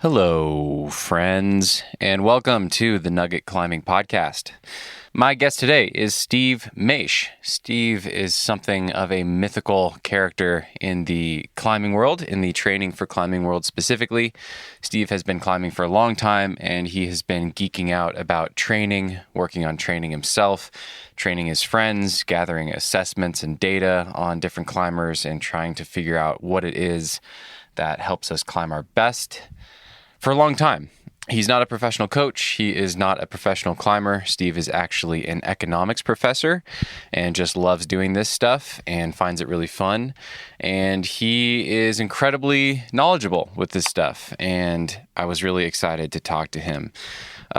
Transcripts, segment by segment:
Hello, friends, and welcome to the Nugget Climbing Podcast. My guest today is Steve Maisch. Steve is something of a mythical character in the climbing world, in the training for climbing world specifically. Steve has been climbing for a long time, and he has been geeking out about training, working on training himself, training his friends, gathering assessments and data on different climbers, and trying to figure out what it is that helps us climb our best. For a long time. He's not a professional coach. He is not a professional climber. Steve is actually an economics professor and just loves doing this stuff and finds it really fun. And he is incredibly knowledgeable with this stuff. And I was really excited to talk to him.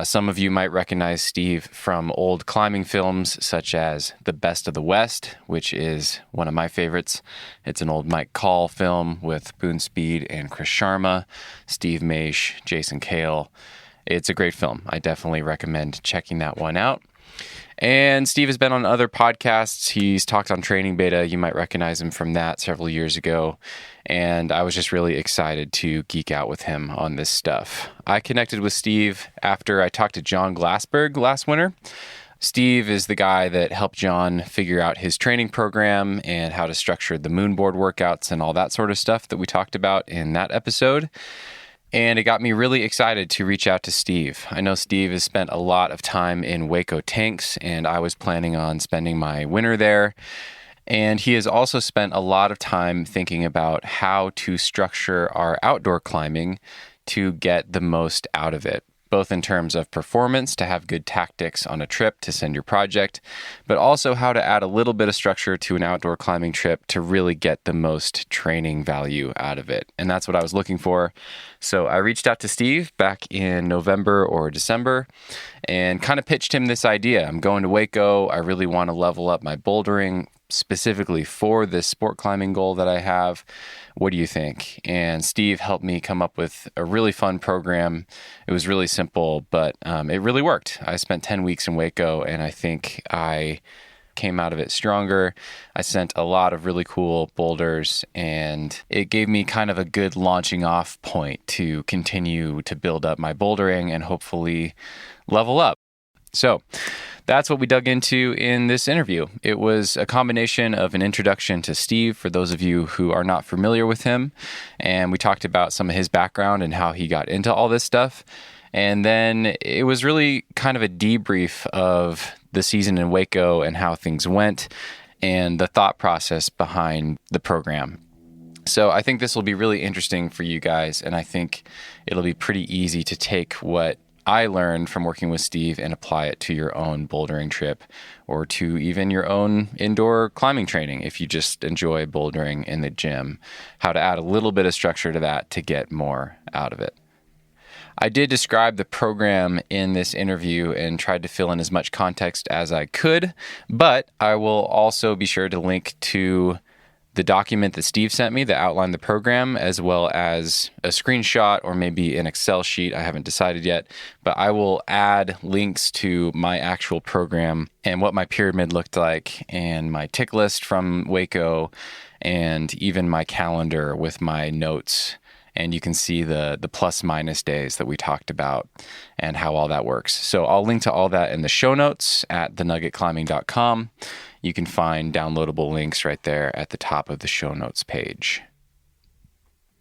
Some of you might recognize Steve from old climbing films such as The Best of the West, which is one of my favorites. It's an old Mike Call film with Boone Speed and Chris Sharma, Steve Maisch, Jason Cale. It's a great film. I definitely recommend checking that one out. And Steve has been on other podcasts. He's talked on Training Beta. You might recognize him from that several years ago. And I was just really excited to geek out with him on this stuff. I connected with Steve after I talked to John Glassberg last winter. Steve is the guy that helped John figure out his training program and how to structure the moonboard workouts and all that sort of stuff that we talked about in that episode. And it got me really excited to reach out to Steve. I know Steve has spent a lot of time in Hueco tanks, and I was planning on spending my winter there. And he has also spent a lot of time thinking about how to structure our outdoor climbing to get the most out of it, both in terms of performance, to have good tactics on a trip to send your project, but also how to add a little bit of structure to an outdoor climbing trip to really get the most training value out of it. And that's what I was looking for. So I reached out to Steve back in November or December and kind of pitched him this idea. I'm going to Hueco. I really want to level up my bouldering specifically for this sport climbing goal that I have. What do you think? And Steve helped me come up with a really fun program. It was really simple, but it really worked. I spent 10 weeks in Hueco, and I think I came out of it stronger. I sent a lot of really cool boulders, and it gave me kind of a good launching off point to continue to build up my bouldering and hopefully level up. So that's what we dug into in this interview. It was a combination of an introduction to Steve, for those of you who are not familiar with him, and we talked about some of his background and how he got into all this stuff. And then it was really kind of a debrief of the season in Hueco and how things went and the thought process behind the program. So I think this will be really interesting for you guys, and I think it'll be pretty easy to take what I learned from working with Steve and apply it to your own bouldering trip or to even your own indoor climbing training if you just enjoy bouldering in the gym, how to add a little bit of structure to that to get more out of it. I did describe the program in this interview and tried to fill in as much context as I could, but I will also be sure to link to the document that Steve sent me that outlined the program, as well as a screenshot or maybe an Excel sheet. I haven't decided yet, but I will add links to my actual program and what my pyramid looked like and my tick list from Hueco and even my calendar with my notes. And you can see the plus minus days that we talked about and how all that works. So I'll link to all that in the show notes at thenuggetclimbing.com. You can find downloadable links right there at the top of the show notes page.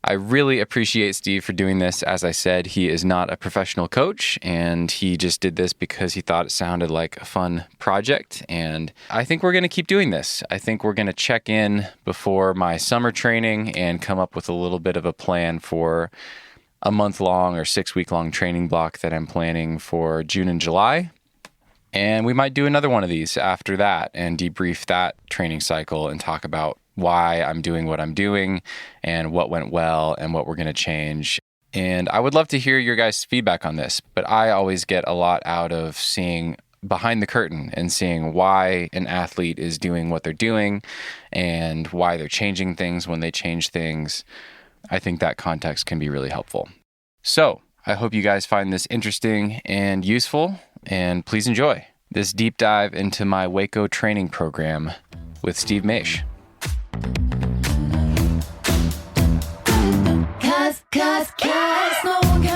I really appreciate Steve for doing this. As I said, he is not a professional coach, and he just did this because he thought it sounded like a fun project. And I think we're going to keep doing this. I think we're going to check in before my summer training and come up with a little bit of a plan for a month-long or 6-week-long training block that I'm planning for June and July. And we might do another one of these after that and debrief that training cycle and talk about why I'm doing what I'm doing and what went well and what we're going to change. And I would love to hear your guys' feedback on this, but I always get a lot out of seeing behind the curtain and seeing why an athlete is doing what they're doing and why they're changing things when they change things. I think that context can be really helpful. So I hope you guys find this interesting and useful, and please enjoy this deep dive into my Hueco training program with Steve Maisch. Cause no one can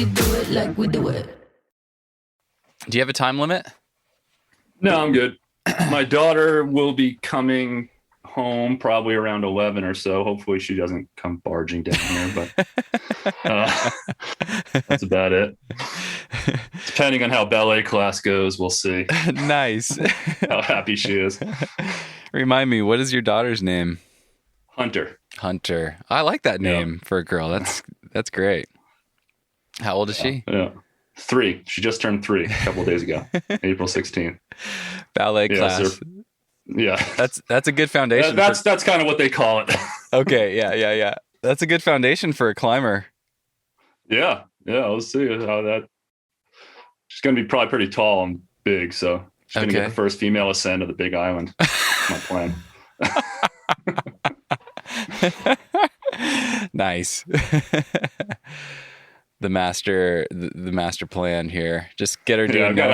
we do it like we do it. Do you have a time limit? No, I'm good. My daughter will be coming home probably around 11 or so. Hopefully she doesn't come barging down here, but that's about it. Depending on how ballet class goes, we'll see. Nice. How happy she is. Remind me, what is your daughter's name? Hunter. Hunter. I like that name for a girl. That's great. How old is she? Yeah. 3. She just turned 3 a couple of days ago, April 16th. Ballet class. Yeah. That's a good foundation. That's kind of what they call it. Okay. Yeah. That's a good foundation for a climber. Yeah. We'll see how that. She's going to be probably pretty tall and big, so she's going to get the first female ascend of the Big Island. That's my plan. Nice. The master plan here. Just get her doing no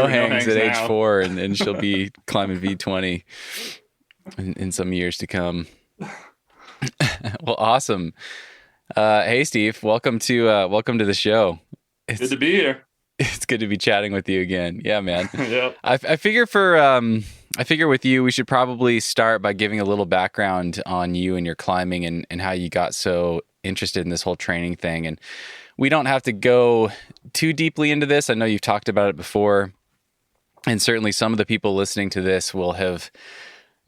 hangs at age 4, and she'll be climbing V20 in some years to come. Well, awesome. Hey, Steve, welcome to the show. It's good to be here. It's good to be chatting with you again. Yeah, man. Yep. I figure with you, we should probably start by giving a little background on you and your climbing and how you got so interested in this whole training thing. And we don't have to go too deeply into this. I know you've talked about it before. And certainly some of the people listening to this will have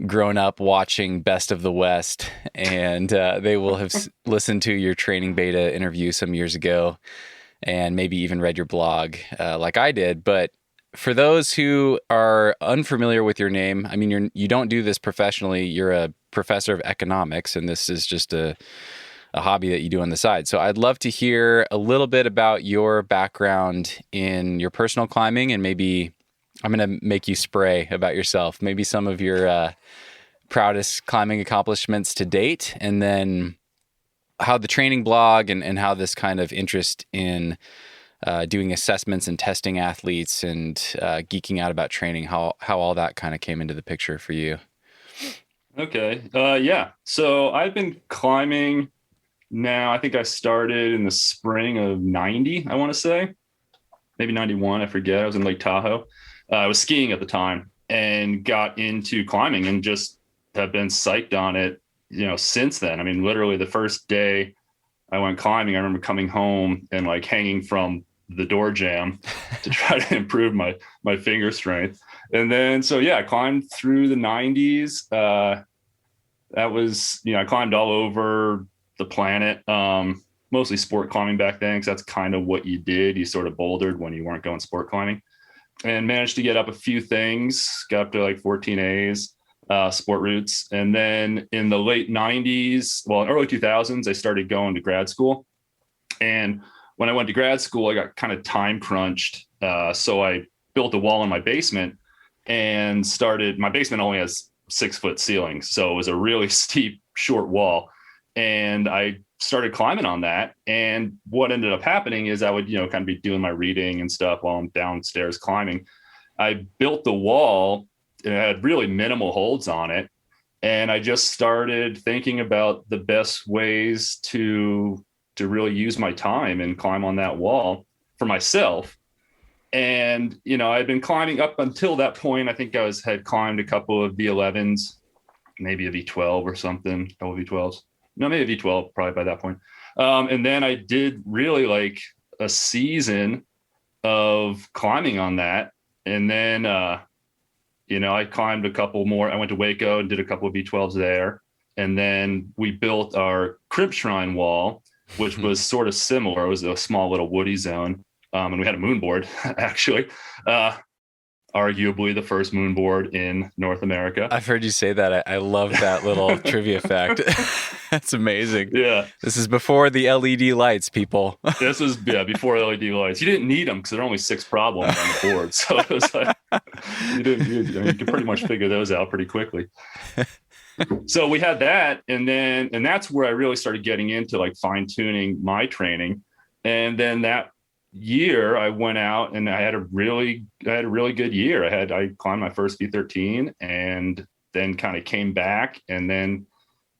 grown up watching Best of the West, and they will have listened to your training beta interview some years ago, and maybe even read your blog like I did. But for those who are unfamiliar with your name, I mean, you don't do this professionally. You're a professor of economics, and this is just a hobby that you do on the side. So I'd love to hear a little bit about your background in your personal climbing, and maybe I'm going to make you spray about yourself. Maybe some of your proudest climbing accomplishments to date, and then how the training blog and how this kind of interest in doing assessments and testing athletes and geeking out about training, how all that kind of came into the picture for you. Okay. Yeah. So I've been climbing now. I think I started in the spring of 90, I want to say. Maybe 91, I forget. I was in Lake Tahoe. I was skiing at the time and got into climbing and just have been psyched on it, since then. I mean, literally the first day I went climbing, I remember coming home and like hanging from the door jamb to try to improve my finger strength. And then, I climbed through the 90s. That was, I climbed all over the planet, mostly sport climbing back then, because that's kind of what you did. You sort of bouldered when you weren't going sport climbing, and managed to get up a few things, got up to like 14 A's, sport routes. And then in the late 90s, early 2000s, I started going to grad school. And when I went to grad school, I got kind of time crunched. So I built a wall in my basement and my basement only has 6-foot ceilings. So it was a really steep, short wall. And I started climbing on that. And what ended up happening is I would, kind of be doing my reading and stuff while I'm downstairs climbing. I built the wall and it had really minimal holds on it. And I just started thinking about the best ways to really use my time and climb on that wall for myself. And, I'd been climbing up until that point. I think had climbed a couple of V11s, maybe a V12 or something, a couple of V12s. No, maybe a V12 probably by that point. And then I did really like a season of climbing on that. And then, I climbed a couple more. I went to Hueco and did a couple of V12s there. And then we built our Crimp Shrine wall, which was sort of similar. It was a small little woody zone. And we had a moonboard, actually. Arguably the first moonboard in North America. I've heard you say that. I love that little trivia fact. That's amazing. Yeah. This is before the LED lights, people. This was before LED lights. You didn't need them because there are only 6 problems on the board. So it was like, you could pretty much figure those out pretty quickly. So we had that. And that's where I really started getting into like fine tuning my training. And then that year I went out and I had a really good year. I climbed my first V13 and then kind of came back and then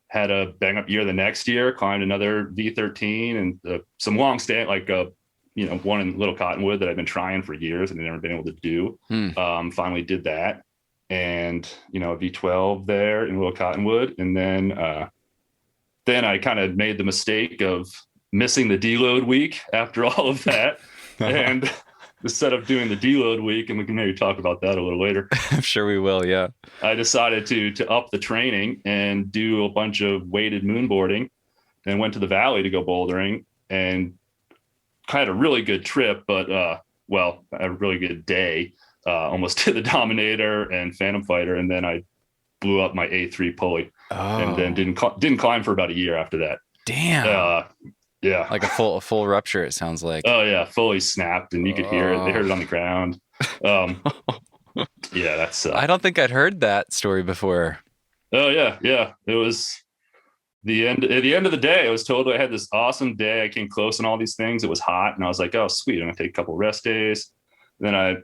had a bang up year the next year, climbed another V13 and some long stand, like one in Little Cottonwood that I've been trying for years and never been able to do. Finally did that, and V12 there in Little Cottonwood, and then I kind of made the mistake of missing the deload week after all of that, and instead of doing the deload week, and we can maybe talk about that a little later. I'm sure we will. Yeah. I decided to up the training and do a bunch of weighted moonboarding, and went to the valley to go bouldering, and had a really good trip, but a really good day, almost to the Dominator and Phantom Fighter, and then I blew up my A3 pulley, and then didn't climb for about a year after that. Damn. Yeah, like a full rupture. It sounds like. Oh yeah, fully snapped, and you could hear it. They heard it on the ground. Yeah, that's. I don't think I'd heard that story before. Oh yeah. It was the end. At the end of the day, I was told I had this awesome day. I came close on all these things. It was hot, and I was like, "Oh, sweet! I'm gonna take a couple rest days." Then I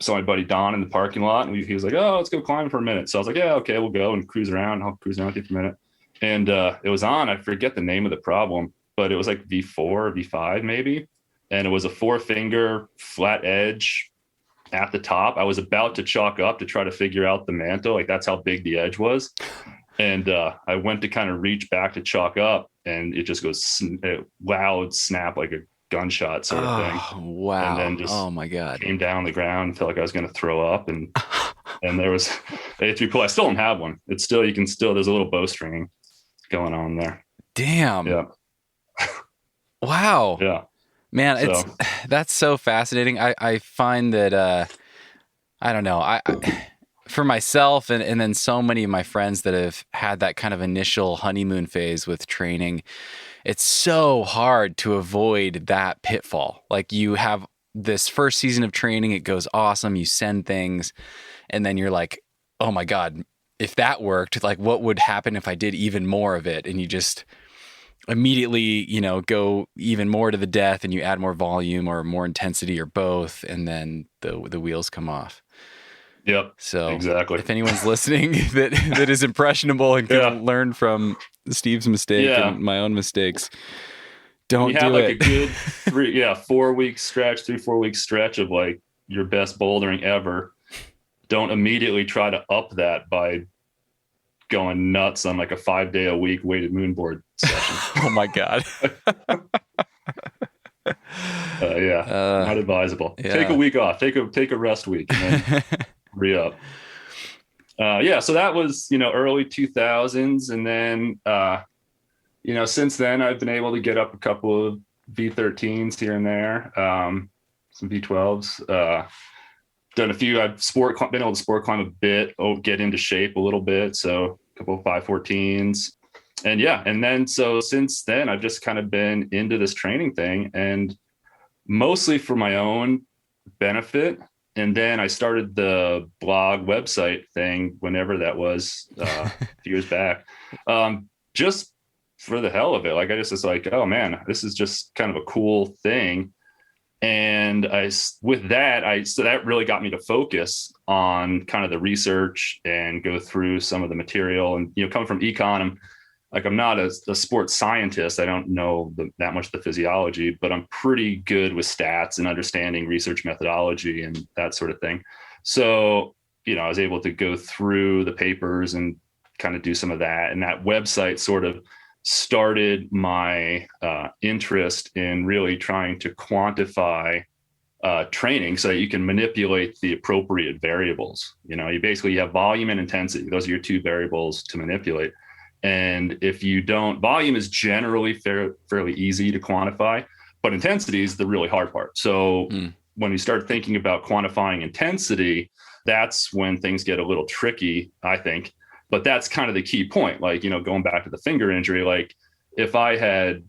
saw my buddy Don in the parking lot, and he was like, "Oh, let's go climb for a minute." So I was like, "Yeah, okay, we'll go and cruise around. I'll cruise around with you for a minute." And it was on. I forget the name of the problem, but it was like V4, V5 maybe, and it was a 4-finger flat edge at the top. I was about to chalk up to try to figure out the mantle, like that's how big the edge was. And I went to kind of reach back to chalk up, and it just goes loud snap, like a gunshot sort of thing. Wow. And then just my God, came down on the ground, felt like I was going to throw up, and there was A3 pull. I still don't have one. It's still, there's a little bowstring going on there. Damn. Yeah. Wow. Yeah. Man, that's so fascinating. I find that I don't know. I for myself and then so many of my friends that have had that kind of initial honeymoon phase with training, it's so hard to avoid that pitfall. Like you have this first season of training, it goes awesome, you send things, and then you're like, oh my God, if that worked, like what would happen if I did even more of it? And you just immediately, go even more to the death, and you add more volume or more intensity or both, and then the wheels come off. Yep. So exactly. If anyone's listening that is impressionable and can learn from Steve's mistake and my own mistakes, don't do it. You have like a good 4 week stretch, 3-4 week stretch of like your best bouldering ever. Don't immediately try to up that by going nuts on like a 5-day-a-week weighted moonboard session. Oh my God. Not advisable. Yeah. Take a week off. Take a rest week and then re-up. So that was, early 2000s. And then, since then I've been able to get up a couple of V13s here and there, some V12s, done a few. I've been able to sport climb a bit, get into shape a little bit. So a couple of 514s, and then so since then I've just kind of been into this training thing, and mostly for my own benefit. And then I started the blog website thing whenever that was, a few years back, just for the hell of it. Like I just was like, oh man, this is just kind of a cool thing. And so that really got me to focus on kind of the research and go through some of the material. And, coming from econ, I'm not a sports scientist. I don't know that much of the physiology, but I'm pretty good with stats and understanding research methodology and that sort of thing. So, I was able to go through the papers and kind of do some of that. And that website sort of started my interest in really trying to quantify training so that you can manipulate the appropriate variables. You have volume and intensity. Those are your two variables to manipulate. And if you don't, volume is generally fairly easy to quantify, but intensity is the really hard part. So when you start thinking about quantifying intensity, that's when things get a little tricky, I think. But that's kind of the key point. Like, going back to the finger injury, like if I had,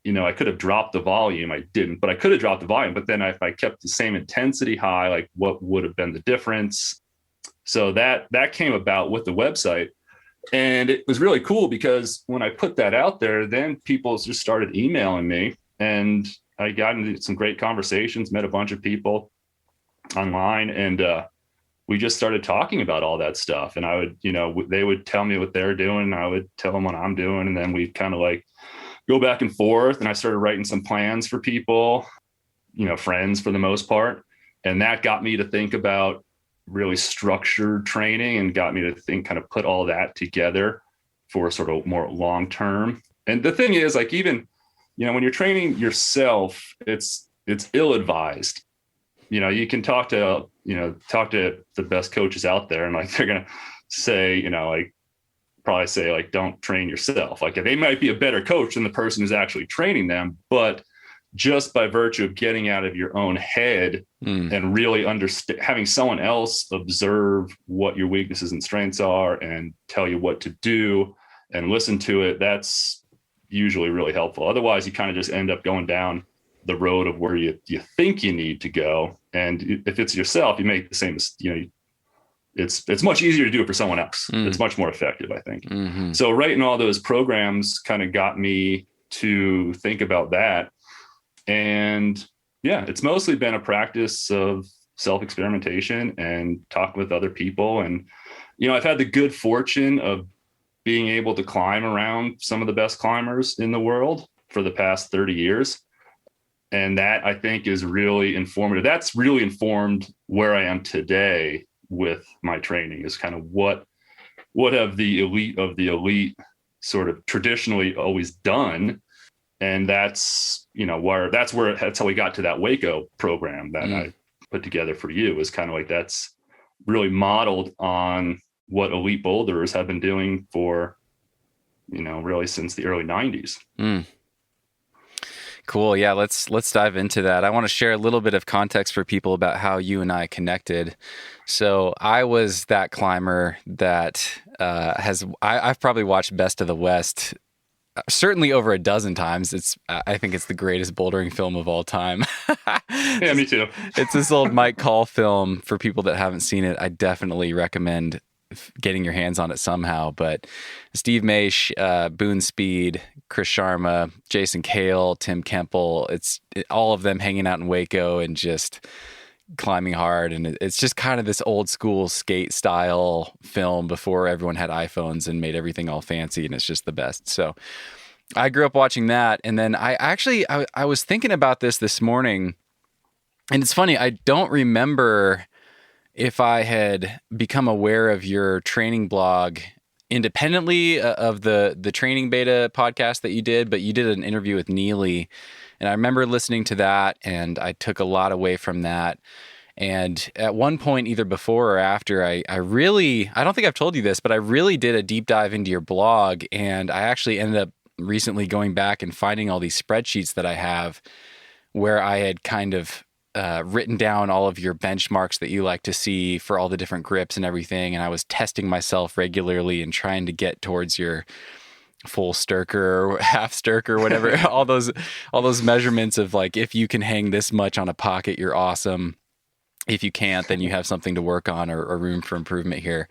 I could have dropped the volume. I didn't, but I could have dropped the volume. But then if I kept the same intensity high, like what would have been the difference? So that came about with the website. And it was really cool because when I put that out there, then people just started emailing me, and I got into some great conversations, met a bunch of people online, and we just started talking about all that stuff. And I would, they would tell me what they're doing, and I would tell them what I'm doing. And then we kind of like go back and forth. And I started writing some plans for people, friends for the most part. And that got me to think about really structured training and got me to think, kind of put all that together for sort of more long term. And the thing is, like, even, when you're training yourself, it's ill advised. You can talk to the best coaches out there, and like they're gonna say, probably say like, don't train yourself. Like, they might be a better coach than the person who's actually training them, but just by virtue of getting out of your own head and really having someone else observe what your weaknesses and strengths are and tell you what to do and listen to it, that's usually really helpful. Otherwise, you kind of just end up going down the road of where you think you need to go. And if it's yourself, you make the same, it's much easier to do it for someone else. It's much more effective, I think. Mm-hmm. So writing all those programs kind of got me to think about that. And yeah, it's mostly been a practice of self-experimentation and talking with other people. And, I've had the good fortune of being able to climb around some of the best climbers in the world for the past 30 years. And that, I think, is really informative. That's really informed where I am today with my training, is kind of what have the elite of the elite sort of traditionally always done. And that's, that's how we got to that Hueco program that I put together for you, is kind of like, that's really modeled on what elite boulders have been doing for, really since the early 90s. Cool. Yeah, let's dive into that. I want to share a little bit of context for people about how you and I connected. So I was that climber that I've probably watched Best of the West certainly over a dozen times. I think it's the greatest bouldering film of all time. Yeah, me too. It's this old Mike Call film. For people that haven't seen it, I definitely recommend getting your hands on it somehow. But Steve Maisch, Boone Speed, Chris Sharma, Jason Cale, Tim Kemple, all of them hanging out in Hueco and just climbing hard. And it's just kind of this old school skate style film before everyone had iPhones and made everything all fancy, and it's just the best. So I grew up watching that. And then I was thinking about this morning, and it's funny, I don't remember if I had become aware of your training blog independently of the Training Beta podcast that you did, but you did an interview with Neely. And I remember listening to that, and I took a lot away from that. And at one point, either before or after, I don't think I've told you this, but I really did a deep dive into your blog. And I actually ended up recently going back and finding all these spreadsheets that I have where I had kind of written down all of your benchmarks that you like to see for all the different grips and everything. And I was testing myself regularly and trying to get towards your full stirker or half stirker, whatever, all those measurements of like, if you can hang this much on a pocket, you're awesome. If you can't, then you have something to work on or room for improvement here.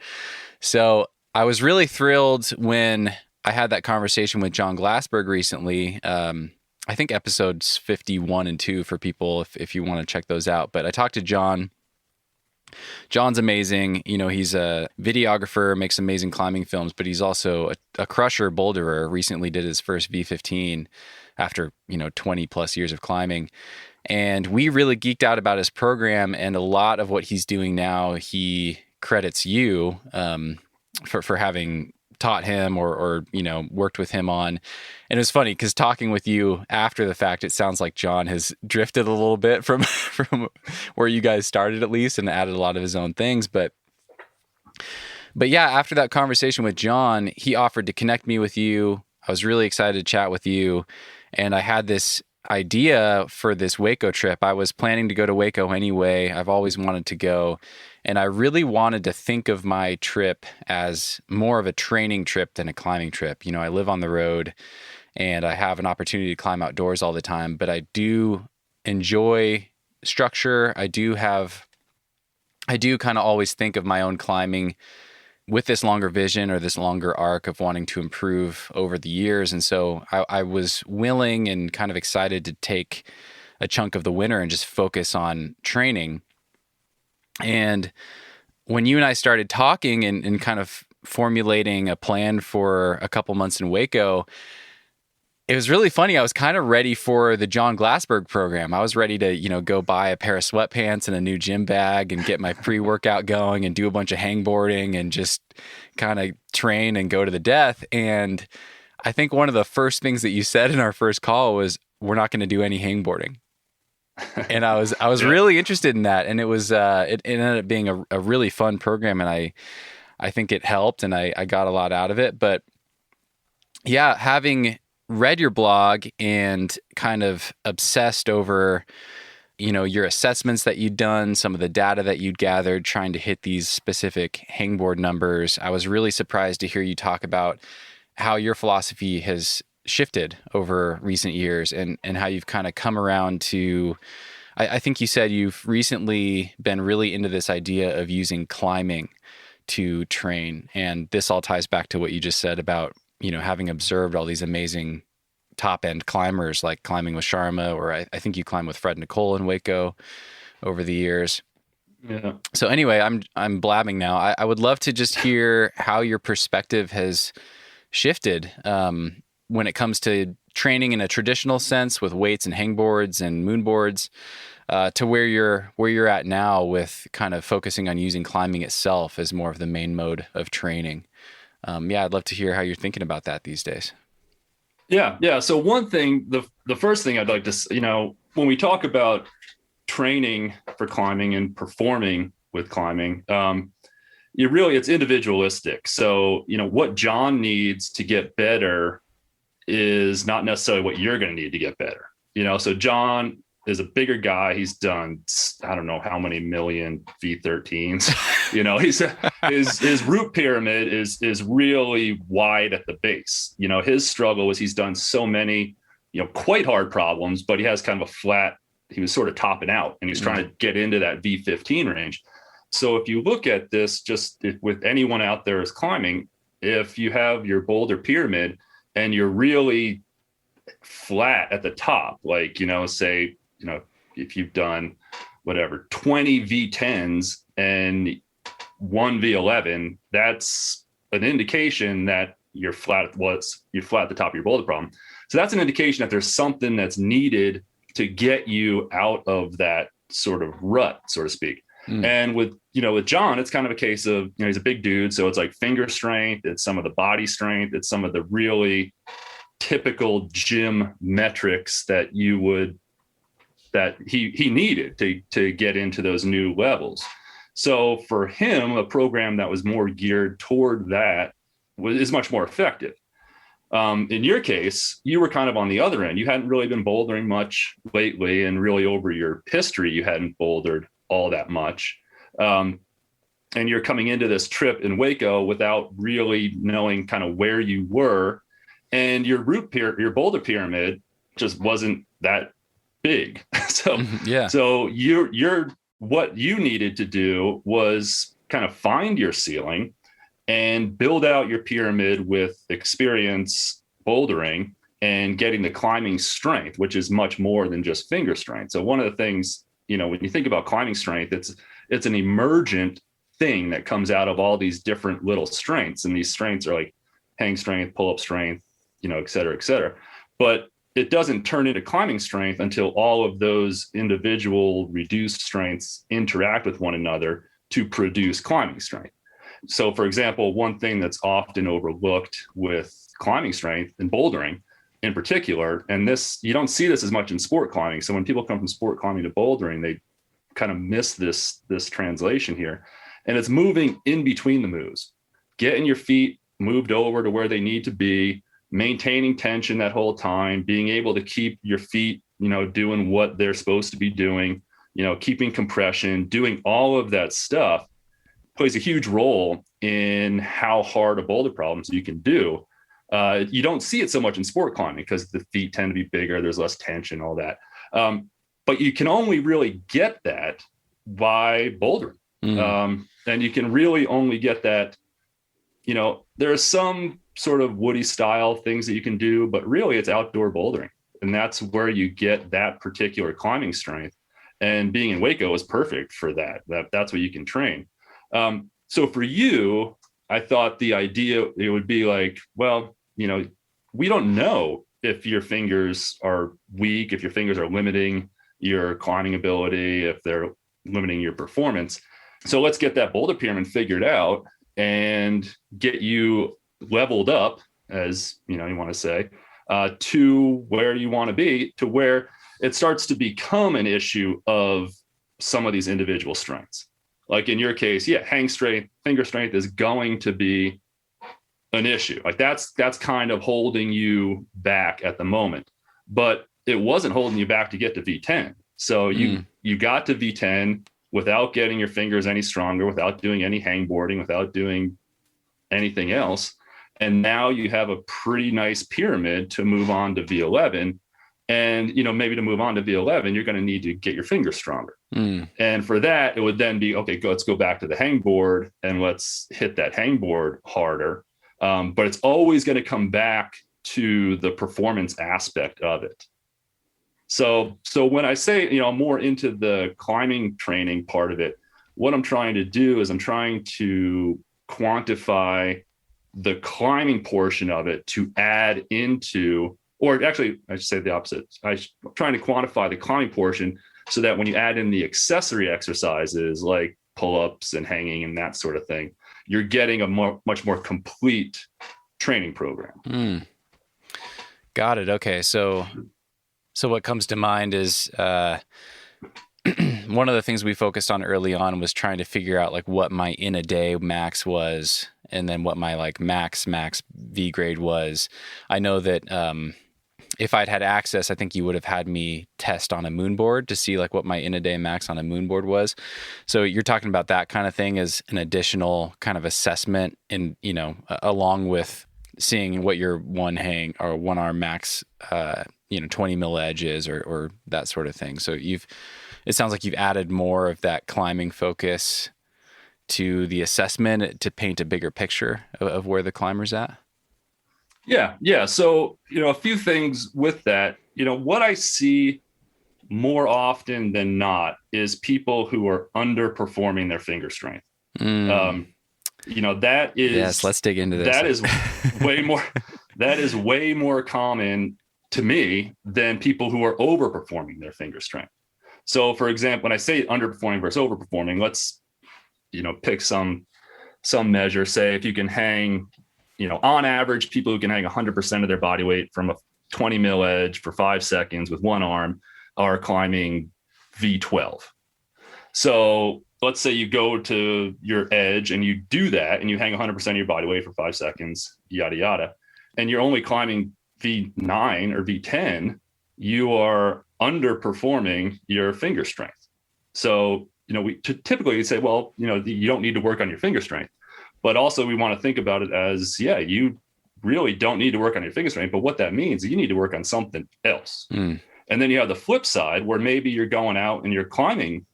So I was really thrilled when I had that conversation with John Glassberg recently. I think episodes 51 and 2 for people if you want to check those out. But I talked to John. John's amazing. He's a videographer, makes amazing climbing films, but he's also a crusher boulderer. Recently did his first V15 after, 20 plus years of climbing. And we really geeked out about his program, and a lot of what he's doing now, he credits you for having taught him or worked with him on. And it was funny because talking with you after the fact, it sounds like John has drifted a little bit from where you guys started, at least, and added a lot of his own things. But yeah, after that conversation with John, he offered to connect me with you. I was really excited to chat with you. And I had this idea for this Hueco trip. I was planning to go to Hueco anyway. I've always wanted to go. And I really wanted to think of my trip as more of a training trip than a climbing trip. I live on the road and I have an opportunity to climb outdoors all the time, but I do enjoy structure. I do kind of always think of my own climbing with this longer vision or this longer arc of wanting to improve over the years. And so I was willing and kind of excited to take a chunk of the winter and just focus on training. And when you and I started talking and kind of formulating a plan for a couple months in Hueco, it was really funny. I was kind of ready for the John Glassberg program. I was ready to, go buy a pair of sweatpants and a new gym bag and get my pre-workout going and do a bunch of hangboarding and just kind of train and go to the death. And I think one of the first things that you said in our first call was, we're not going to do any hangboarding. And I was Yeah. really interested in that. And it was, it ended up being a really fun program. And I think it helped and I got a lot out of it. But yeah, having read your blog and kind of obsessed over, your assessments that you'd done, some of the data that you'd gathered, trying to hit these specific hangboard numbers, I was really surprised to hear you talk about how your philosophy has shifted over recent years and how you've kind of come around to, I think you said you've recently been really into this idea of using climbing to train. And this all ties back to what you just said about, having observed all these amazing top end climbers, like climbing with Sharma, or I think you climbed with Fred Nicole in Hueco over the years. Yeah. So anyway, I'm blabbing now. I would love to just hear how your perspective has shifted when it comes to training in a traditional sense with weights and hangboards and moonboards to where you're at now with kind of focusing on using climbing itself as more of the main mode of training. I'd love to hear how you're thinking about that these days. Yeah. So one thing, the first thing I'd like to, when we talk about training for climbing and performing with climbing, it's individualistic. So, what John needs to get better is not necessarily what you're going to need to get better. So John is a bigger guy. He's done, I don't know how many million V13s. His root pyramid is really wide at the base. His struggle is he's done so many, quite hard problems, but he has kind of a flat. He was sort of topping out, and he's trying to get into that V15 range. So if you look at this, with anyone out there is climbing, if you have your boulder pyramid and you're really flat at the top, like, say, if you've done whatever, 20 V10s and one V11, that's an indication that you're flat at the top of your boulder problem. So that's an indication that there's something that's needed to get you out of that sort of rut, so to speak. And with John, it's kind of a case of, he's a big dude. So it's like finger strength. It's some of the body strength. It's some of the really typical gym metrics that he needed to get into those new levels. So for him, a program that was more geared toward that is much more effective. In your case, you were kind of on the other end. You hadn't really been bouldering much lately, and really over your history, you hadn't bouldered all that much. And you're coming into this trip in Hueco without really knowing kind of where you were. And your boulder pyramid just wasn't that big. So what you needed to do was kind of find your ceiling and build out your pyramid with experience bouldering and getting the climbing strength, which is much more than just finger strength. So one of the things, when you think about climbing strength, it's an emergent thing that comes out of all these different little strengths. And these strengths are like hang strength, pull-up strength, et cetera, et cetera. But it doesn't turn into climbing strength until all of those individual reduced strengths interact with one another to produce climbing strength. So, for example, one thing that's often overlooked with climbing strength and bouldering in particular, and this, you don't see this as much in sport climbing. So when people come from sport climbing to bouldering, they kind of miss this translation here. And it's moving in between the moves, getting your feet moved over to where they need to be, maintaining tension that whole time, being able to keep your feet, doing what they're supposed to be doing, keeping compression, doing all of that stuff plays a huge role in how hard a boulder problems you can do. You don't see it so much in sport climbing because the feet tend to be bigger, there's less tension, all that. But you can only really get that by bouldering. And you can really only get that, there are some sort of Woody style things that you can do, but really it's outdoor bouldering. And that's where you get that particular climbing strength. And being in Hueco is perfect for that. That's what you can train. So for you, I thought the idea, it would be like, well, we don't know if your fingers are weak, if your fingers are limiting your climbing ability, if they're limiting your performance. So let's get that boulder pyramid figured out and get you leveled up, as you want to say, to where you want to be, to where it starts to become an issue of some of these individual strengths. Like in your case, hang strength, finger strength is going to be an issue. Like that's kind of holding you back at the moment, but it wasn't holding you back to get to V10. So you got to V10 without getting your fingers any stronger, without doing any hangboarding, without doing anything else. And now you have a pretty nice pyramid to move on to V11. And, maybe to move on to V11, you're going to need to get your fingers stronger. And for that, it would then be, okay, let's go back to the hangboard and let's hit that hangboard harder. But it's always going to come back to the performance aspect of it. So when I say, I'm more into the climbing training part of it, what I'm trying to do is I'm trying to quantify the climbing portion of it to add into, or actually, I should say the opposite. I'm trying to quantify the climbing portion so that when you add in the accessory exercises like pull-ups and hanging and that sort of thing, you're getting a much more complete training program. Got it. Okay. So what comes to mind is one of the things we focused on early on was trying to figure out like what my in a day max was, and then what my like max V grade was. I know that if I'd had access, I think you would have had me test on a moon board to see like what my in a day max on a moon board was. So you're talking about that kind of thing as an additional kind of assessment, and along with seeing what your one hang or one arm max 20 mil edge is, or that sort of thing. So it sounds like you've added more of that climbing focus to the assessment to paint a bigger picture of where the climber's at. Yeah. So, a few things with that, what I see more often than not is people who are underperforming their finger strength. That is, yes, let's dig into this. That is way more common to me than people who are overperforming their finger strength. So for example, when I say underperforming versus overperforming, let's, pick some measure. Say if you can hang, on average, people who can hang 100% of their body weight from a 20 mil edge for 5 seconds with one arm are climbing V12. So let's say you go to your edge and you do that and you hang 100% of your body weight for 5 seconds, yada, yada, and you're only climbing V9 or V10, you are underperforming your finger strength. So, we typically say, well, you don't need to work on your finger strength, but also we want to think about it as, you really don't need to work on your finger strength, but what that means is you need to work on something else. And then you have the flip side where maybe you're going out and you're climbing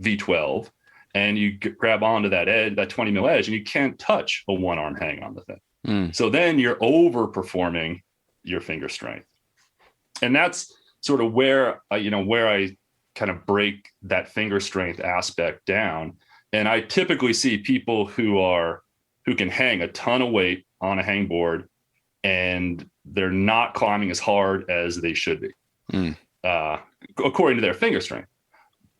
V12 and you grab onto that edge, that 20 mil edge, and you can't touch a one arm hang on the thing. So then you're overperforming your finger strength. And that's sort of where I kind of break that finger strength aspect down. And I typically see people who can hang a ton of weight on a hangboard and they're not climbing as hard as they should be, according to their finger strength.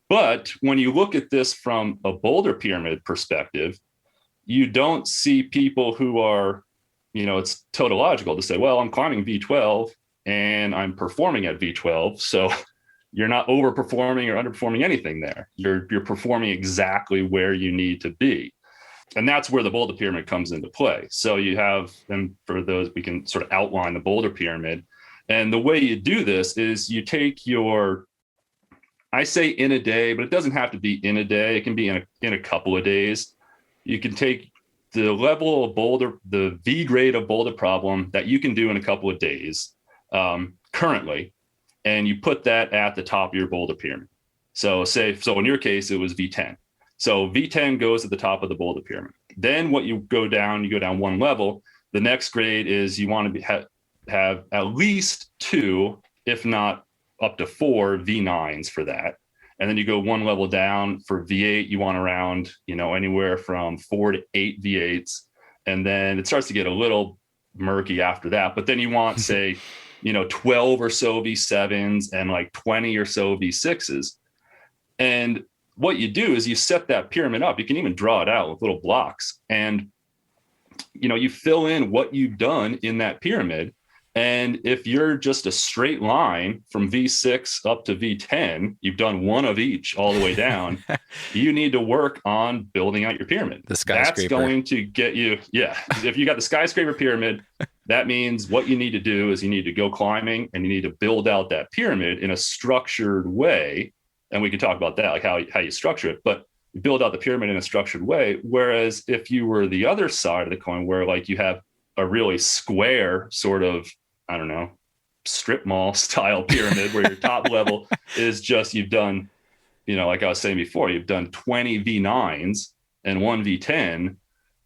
But when you look at this from a boulder pyramid perspective, you don't see people who are, it's tautological to say, well, I'm climbing V12 and I'm performing at V12. So you're not overperforming or underperforming anything there. You're performing exactly where you need to be. And that's where the boulder pyramid comes into play. So you have, and for those, we can sort of outline the boulder pyramid. And the way you do this is you take I say in a day, but it doesn't have to be in a day. It can be in a couple of days. You can take the level of boulder, the V grade of boulder problem that you can do in a couple of days currently, and you put that at the top of your boulder pyramid. So in your case, it was V10. So V10 goes at the top of the boulder pyramid. Then you go down one level. The next grade is you want to have at least 2, if not up to 4 V9s for that. And then you go one level down for V8, you want around, anywhere from 4 to 8 V8s. And then it starts to get a little murky after that. But then you want, say, 12 or so V7s and like 20 or so V6s. And what you do is you set that pyramid up. You can even draw it out with little blocks. And, you fill in what you've done in that pyramid. And if you're just a straight line from V6 up to V10, you've done one of each all the way down. You need to work on building out your pyramid. The skyscraper. That's going to get you. Yeah. If you got the skyscraper pyramid, that means what you need to do is you need to go climbing and you need to build out that pyramid in a structured way. And we can talk about that, like how you structure it, but you build out the pyramid in a structured way. Whereas if you were the other side of the coin, where like you have a really square sort of, I don't know, strip mall style pyramid where your top level is just, you've done, like I was saying before, you've done 20 V9s and one V10,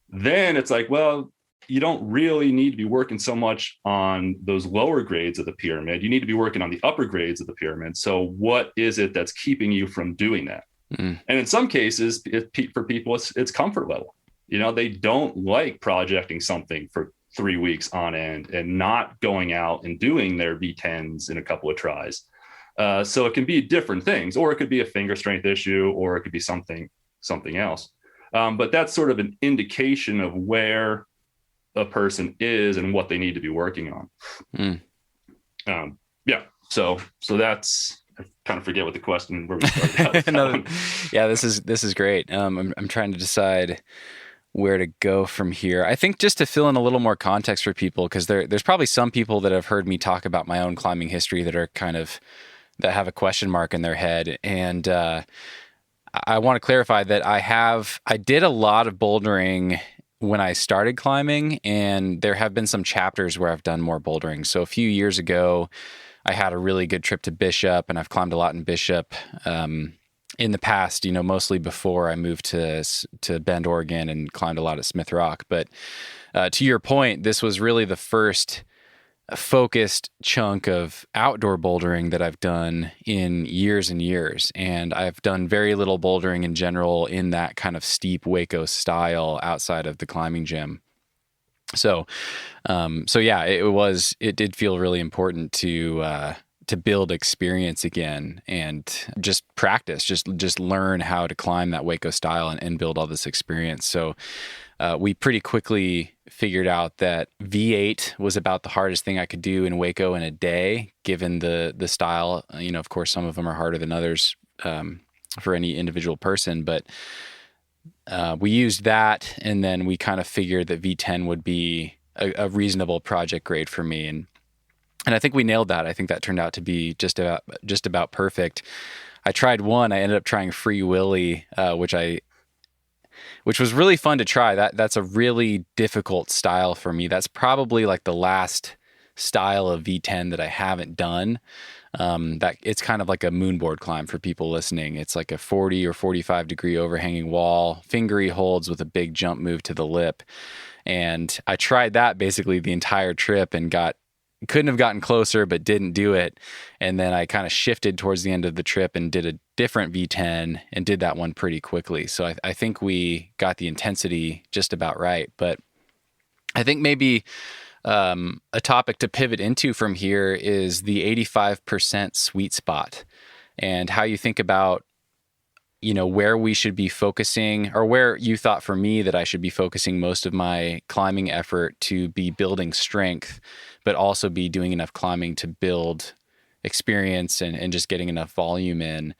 then it's like, well, you don't really need to be working so much on those lower grades of the pyramid. You need to be working on the upper grades of the pyramid. So what is it that's keeping you from doing that? And in some cases, for people, it's comfort level. They don't like projecting something for 3 weeks on end and not going out and doing their V10s in a couple of tries. So it can be different things, or it could be a finger strength issue, or it could be something else. But that's sort of an indication of where a person is and what they need to be working on. So that's, I kind of forget what the question where we started. Yeah, this is great. I'm trying to decide where to go from here. I think just to fill in a little more context for people, because there's probably some people that have heard me talk about my own climbing history that have a question mark in their head. And I want to clarify that I did a lot of bouldering when I started climbing, and there have been some chapters where I've done more bouldering. So a few years ago, I had a really good trip to Bishop, and I've climbed a lot in Bishop in the past, mostly before I moved to Bend, Oregon, and climbed a lot at Smith Rock. But to your point, this was really the first focused chunk of outdoor bouldering that I've done in years and years. And I've done very little bouldering in general in that kind of steep Hueco style outside of the climbing gym. So yeah, it did feel really important to build experience again and just practice, just learn how to climb that Hueco style and build all this experience. So we pretty quickly figured out that V8 was about the hardest thing I could do in Hueco in a day, given the style. Of course, some of them are harder than others for any individual person, but we used that, and then we kind of figured that V10 would be a reasonable project grade for me. And I think we nailed that. I think that turned out to be just about perfect. I tried one. I ended up trying Free Willy, which was really fun to try. That's a really difficult style for me. That's probably like the last style of V10 that I haven't done. That it's kind of like a moonboard climb for people listening. It's like a 40 or 45 degree overhanging wall, fingery holds with a big jump move to the lip. And I tried that basically the entire trip and couldn't have gotten closer, but didn't do it. And then I kind of shifted towards the end of the trip and did a different V10 and did that one pretty quickly. So I think we got the intensity just about right. But I think maybe a topic to pivot into from here is the 85% sweet spot and how you think about, where we should be focusing, or where you thought for me that I should be focusing most of my climbing effort to be building strength, but also be doing enough climbing to build experience and just getting enough volume in.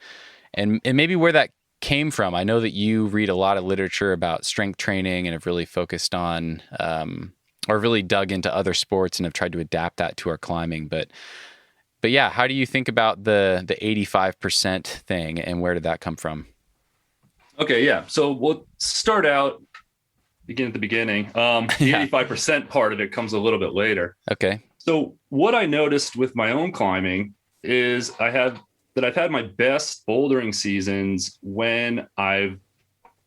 And maybe where that came from. I know that you read a lot of literature about strength training and have really focused on, or really dug into other sports and have tried to adapt that to our climbing. But yeah, how do you think about the 85% thing, and where did that come from? Okay, yeah. So we'll start out, begin at the beginning. The 85% part of it comes a little bit later. Okay. So what I noticed with my own climbing is I've had my best bouldering seasons when I've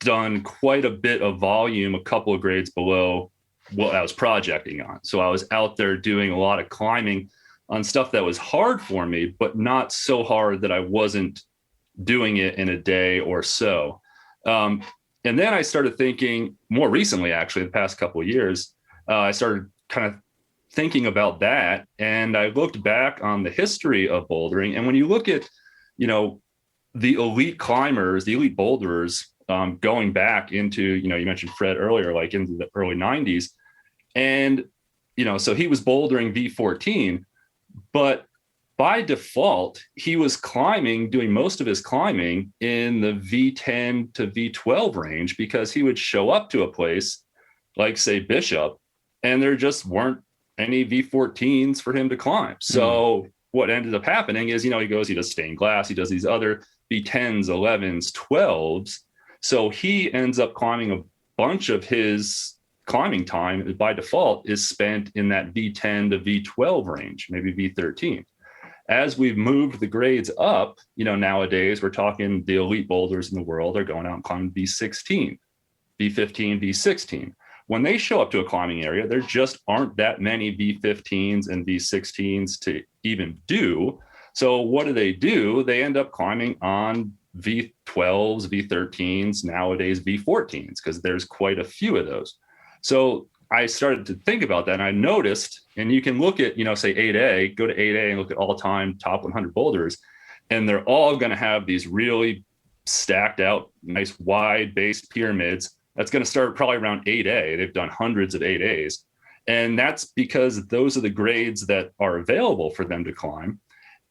done quite a bit of volume, a couple of grades below what I was projecting on. So I was out there doing a lot of climbing on stuff that was hard for me, but not so hard that I wasn't doing it in a day or so. And then I started thinking more recently, actually, the past couple of years, I started kind of thinking about that. And I looked back on the history of bouldering. And when you look at, the elite climbers, the elite boulderers, going back into, you mentioned Fred earlier, like into the early 90s. And, so he was bouldering V14, but by default, he was doing most of his climbing in the V10 to V12 range, because he would show up to a place like, say, Bishop, and there just weren't any V14s for him to climb. So what ended up happening is, he does stained glass, he does these other V10s, 11s, 12s. So he ends up climbing a bunch of his climbing time by default is spent in that V10 to V12 range, maybe V13. As we've moved the grades up, nowadays we're talking the elite boulders in the world are going out and climbing V16, V15, V16. When they show up to a climbing area, there just aren't that many V15s and V16s to even do. So what do? They end up climbing on V12s, V13s, nowadays V14s, because there's quite a few of those. So I started to think about that, and I noticed, and you can look at, say 8A, go to 8A and look at all-time top 100 boulders, and they're all going to have these really stacked out, nice wide-based pyramids. That's going to start probably around 8A. They've done hundreds of 8As, and that's because those are the grades that are available for them to climb.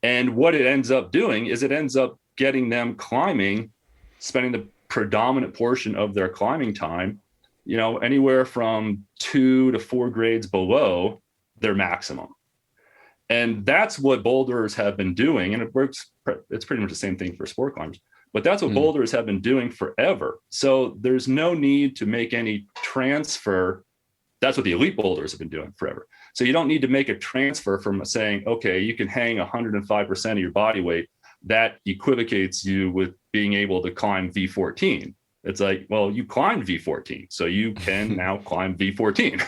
And what it ends up doing is it ends up getting them climbing, spending the predominant portion of their climbing time, anywhere from 2 to 4 grades below their maximum. And that's what boulders have been doing. And it's pretty much the same thing for sport climbers, but that's what boulders have been doing forever. So there's no need to make any transfer. That's what the elite boulders have been doing forever. So you don't need to make a transfer from saying, okay, you can hang 105% of your body weight. That equivocates you with being able to climb V14. It's like, well, you climbed V14, so you can now climb V14.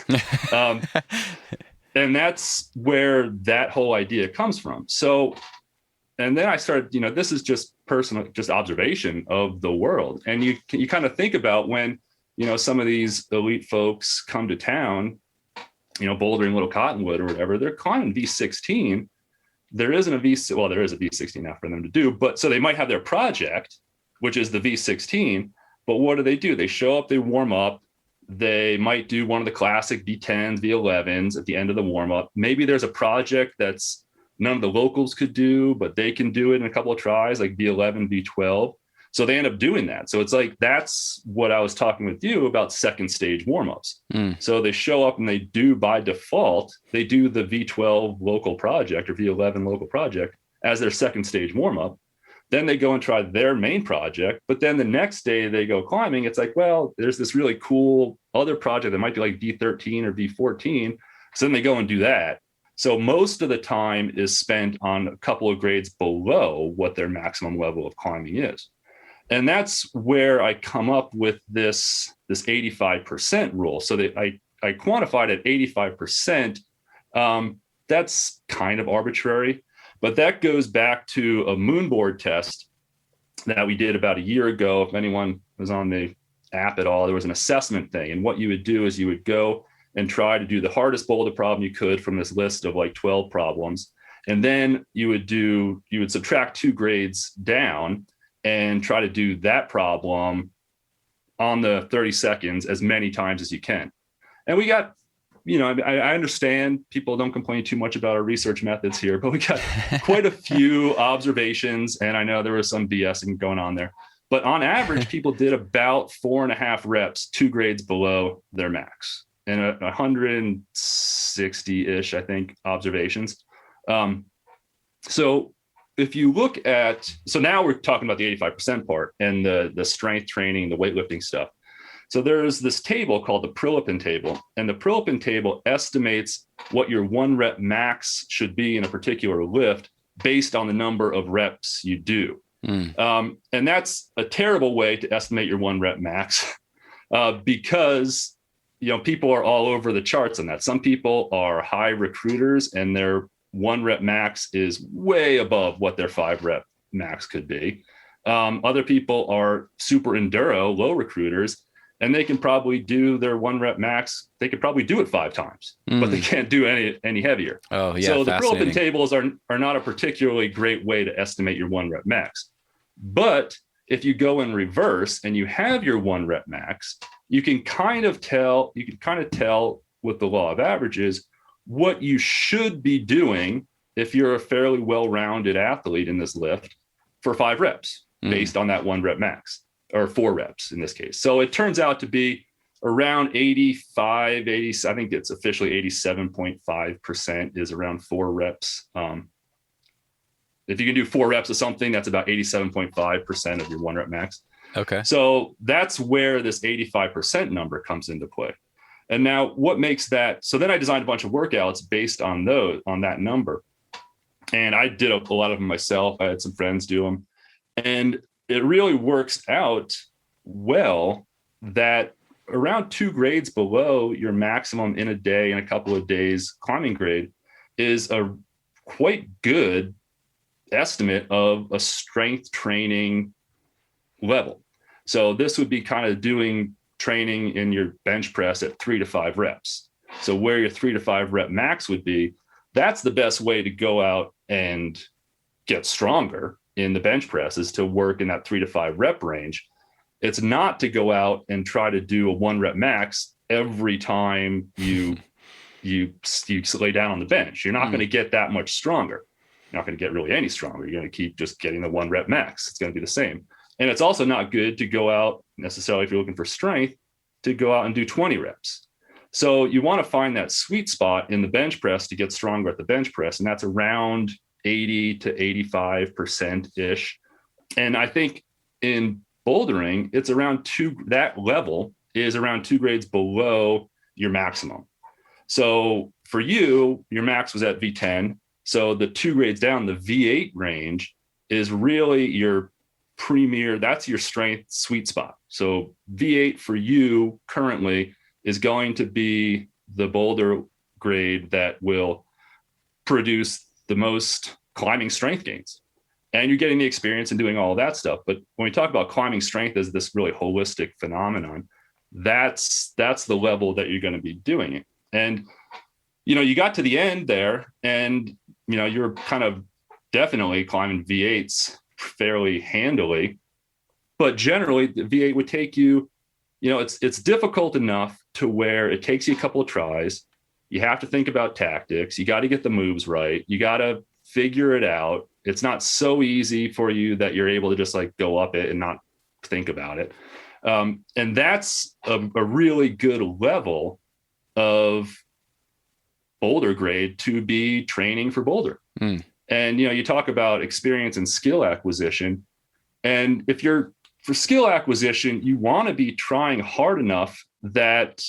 And that's where that whole idea comes from. So, and then I started, this is just personal, just observation of the world. And you kind of think about when, some of these elite folks come to town, bouldering Little Cottonwood or whatever, they're climbing V16. There isn't a there is a V16 now for them to do, but so they might have their project, which is the V16. But what do? They show up, they warm up. They might do one of the classic V10s, V11s at the end of the warm up. Maybe there's a project that's none of the locals could do, but they can do it in a couple of tries, like V11, V12. So they end up doing that. So it's like, that's what I was talking with you about second stage warm-ups. So they show up and they do, by default, they do the V12 local project or V11 local project as their second stage warm-up. Then they go and try their main project, but then the next day they go climbing. It's like, well, there's this really cool other project that might be like V13 or V14. So then they go and do that. So most of the time is spent on a couple of grades below what their maximum level of climbing is. And that's where I come up with this 85% rule. So that I quantified at 85%. That's kind of arbitrary. But that goes back to a moonboard test that we did about a year ago. If anyone was on the app at all, there was an assessment thing. And what you would do is you would go and try to do the hardest boulder problem you could from this list of like 12 problems. And then you would subtract 2 grades down and try to do that problem on the 30 seconds as many times as you can. And we got, I understand people don't complain too much about our research methods here, but we got quite a few observations, and I know there was some BSing going on there. But on average, people did about 4.5 reps, 2 grades below their max, and 160-ish, I think, observations. So if you look at, so now we're talking about the 85% part and the strength training, the weightlifting stuff. So there's this table called the Prilipin table, and the Prilipin table estimates what your 1 rep max should be in a particular lift based on the number of reps you do. And that's a terrible way to estimate your 1 rep max because, people are all over the charts on that. Some people are high recruiters and their 1 rep max is way above what their 5 rep max could be. Other people are super enduro, low recruiters, and they can probably do their 1 rep max. They could probably do it 5 times, but they can't do any heavier. Oh, yeah. So the Fascinating. Perlton tables are not a particularly great way to estimate your 1 rep max. But if you go in reverse and you have your 1 rep max, you can kind of tell with the law of averages what you should be doing if you're a fairly well-rounded athlete in this lift for 5 reps based on that 1 rep max, or 4 reps in this case. So it turns out to be around 85, 80, I think it's officially 87.5% is around 4 reps. If you can do 4 reps of something, that's about 87.5% of your 1 rep max. Okay. So that's where this 85% number comes into play. And now what makes that? So then I designed a bunch of workouts based on that number. And I did a lot of them myself. I had some friends do them. And it really works out well that around 2 grades below your maximum in a day and a couple of days climbing grade is a quite good estimate of a strength training level. So this would be kind of doing training in your bench press at 3 to 5 reps. So where your 3 to 5 rep max would be, that's the best way to go out and get stronger in the bench press, is to work in that 3 to 5 rep range. It's not to go out and try to do a 1 rep max every time you lay down on the bench. You're not going to get that much stronger. You're not going to get really any stronger. You're going to keep just getting the 1 rep max. It's going to be the same. And it's also not good to go out necessarily, if you're looking for strength, to go out and do 20 reps. So you want to find that sweet spot in the bench press to get stronger at the bench press. And that's around 80 to 85% ish. And I think in bouldering, it's around that level is around 2 grades below your maximum. So for you, your max was at V10. So the 2 grades down, the V8 range is really your premier, that's your strength sweet spot. So V8 for you currently is going to be the boulder grade that will produce the most climbing strength gains. And you're getting the experience and doing all of that stuff. But when we talk about climbing strength as this really holistic phenomenon, that's the level that you're going to be doing it. And, you got to the end there and, you're kind of definitely climbing V8s fairly handily, but generally the V8 would take you, it's difficult enough to where it takes you a couple of tries. You have to think about tactics. You got to get the moves right. You got to figure it out. It's not so easy for you that you're able to just like go up it and not think about it. And that's a really good level of boulder grade to be training for boulder. And, you talk about experience and skill acquisition. And if you're for skill acquisition, you want to be trying hard enough that,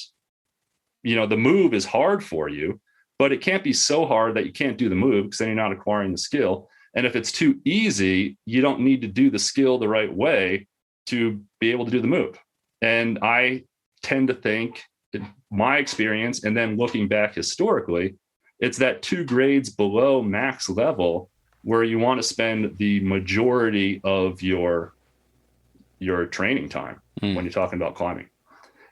the move is hard for you, but it can't be so hard that you can't do the move, because then you're not acquiring the skill. And if it's too easy, you don't need to do the skill the right way to be able to do the move. And I tend to think, in my experience, and then looking back historically, it's that 2 grades below max level where you want to spend the majority of your training time when you're talking about climbing.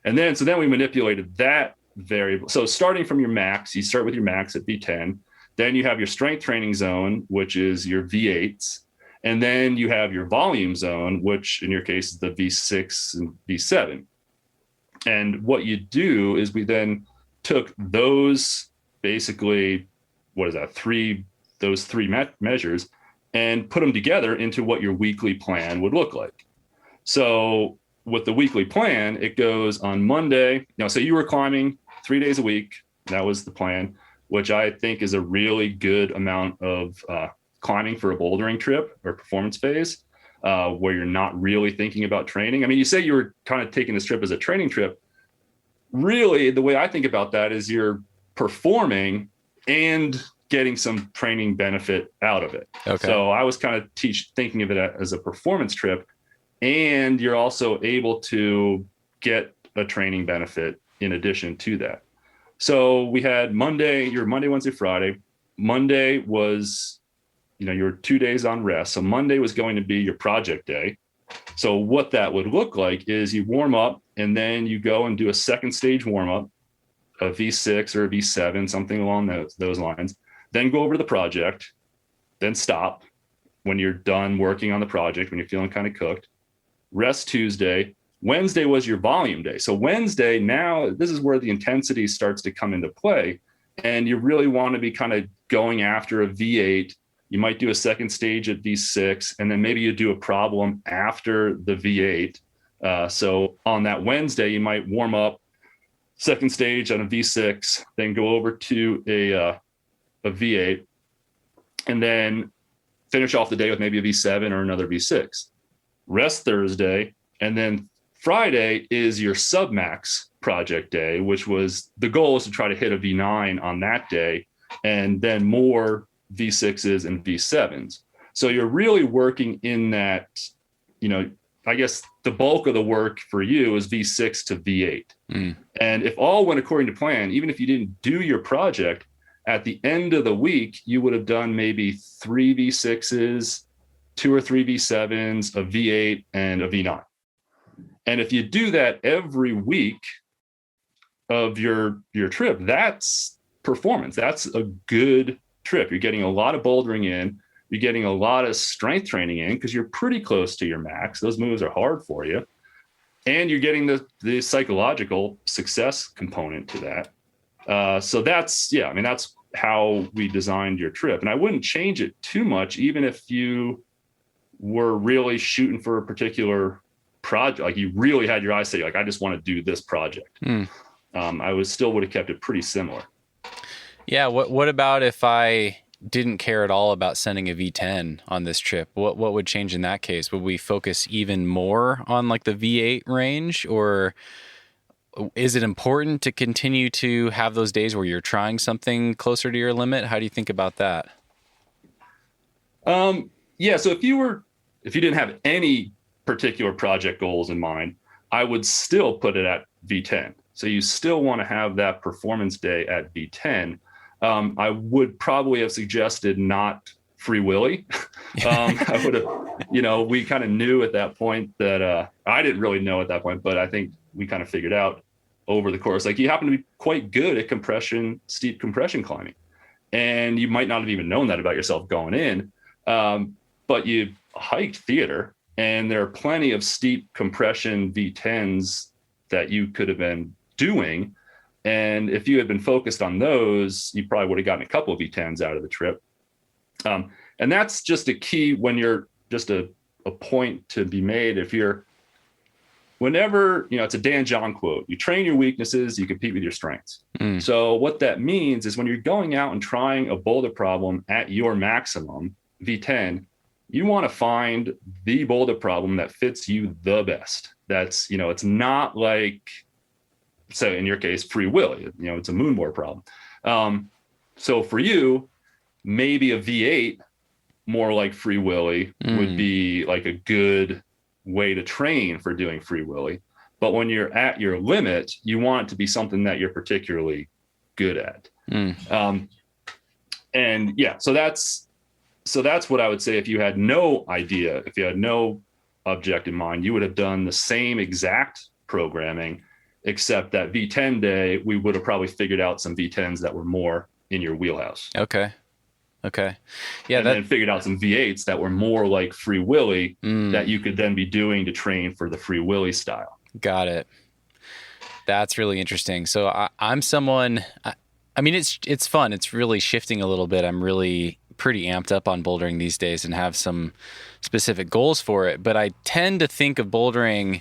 And then, so then we manipulated that variable. So starting from your max, you start with your max at V10. Then you have your strength training zone, which is your V8s. And then you have your volume zone, which in your case is the V6 and V7. And what you do is we then took those basically, those three measures and put them together into what your weekly plan would look like. So with the weekly plan, it goes on Monday. So you were climbing 3 days a week. That was the plan, which I think is a really good amount of climbing for a bouldering trip or performance phase, where you're not really thinking about training. I mean, you say you were kind of taking this trip as a training trip. Really, the way I think about that is you're performing and getting some training benefit out of it. Okay. So I was kind of thinking of it as a performance trip, and you're also able to get a training benefit in addition to that. So we had Monday, Wednesday, Friday. Monday was your 2 days on rest. So Monday was going to be your project day. So what that would look like is you warm up and then you go and do a second stage warm up, a V6 or a V7, something along those lines. Then go over to the project, then stop when you're done working on the project, when you're feeling kind of cooked. Rest Tuesday. Wednesday was your volume day. So Wednesday, now this is where the intensity starts to come into play. And you really want to be kind of going after a V8. You might do a second stage at V6, and then maybe you do a problem after the V8. So on that Wednesday, you might warm up second stage on a V6, then go over to a V8, and then finish off the day with maybe a V7 or another V6. Rest Thursday, and then Friday is your submax project day, which was the goal is to try to hit a V9 on that day, and then more V6s and V7s. So you're really working in that, I guess the bulk of the work for you is V6 to V8. And if all went according to plan, even if you didn't do your project, at the end of the week, you would have done maybe 3 V6s, 2 or 3 V7s, a V8, and a V9. And if you do that every week of your trip, that's performance. That's a good trip. You're getting a lot of bouldering in. You're getting a lot of strength training in because you're pretty close to your max. Those moves are hard for you. And you're getting the psychological success component to that. So that's how we designed your trip. And I wouldn't change it too much, even if you were really shooting for a particular project, like you really had your eyes set, like, I just want to do this project. I would have kept it pretty similar. Yeah. What about if I didn't care at all about sending a V10 on this trip? What would change in that case? Would we focus even more on like the V8 range, or is it important to continue to have those days where you're trying something closer to your limit? How do you think about that? Yeah. So if you didn't have any particular project goals in mind, I would still put it at V10. So you still want to have that performance day at V10. I would probably have suggested not Free Willy. I would have, we kind of knew at that point that I didn't really know at that point, but I think we kind of figured out over the course, like you happen to be quite good at steep compression climbing. And you might not have even known that about yourself going in, but you hiked theater, and there are plenty of steep compression V10s that you could have been doing. And if you had been focused on those, you probably would have gotten a couple of V10s out of the trip. And that's just a key when you're just a point to be made. Whenever, it's a Dan John quote, you train your weaknesses, you compete with your strengths. So what that means is when you're going out and trying a boulder problem at your maximum V10, you want to find the boulder problem that fits you the best. That's, it's not like, so in your case, Free Willy, it's a moonboard problem. So for you, maybe a V8, more like Free Willy, would be like a good way to train for doing Free Willy. But when you're at your limit, you want it to be something that you're particularly good at. And yeah, so that's what I would say. If you had no idea, if you had no object in mind, you would have done the same exact programming, except that V10 day, we would have probably figured out some V10s that were more in your wheelhouse. Okay. Yeah. And then figured out some V8s that were more like Free Willy that you could then be doing to train for the Free Willy style. Got it. That's really interesting. So I'm someone, I mean, it's fun. It's really shifting a little bit. I'm really pretty amped up on bouldering these days and have some specific goals for it. But I tend to think of bouldering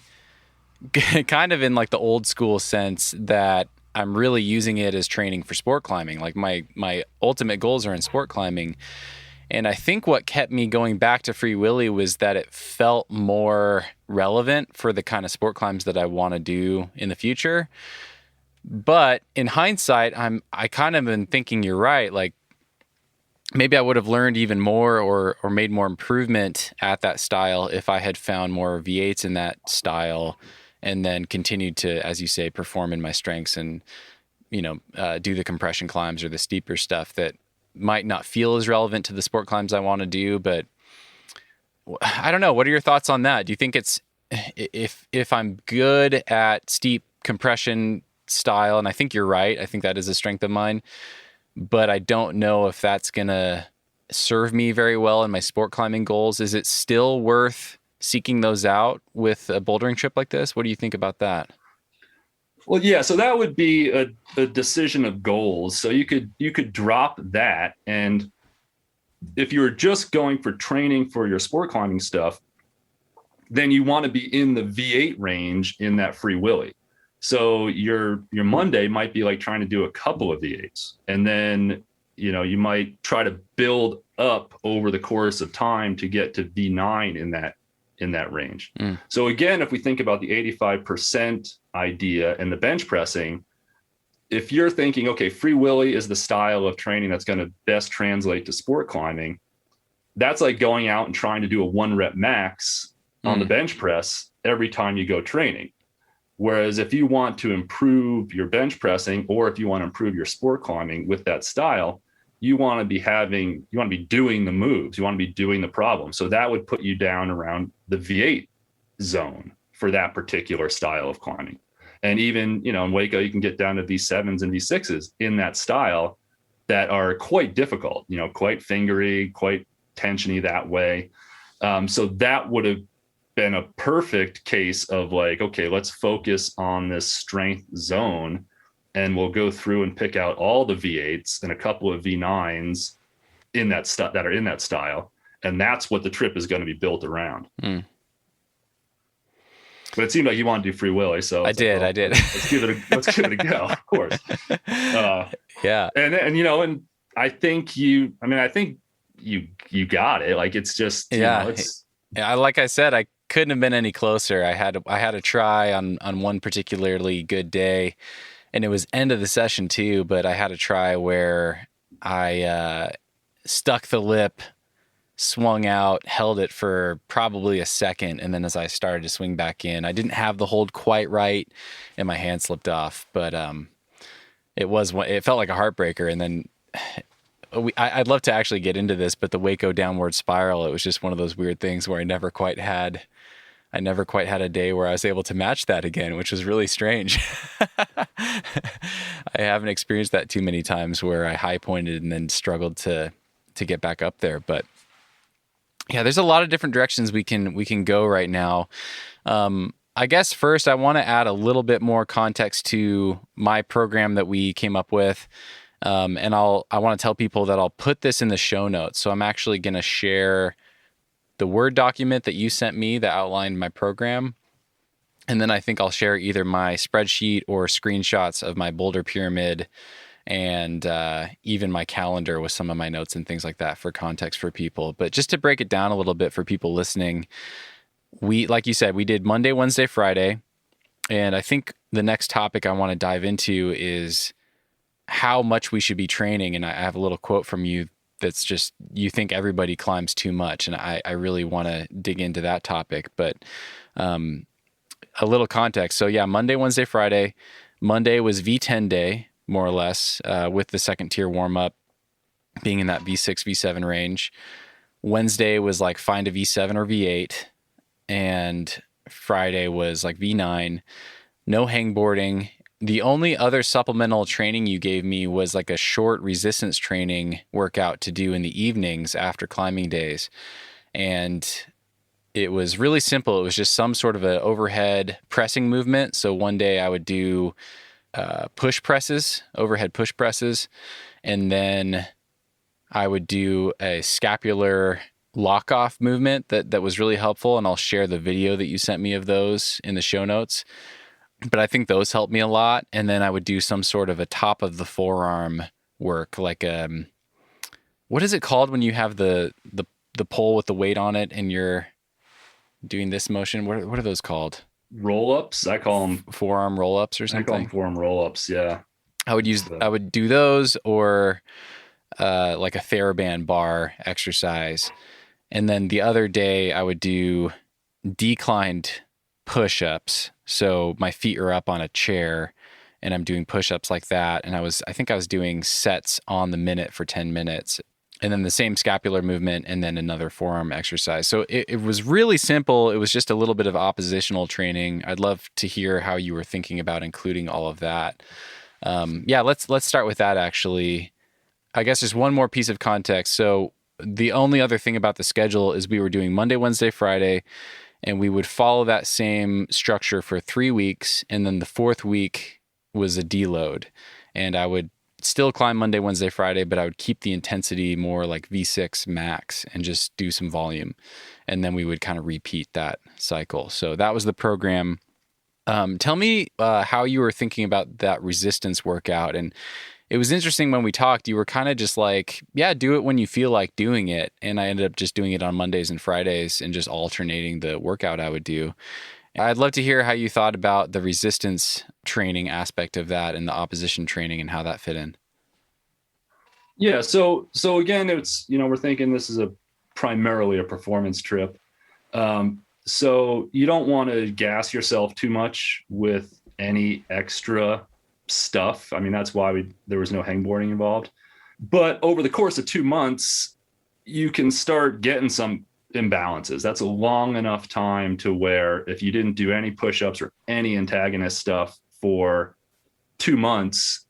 kind of in like the old school sense that I'm really using it as training for sport climbing. Like my ultimate goals are in sport climbing. And I think what kept me going back to Free Willy was that it felt more relevant for the kind of sport climbs that I want to do in the future. But in hindsight, I kind of been thinking you're right. Like maybe I would have learned even more or made more improvement at that style if I had found more V8s in that style and then continued to, as you say, perform in my strengths and, do the compression climbs or the steeper stuff that might not feel as relevant to the sport climbs I want to do, but I don't know. What are your thoughts on that? Do you think it's, if I'm good at steep compression style, and I think you're right, I think that is a strength of mine, but I don't know if that's going to serve me very well in my sport climbing goals. Is it still worth seeking those out with a bouldering trip like this? What do you think about that? Well, yeah, so that would be a decision of goals. So you could drop that, and if you're just going for training for your sport climbing stuff, then you want to be in the V8 range in that Free Willy. So your Monday might be like trying to do a couple of V8s, and then you might try to build up over the course of time to get to V9 in that range. So again, if we think about the 85% idea and the bench pressing, if you're thinking, okay, Free Willy is the style of training that's going to best translate to sport climbing, that's like going out and trying to do a 1 rep max on the bench press every time you go training. Whereas if you want to improve your bench pressing, or if you want to improve your sport climbing with that style, you want to be doing the moves, you want to be doing the problem. So that would put you down around the V8 zone for that particular style of climbing. And even, in Hueco, you can get down to V7s and V6s in that style that are quite difficult, quite fingery, quite tensiony that way. So that would have been a perfect case of like, okay, let's focus on this strength zone, and we'll go through and pick out all the V8s and a couple of V9s in that that are in that style. And that's what the trip is going to be built around. But it seemed like you want to do Free Willy, so I did. Let's give it a go, of course. Yeah. And I think you got it. Like, it's just, like I said, I couldn't have been any closer. I had a try on one particularly good day, and it was end of the session too, but I had a try where I stuck the lip, swung out, held it for probably a second, and then as I started to swing back in, I didn't have the hold quite right, and my hand slipped off. But it felt like a heartbreaker. And then I'd love to actually get into this, but the Hueco downward spiral, it was just one of those weird things where I never quite had a day where I was able to match that again, which was really strange. I haven't experienced that too many times where I high pointed and then struggled to get back up there. But yeah, there's a lot of different directions we can go right now. I guess first I want to add a little bit more context to my program that we came up with. And I want to tell people that I'll put this in the show notes. So I'm actually going to share the Word document that you sent me that outlined my program. And then I think I'll share either my spreadsheet or screenshots of my boulder pyramid, and even my calendar with some of my notes and things like that for context for people. But just to break it down a little bit for people listening, like you said, we did Monday, Wednesday, Friday. And I think the next topic I want to dive into is how much we should be training. And I have a little quote from you that's just, you think everybody climbs too much. And I really want to dig into that topic, but a little context. So yeah, Monday, Wednesday, Friday. Monday was V10 day, more or less, with the second tier warm up being in that V6, V7 range. Wednesday was like find a V7 or V8. And Friday was like V9, no hangboarding. The only other supplemental training you gave me was like a short resistance training workout to do in the evenings after climbing days. And it was really simple. It was just some sort of an overhead pressing movement. So one day I would do push presses, overhead push presses. And then I would do a scapular lock off movement that was really helpful. And I'll share the video that you sent me of those in the show notes. But I think those helped me a lot. And then I would do some sort of a top of the forearm work, like what is it called when you have the pole with the weight on it and you're doing this motion? What are those called? Roll-ups. I call them forearm roll-ups or something. I call them forearm roll-ups. Yeah. I would do those, or like a TheraBand bar exercise. And then the other day I would do declined push-ups. So my feet are up on a chair and I'm doing push-ups like that. And I think I was doing sets on the minute for 10 minutes. And then the same scapular movement and then another forearm exercise. So it was really simple. It was just a little bit of oppositional training. I'd love to hear how you were thinking about including all of that. Let's start with that actually. I guess just one more piece of context. So the only other thing about the schedule is we were doing Monday, Wednesday, Friday, and we would follow that same structure for 3 weeks. And then the fourth week was a deload. And I would still climb Monday, Wednesday, Friday, but I would keep the intensity more like V6 max and just do some volume. And then we would kind of repeat that cycle. So that was the program. Tell me how you were thinking about that resistance workout. And it was interesting when we talked, you were kind of just like, yeah, do it when you feel like doing it. And I ended up just doing it on Mondays and Fridays and just alternating the workout I would do. I'd love to hear how you thought about the resistance training aspect of that and the opposition training and how that fit in. Yeah. So again, it's, we're thinking this is primarily a performance trip. So you don't want to gas yourself too much with any extra stuff. I mean, that's why there was no hangboarding involved. But over the course of 2 months, you can start getting some imbalances. That's a long enough time to where if you didn't do any push-ups or any antagonist stuff for 2 months,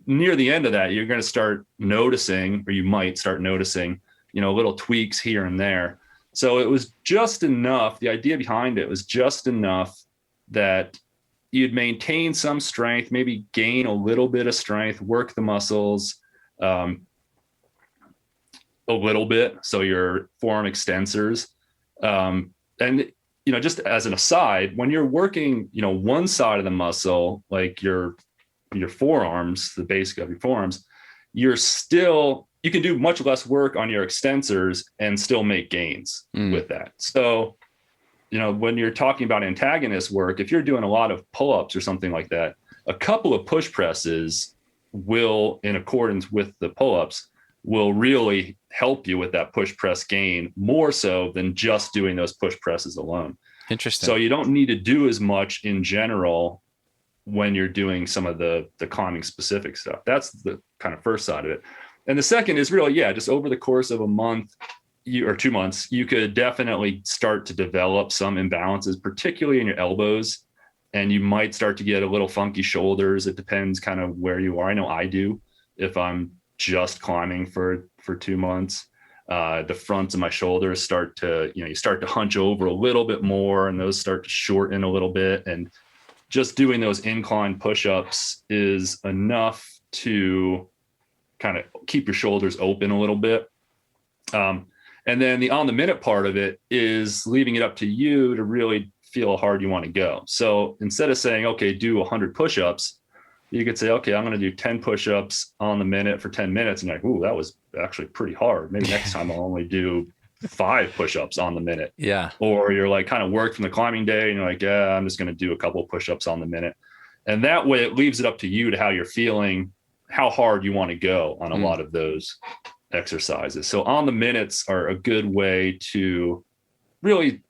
near the end of that, you're going to start noticing, or you might start noticing, little tweaks here and there. So it was just enough. The idea behind it was just enough that you'd maintain some strength, maybe gain a little bit of strength, work the muscles a little bit. So your forearm extensors. And, just as an aside, when you're working, one side of the muscle, like your forearms, the basic of your forearms, you can do much less work on your extensors and still make gains with that. So, when you're talking about antagonist work, if you're doing a lot of pull-ups or something like that, a couple of push presses will, in accordance with the pull-ups, will really help you with that push press gain more so than just doing those push presses alone. Interesting. So you don't need to do as much in general when you're doing some of the climbing specific stuff. That's the kind of first side of it. And the second is really, just over the course of a month or 2 months, you could definitely start to develop some imbalances, particularly in your elbows. And you might start to get a little funky shoulders. It depends kind of where you are. I know I do if I'm just climbing for 2 months. The fronts of my shoulders start to, you start to hunch over a little bit more, and those start to shorten a little bit. And just doing those incline push-ups is enough to kind of keep your shoulders open a little bit. And then the on the minute part of it is leaving it up to you to really feel how hard you want to go. So instead of saying, okay, do 100 push-ups, you could say, okay, I'm going to do 10 push-ups on the minute for 10 minutes. And you're like, ooh, that was actually pretty hard. Maybe next time I'll only do 5 push-ups on the minute. Yeah. Or you're like kind of worked from the climbing day and you're like, yeah, I'm just going to do a couple of push-ups on the minute. And that way it leaves it up to you to how you're feeling, how hard you want to go on a lot of those exercises. So on the minutes are a good way to really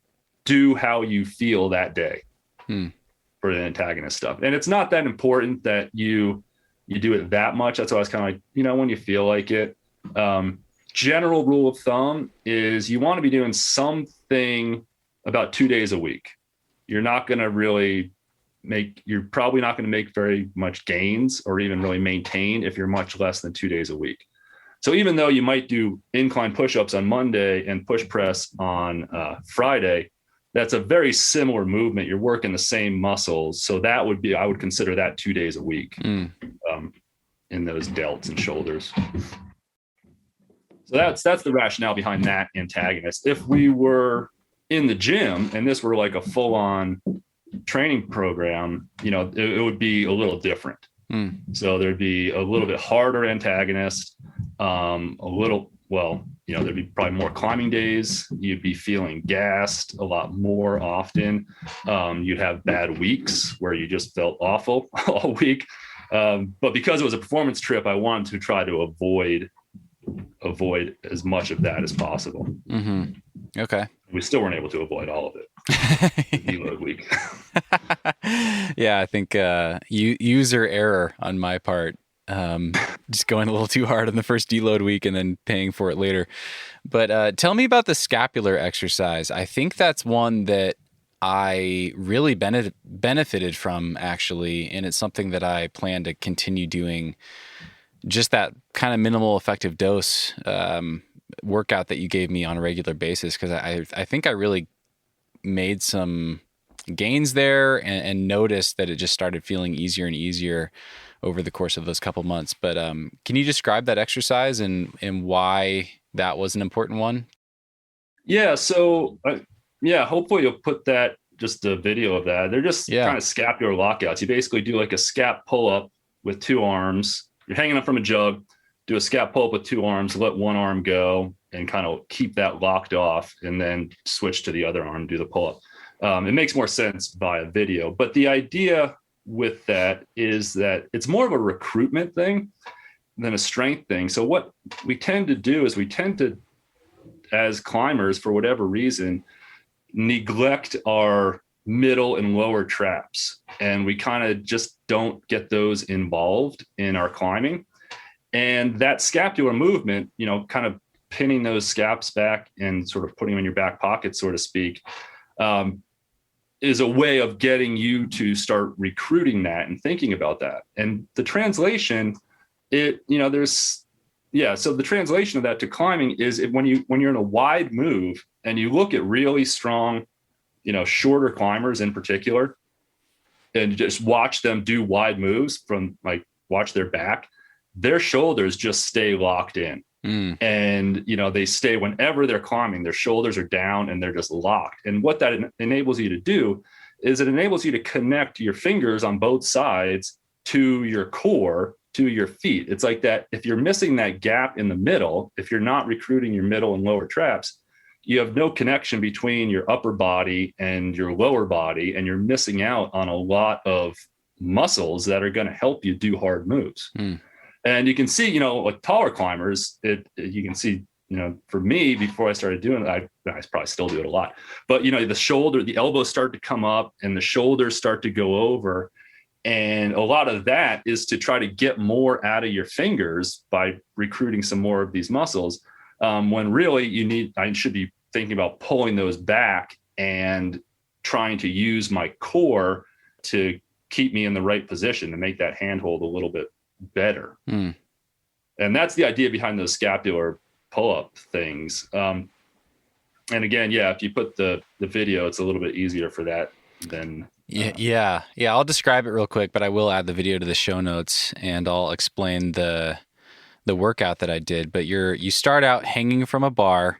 do how you feel that day for the antagonist stuff. And it's not that important that you do it that much. That's why I was kind of like, when you feel like it. General rule of thumb is you want to be doing something about 2 days a week. You're probably not going to make very much gains or even really maintain if you're much less than 2 days a week. So even though you might do incline push-ups on Monday and push press on Friday, that's a very similar movement. You're working the same muscles. So I would consider that 2 days a week in those delts and shoulders. So that's the rationale behind that antagonist. If we were in the gym and this were like a full-on training program, it would be a little different. So there'd be a little bit harder antagonist, there'd be probably more climbing days. You'd be feeling gassed a lot more often. You'd have bad weeks where you just felt awful all week. But because it was a performance trip, I wanted to try to avoid as much of that as possible. Okay. We still weren't able to avoid all of it. the deload week. Yeah, I think user error on my part. Just going a little too hard on the first deload week and then paying for it later. But tell me about the scapular exercise. I think that's one that I really benefited from, actually, and it's something that I plan to continue doing. Just that kind of minimal effective dose workout that you gave me on a regular basis, because I think I really made some gains there and noticed that it just started feeling easier and easier over the course of those couple months. But can you describe that exercise and why that was an important one? Yeah. So, hopefully you'll put that, just a video of that. They're just kind of scapular lockouts. You basically do like a scap pull up with two arms. You're hanging up from a jug, do a scap pull up with two arms, let one arm go and kind of keep that locked off, and then switch to the other arm, do the pull up. It makes more sense via video, but the idea with that is that it's more of a recruitment thing than a strength thing. So what we tend to do is as climbers, for whatever reason, neglect our middle and lower traps, and we kind of just don't get those involved in our climbing. And that scapular movement, kind of pinning those scaps back and sort of putting them in your back pocket, so to speak, is a way of getting you to start recruiting that and thinking about that. And the translation, so the translation of that to climbing is when you're in a wide move and you look at really strong, shorter climbers in particular, and just watch them do wide moves from, like, watch their back, their shoulders just stay locked in. And, they stay, whenever they're climbing, their shoulders are down and they're just locked. And what that enables you to do is it enables you to connect your fingers on both sides to your core, to your feet. It's like that. If you're missing that gap in the middle, if you're not recruiting your middle and lower traps, you have no connection between your upper body and your lower body, and you're missing out on a lot of muscles that are going to help you do hard moves. And you can see, like taller climbers, you can see, for me, before I started doing it, I probably still do it a lot, but, the elbows start to come up and the shoulders start to go over. And a lot of that is to try to get more out of your fingers by recruiting some more of these muscles. When really I should be thinking about pulling those back and trying to use my core to keep me in the right position to make that handhold a little bit better. And that's the idea behind those scapular pull-up things. And again, if you put the video, it's a little bit easier for that than yeah. I'll describe it real quick, but I will add the video to the show notes and I'll explain the workout that I did. But you start out hanging from a bar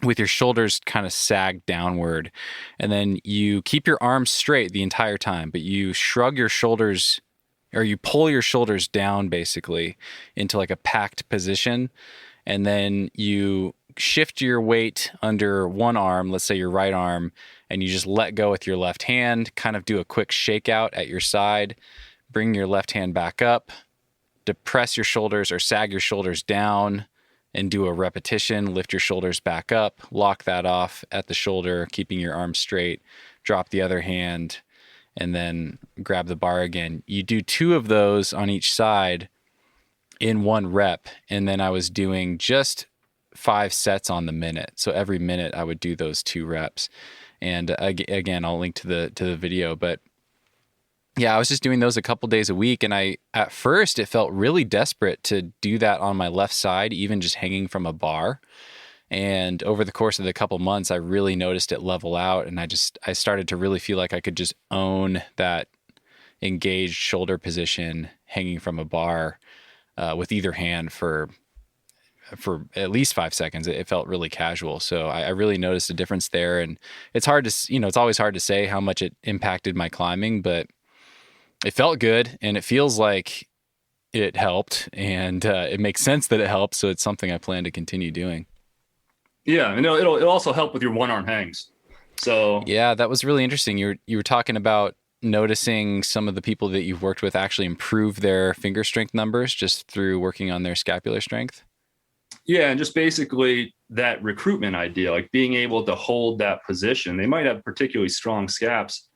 with your shoulders kind of sagged downward, and then you keep your arms straight the entire time, but you shrug your shoulders, or you pull your shoulders down basically into like a packed position. And then you shift your weight under one arm, let's say your right arm, and you just let go with your left hand, kind of do a quick shakeout at your side, bring your left hand back up, depress your shoulders or sag your shoulders down, and do a repetition, lift your shoulders back up, lock that off at the shoulder, keeping your arms straight, drop the other hand, and then grab the bar again. You do 2 of those on each side in 1 rep. And then I was doing just 5 sets on the minute. So every minute I would do those 2 reps. And again, I'll link to the video, but yeah, I was just doing those a couple days a week. And at first it felt really desperate to do that on my left side, even just hanging from a bar. And over the course of the couple months, I really noticed it level out. And I started to really feel like I could just own that engaged shoulder position hanging from a bar with either hand for at least 5 seconds. It felt really casual. So I really noticed a difference there. And it's hard to, it's always hard to say how much it impacted my climbing, but it felt good and it feels like it helped, and it makes sense that it helped. So it's something I plan to continue doing. Yeah, and it'll also help with your one arm hangs. So yeah, that was really interesting. You were talking about noticing some of the people that you've worked with actually improve their finger strength numbers just through working on their scapular strength. Yeah, and just basically, that recruitment idea, like being able to hold that position. They might have particularly strong scaps,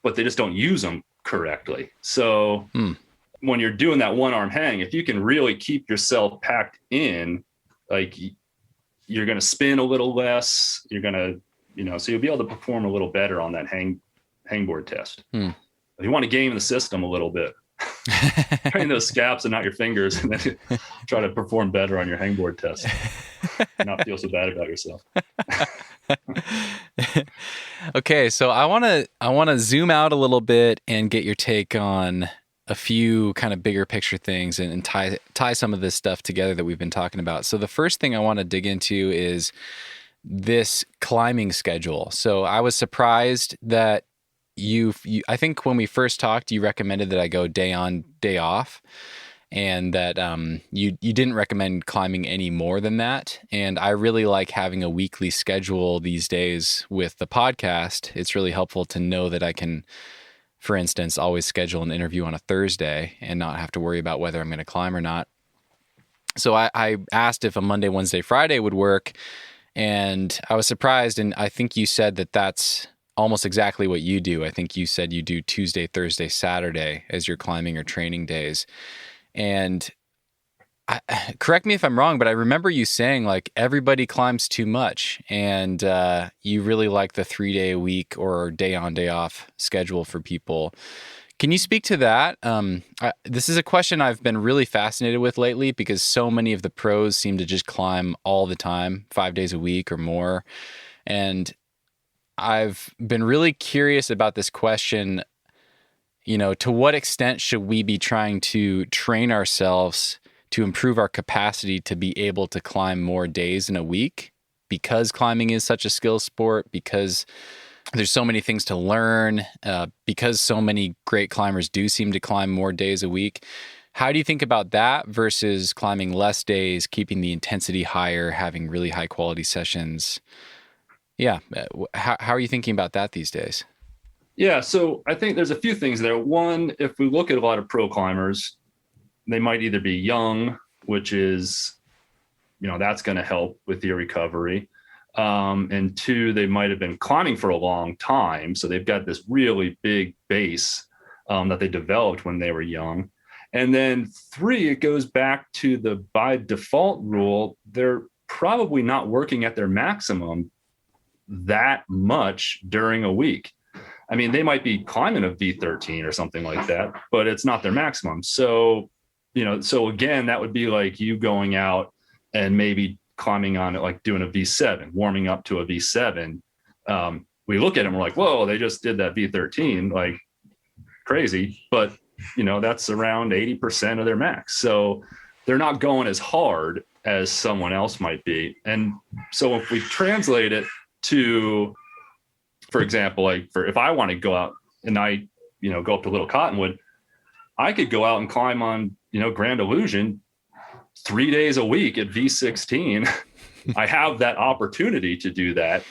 but they just don't use them correctly. So when you're doing that one arm hang, if you can really keep yourself packed in, like you're going to spin a little less, you're going to, so you'll be able to perform a little better on that hangboard test. If you want to game the system a little bit, train those scaps and not your fingers, and then try to perform better on your hangboard test. Not feel so bad about yourself. Okay, so I want to zoom out a little bit and get your take on a few kind of bigger picture things and tie some of this stuff together that we've been talking about. So the first thing I want to dig into is this climbing schedule. So I was surprised that you I think when we first talked, you recommended that I go day on, day off, and that you didn't recommend climbing any more than that. And I really like having a weekly schedule these days with the podcast. It's really helpful to know that I can, for instance, always schedule an interview on a Thursday and not have to worry about whether I'm going to climb or not. So I asked if a Monday, Wednesday, Friday would work, and I was surprised. And I think you said that that's almost exactly what you do. I think you said you do Tuesday, Thursday, Saturday as your climbing or training days. And correct me if I'm wrong, but I remember you saying like everybody climbs too much, and you really like the 3-day a week or day on, day off schedule for people. Can you speak to that? This is a question I've been really fascinated with lately because so many of the pros seem to just climb all the time, 5 days a week or more. And I've been really curious about this question. To what extent should we be trying to train ourselves to improve our capacity to be able to climb more days in a week, because climbing is such a skill sport, because there's so many things to learn, because so many great climbers do seem to climb more days a week? How do you think about that versus climbing less days, keeping the intensity higher, having really high quality sessions? Yeah. How are you thinking about that these days? Yeah, so I think there's a few things there. One, if we look at a lot of pro climbers, they might either be young, which is, that's going to help with your recovery. And two, they might have been climbing for a long time. So they've got this really big base that they developed when they were young. And then three, it goes back to the by default rule. They're probably not working at their maximum that much during a week. I mean, they might be climbing a V13 or something like that, but it's not their maximum. So, so again, that would be like you going out and maybe climbing on it, like doing a V7, warming up to a V7. We look at them, we're like, whoa, they just did that V13, like crazy. But, that's around 80% of their max. So they're not going as hard as someone else might be. And so if we translate it to, for example, like if I want to go out and I, go up to Little Cottonwood, I could go out and climb on, Grand Illusion 3 days a week at V16. I have that opportunity to do that.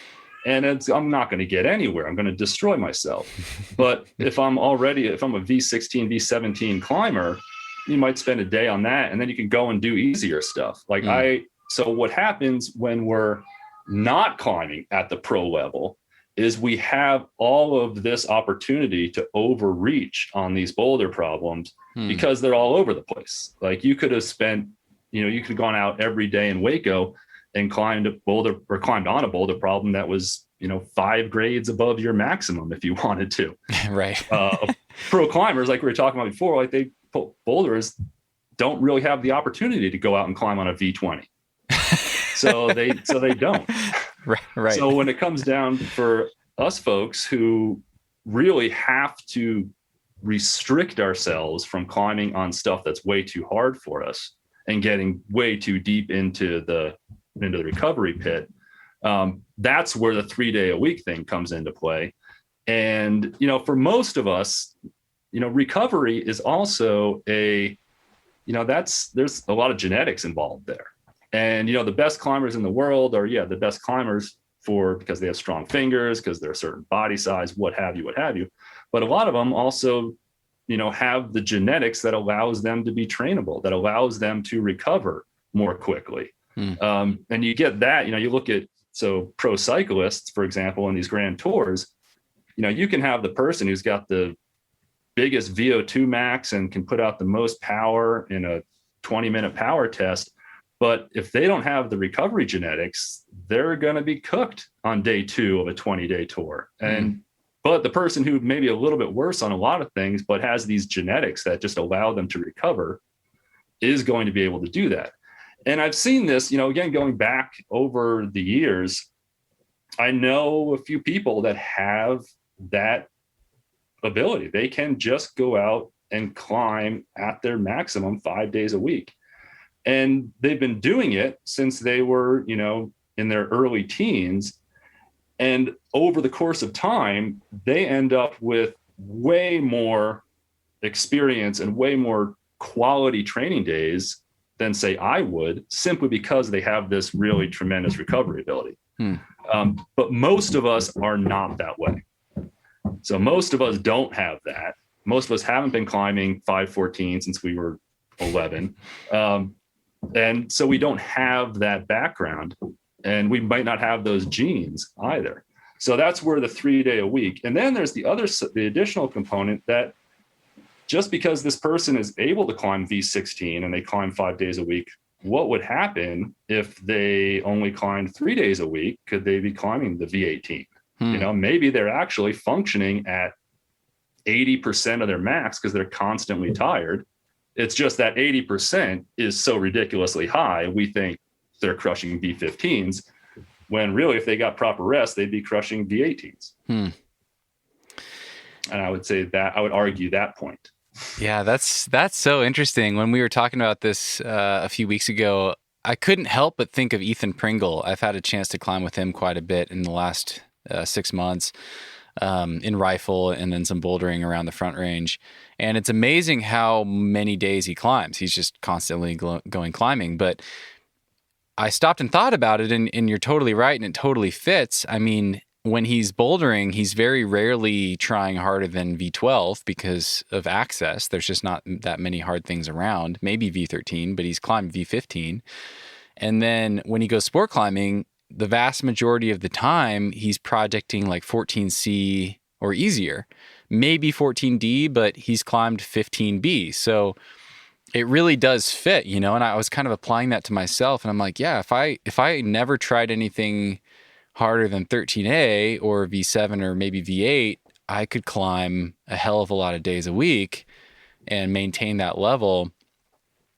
And I'm not going to get anywhere. I'm going to destroy myself. But if I'm a V16, V17 climber, you might spend a day on that, and then you can go and do easier stuff. So what happens when we're not climbing at the pro level is we have all of this opportunity to overreach on these boulder problems because they're all over the place. Like you could have spent, you could have gone out every day in Hueco and climbed on a boulder problem that was, 5 grades above your maximum if you wanted to. Right. Pro climbers, like we were talking about before, like boulders don't really have the opportunity to go out and climb on a V20. So they don't. Right. So when it comes down for us folks who really have to restrict ourselves from climbing on stuff that's way too hard for us and getting way too deep into the recovery pit, that's where the 3-day-a-week thing comes into play. And, for most of us, recovery is also there's a lot of genetics involved there. And, the best climbers in the world are, the best climbers because they have strong fingers, because they're a certain body size, what have you. But a lot of them also, have the genetics that allows them to be trainable, that allows them to recover more quickly. Mm. And you get that, you look at, so pro cyclists, for example, in these grand tours, you can have the person who's got the biggest VO2 max and can put out the most power in a 20-minute power test. But if they don't have the recovery genetics, they're going to be cooked on day 2 of a 20-day tour. But the person who may be a little bit worse on a lot of things, but has these genetics that just allow them to recover, is going to be able to do that. And I've seen this, again, going back over the years, I know a few people that have that ability. They can just go out and climb at their maximum 5 days a week. And they've been doing it since they were, in their early teens. And over the course of time, they end up with way more experience and way more quality training days than, say, I would, simply because they have this really tremendous recovery ability. But most of us are not that way. So most of us don't have that. Most of us haven't been climbing 514 since we were 11. And so we don't have that background, and we might not have those genes either. So that's where the 3 day a week. And then there's the additional component that just because this person is able to climb V16 and they climb 5 days a week, what would happen if they only climbed 3 days a week? Could they be climbing the V18? Maybe they're actually functioning at 80% of their max because they're constantly tired. It's just that 80% is so ridiculously high. We think they're crushing V15s, when really, if they got proper rest, they'd be crushing V18s. And I would say that I would argue that point. Yeah, that's so interesting. When we were talking about this a few weeks ago, I couldn't help but think of Ethan Pringle. I've had a chance to climb with him quite a bit in the last 6 months, in rifle and then some bouldering around the Front Range. And it's amazing how many days he climbs. He's just constantly going climbing. But I stopped and thought about it, and you're totally right, and it totally fits. I mean, when he's bouldering, he's very rarely trying harder than V12 because of access. There's just not that many hard things around. Maybe V13, but he's climbed V15. And then when he goes sport climbing, the vast majority of the time, he's projecting like 14C or easier, maybe 14D, but he's climbed 15B. So it really does fit, and I was kind of applying that to myself, and I'm like, yeah, if I never tried anything harder than 13A or V7 or maybe V8, I could climb a hell of a lot of days a week and maintain that level.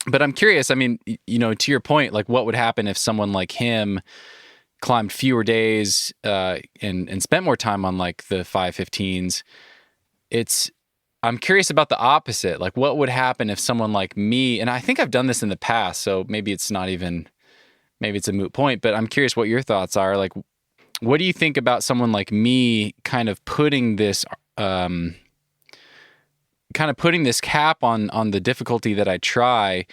But I'm curious, I mean, to your point, like what would happen if someone like him climbed fewer days and spent more time on like the 515s? I'm curious about the opposite. Like what would happen if someone like me, and I think I've done this in the past, so maybe it's a moot point, but I'm curious what your thoughts are. Like, what do you think about someone like me kind of putting this cap on the difficulty that I try,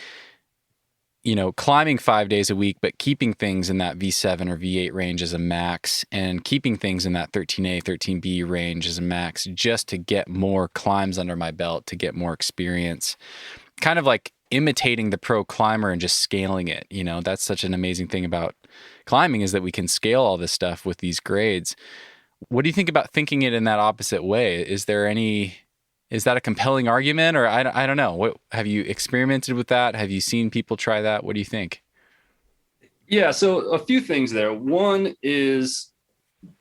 climbing 5 days a week, but keeping things in that V7 or V8 range as a max, and keeping things in that 13A, 13B range as a max, just to get more climbs under my belt, to get more experience, kind of like imitating the pro climber and just scaling it. That's such an amazing thing about climbing, is that we can scale all this stuff with these grades. What do you think about thinking it in that opposite way? Is that a compelling argument, or I don't know? What, have you experimented with that? Have you seen people try that? What do you think? Yeah, so a few things there. One is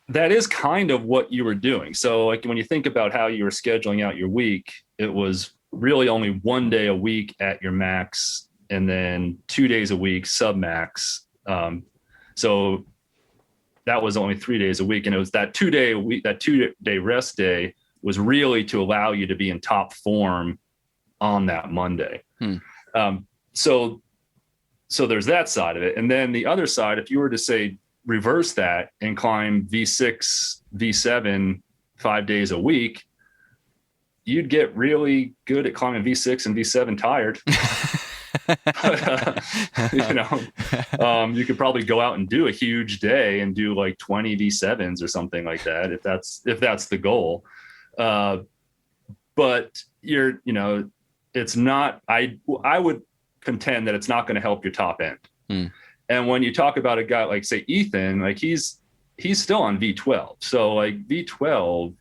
that is kind of what you were doing. So like when you think about how you were scheduling out your week, it was really only 1 day a week at your max, and then 2 days a week sub max. So that was only 3 days a week, and it was that 2 day a week, that 2 day rest day was really to allow you to be in top form on that Monday. So there's that side of it. And then the other side, if you were to say reverse that and climb V6, V7 5 days a week, you'd get really good at climbing V6 and V7 tired. You could probably go out and do a huge day and do like 20 V7s or something like that, if that's the goal. But it's not, I would contend that it's not going to help your top end. And when you talk about a guy like, say, Ethan, like he's still on V12. So like V12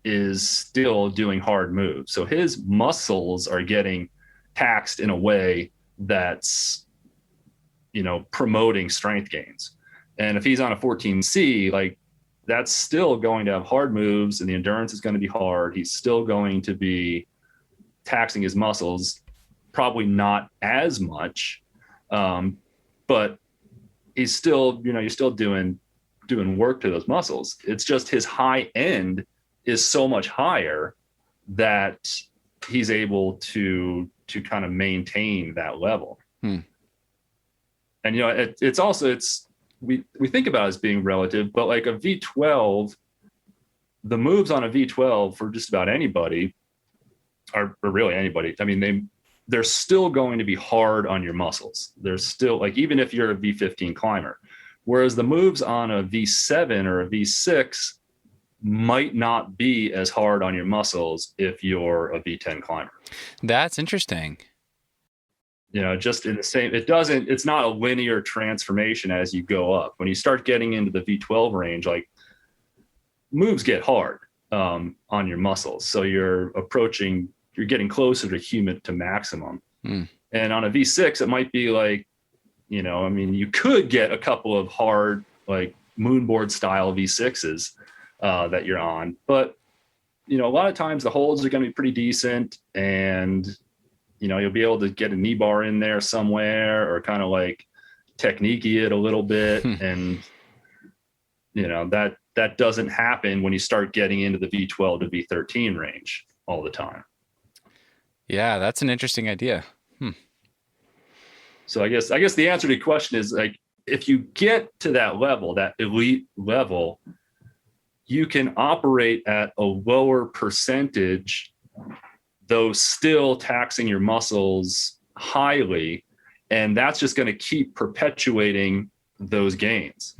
is still doing hard moves. So his muscles are getting taxed in a way that's, promoting strength gains. And if he's on a 14C, like that's still going to have hard moves and the endurance is going to be hard. He's still going to be taxing his muscles, probably not as much, but he's still, you're still doing work to those muscles. It's just his high end is so much higher that he's able to kind of maintain that level. And it's also we think about it as being relative, but like a V12, the moves on a V12 for just about anybody or really anybody, I mean, they're still going to be hard on your muscles. They're still like, even if you're a V15 climber, whereas the moves on a V7 or a V6 might not be as hard on your muscles if you're a V10 climber. That's interesting. Just in the same, it's not a linear transformation as you go up. When you start getting into the V12 range, like moves get hard on your muscles. So you're getting closer to maximum. And on a V6, it might be like, you could get a couple of hard, like moonboard style V6s that you're on, but a lot of times the holds are going to be pretty decent, and you'll be able to get a knee bar in there somewhere or kind of like technique it a little bit. And, that doesn't happen when you start getting into the V12 to V13 range all the time. Yeah, that's an interesting idea. So I guess the answer to the question is like, if you get to that level, that elite level, you can operate at a lower percentage, though still taxing your muscles highly. And that's just going to keep perpetuating those gains.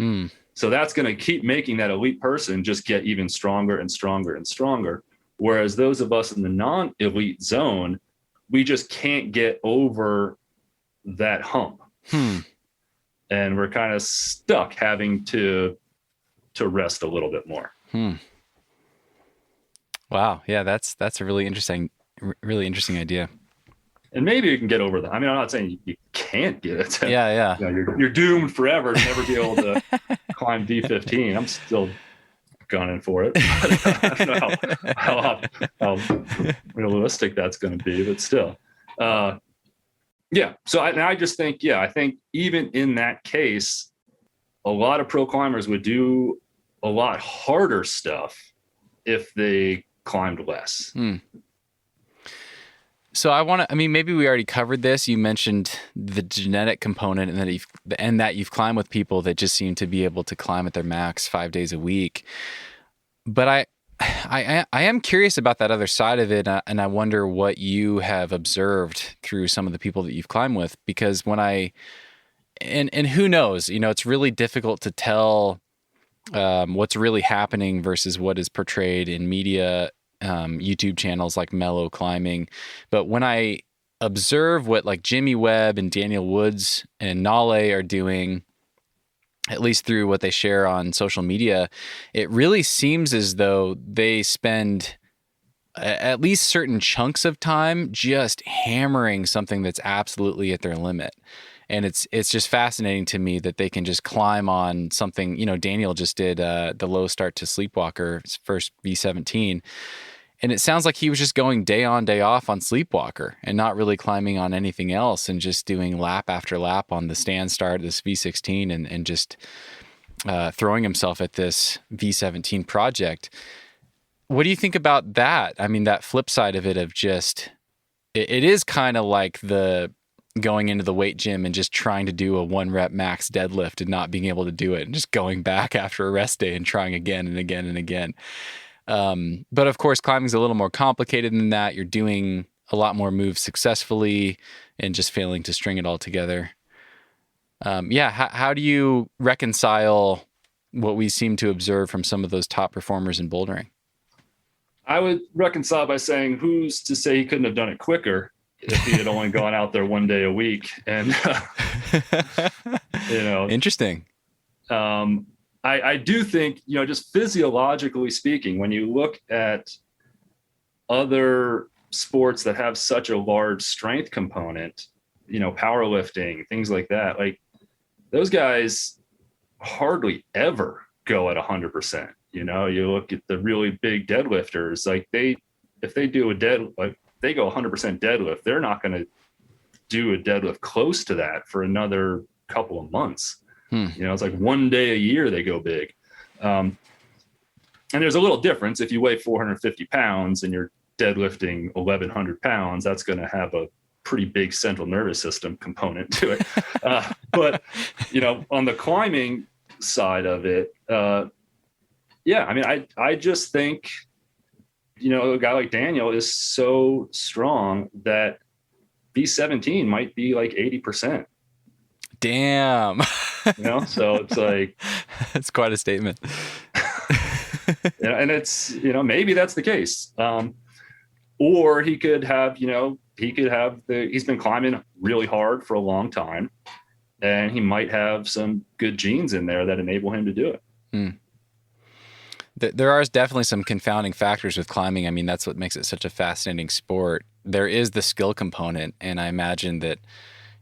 So that's going to keep making that elite person just get even stronger and stronger and stronger. Whereas those of us in the non-elite zone, we just can't get over that hump. And we're kind of stuck having to rest a little bit more. Wow. Yeah, that's a really interesting idea. And maybe you can get over that. I mean, I'm not saying you can't get it. Yeah. You're doomed forever to never be able to climb V15. I'm still gunning for it. I don't know how realistic that's going to be, but still. So I just think, I think even in that case, a lot of pro climbers would do a lot harder stuff if they climbed less. So maybe we already covered this. You mentioned the genetic component and that you've climbed with people that just seem to be able to climb at their max 5 days a week. But I am curious about that other side of it, and I wonder what you have observed through some of the people that you've climbed with. Because and who knows, it's really difficult to tell what's really happening versus what is portrayed in media, YouTube channels like Mellow Climbing. But when I observe what like Jimmy Webb and Daniel Woods and Nale are doing, at least through what they share on social media, it really seems as though they spend at least certain chunks of time just hammering something that's absolutely at their limit. And it's just fascinating to me that they can just climb on something. Daniel just did the low start to Sleepwalker, his first V17. And it sounds like he was just going day on, day off on Sleepwalker and not really climbing on anything else, and just doing lap after lap on the stand start, this V16, and just throwing himself at this V17 project. What do you think about that? I mean, that flip side of it, of just, it is kind of like the going into the weight gym and just trying to do a 1 rep max deadlift and not being able to do it, and just going back after a rest day and trying again and again and again. But of course, climbing's a little more complicated than that. You're doing a lot more moves successfully and just failing to string it all together. How do you reconcile what we seem to observe from some of those top performers in bouldering? I would reconcile by saying, who's to say he couldn't have done it quicker if he had only gone out there 1 day a week? And you know, Interesting. I do think, just physiologically speaking, when you look at other sports that have such a large strength component, powerlifting, things like that, like those guys hardly ever go at 100%. You look at the really big deadlifters, like if they do they go 100% deadlift, they're not going to do a deadlift close to that for another couple of months. It's like one day a year they go big. And there's a little difference. If you weigh 450 pounds and you're deadlifting 1,100 pounds, that's going to have a pretty big central nervous system component to it. But, on the climbing side of it, I just think, a guy like Daniel is so strong that V17 might be like 80%. Damn. So it's like, that's quite a statement. And it's, maybe that's the case. Or he could have, he's been climbing really hard for a long time, and he might have some good genes in there that enable him to do it. There are definitely some confounding factors with climbing. I mean, that's what makes it such a fascinating sport. There is the skill component, and I imagine that,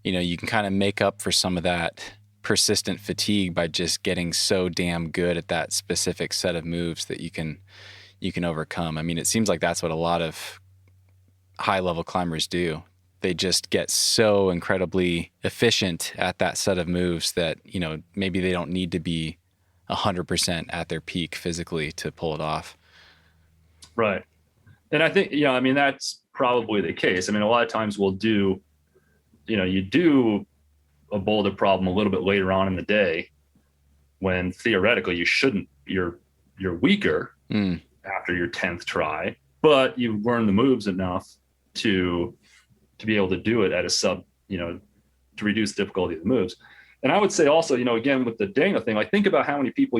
you can kind of make up for some of that persistent fatigue by just getting so damn good at that specific set of moves that you can overcome. I mean, it seems like that's what a lot of high-level climbers do. They just get so incredibly efficient at that set of moves that, maybe they don't need to be 100% at their peak physically to pull it off. Right. And I think, that's probably the case. I mean, a lot of times we'll do, you do a boulder problem a little bit later on in the day when theoretically you shouldn't, you're weaker after your 10th try, but you learn the moves enough to be able to do it at a sub, to reduce difficulty of the moves. And I would say also, again, with the Daniel thing, like think about how many people,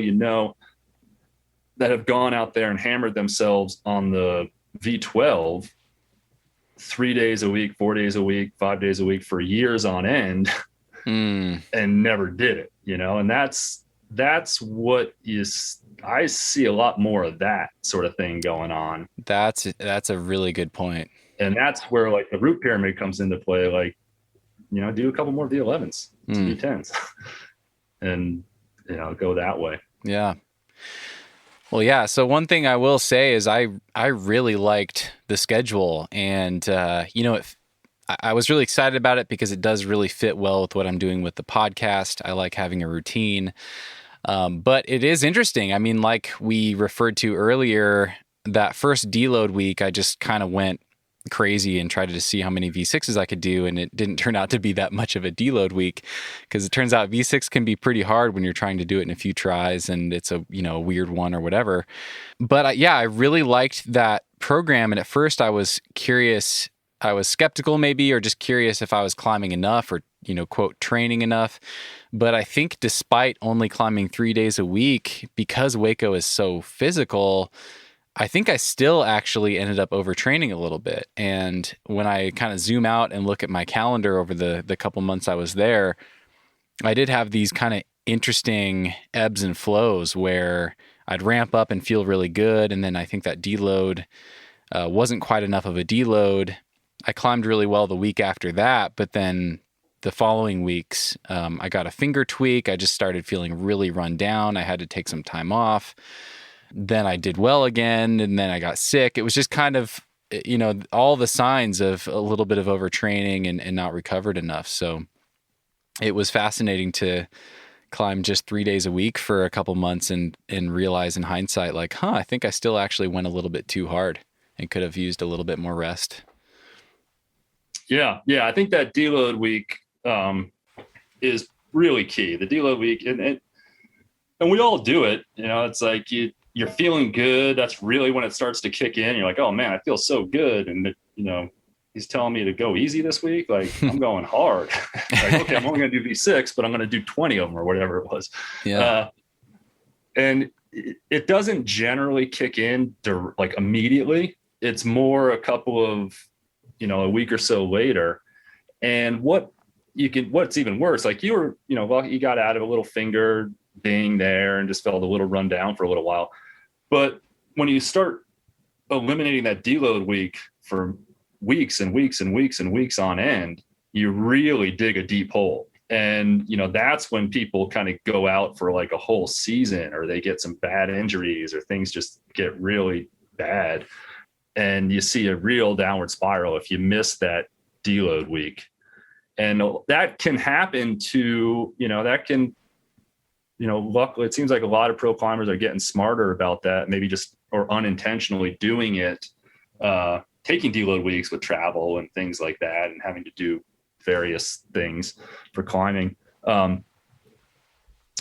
that have gone out there and hammered themselves on the V12 3 days a week, 4 days a week, 5 days a week for years on end and never did it, and that's what I see a lot more of that sort of thing going on. That's a really good point. And that's where like the root pyramid comes into play. Like, do a couple more V11s, V10s and, go that way. Yeah. Well, yeah. So one thing I will say is I really liked the schedule, and I was really excited about it because it does really fit well with what I'm doing with the podcast. I like having a routine, but it is interesting. I mean, like we referred to earlier, that first deload week, I just kind of went crazy and tried to see how many V6s I could do, and it didn't turn out to be that much of a deload week, because it turns out V6 can be pretty hard when you're trying to do it in a few tries and it's a weird one or whatever. But I really liked that program, and at first I was curious, I was skeptical maybe, or just curious if I was climbing enough or quote training enough. But I think despite only climbing 3 days a week, because Hueco is so physical, I think I still actually ended up overtraining a little bit. And when I kind of zoom out and look at my calendar over the couple months I was there, I did have these kind of interesting ebbs and flows where I'd ramp up and feel really good. And then I think that deload wasn't quite enough of a deload. I climbed really well the week after that, but then the following weeks, I got a finger tweak. I just started feeling really run down. I had to take some time off. Then I did well again, and then I got sick. It was just kind of, all the signs of a little bit of overtraining and not recovered enough. So it was fascinating to climb just 3 days a week for a couple months and realize in hindsight, like, I think I still actually went a little bit too hard and could have used a little bit more rest. Yeah. I think that deload week is really key. The deload week, and we all do it. It's like you're feeling good. That's really when it starts to kick in. You're like, oh man, I feel so good. And he's telling me to go easy this week. Like I'm going hard. Like, okay, I'm only going to do V6, but I'm going to do 20 of them or whatever it was. Yeah. And it doesn't generally kick in like immediately. It's more a couple of, a week or so later. And what what's even worse, like well, you got out of a little finger ding there and just felt a little run down for a little while. But when you start eliminating that deload week for weeks and weeks and weeks and weeks on end, you really dig a deep hole. And, that's when people kind of go out for like a whole season, or they get some bad injuries, or things just get really bad. And you see a real downward spiral if you miss that deload week. And that can happen to, luckily it seems like a lot of pro climbers are getting smarter about that, maybe just, or unintentionally doing it, taking deload weeks with travel and things like that, and having to do various things for climbing.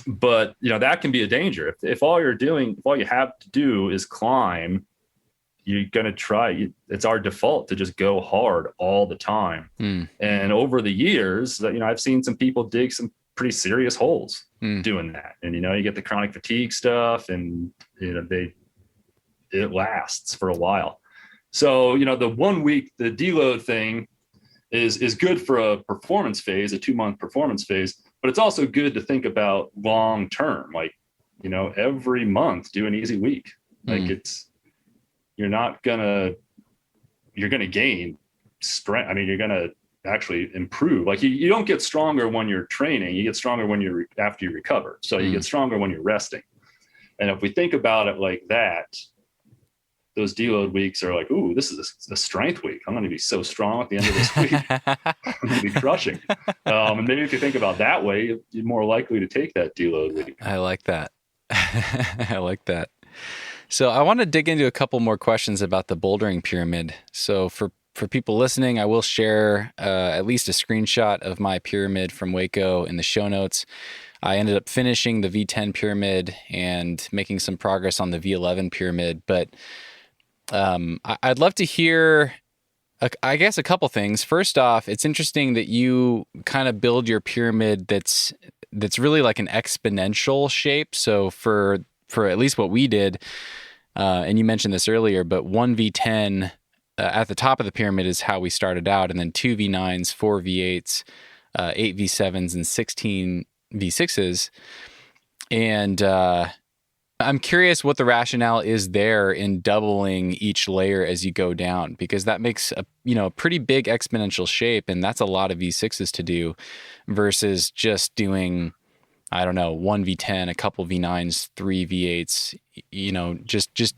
But that can be a danger. If all you have to do is climb, you're going to try, it's our default to just go hard all the time. And over the years, I've seen some people dig some pretty serious holes doing that. And, you get the chronic fatigue stuff, and, it lasts for a while. So, the 1 week, the deload thing is good for a performance phase, a 2-month performance phase, but it's also good to think about long-term, like, every month do an easy week. Like you're going to gain strength. I mean, you're going to actually improve. Like you don't get stronger when you're training, you get stronger after you recover. So you get stronger when you're resting. And if we think about it like that, those deload weeks are like, ooh, this is a strength week. I'm going to be so strong at the end of this week. I'm going to be crushing. And maybe if you think about that way, you're more likely to take that deload week. I like that. I like that. So I want to dig into a couple more questions about the bouldering pyramid. So for people listening, I will share at least a screenshot of my pyramid from Hueco in the show notes. I ended up finishing the V10 pyramid and making some progress on the V11 pyramid, but I'd love to hear, I guess, a couple things. First off, it's interesting that you kind of build your pyramid that's really like an exponential shape. So for at least what we did, and you mentioned this earlier, but 1 V10 at the top of the pyramid is how we started out, and then 2 V9s, 4 V8s, 8 V7s, and 16 V6s. And I'm curious what the rationale is there in doubling each layer as you go down, because that makes a pretty big exponential shape, and that's a lot of V6s to do versus just doing, I don't know, 1 V10, a couple V9s, 3 V8s, just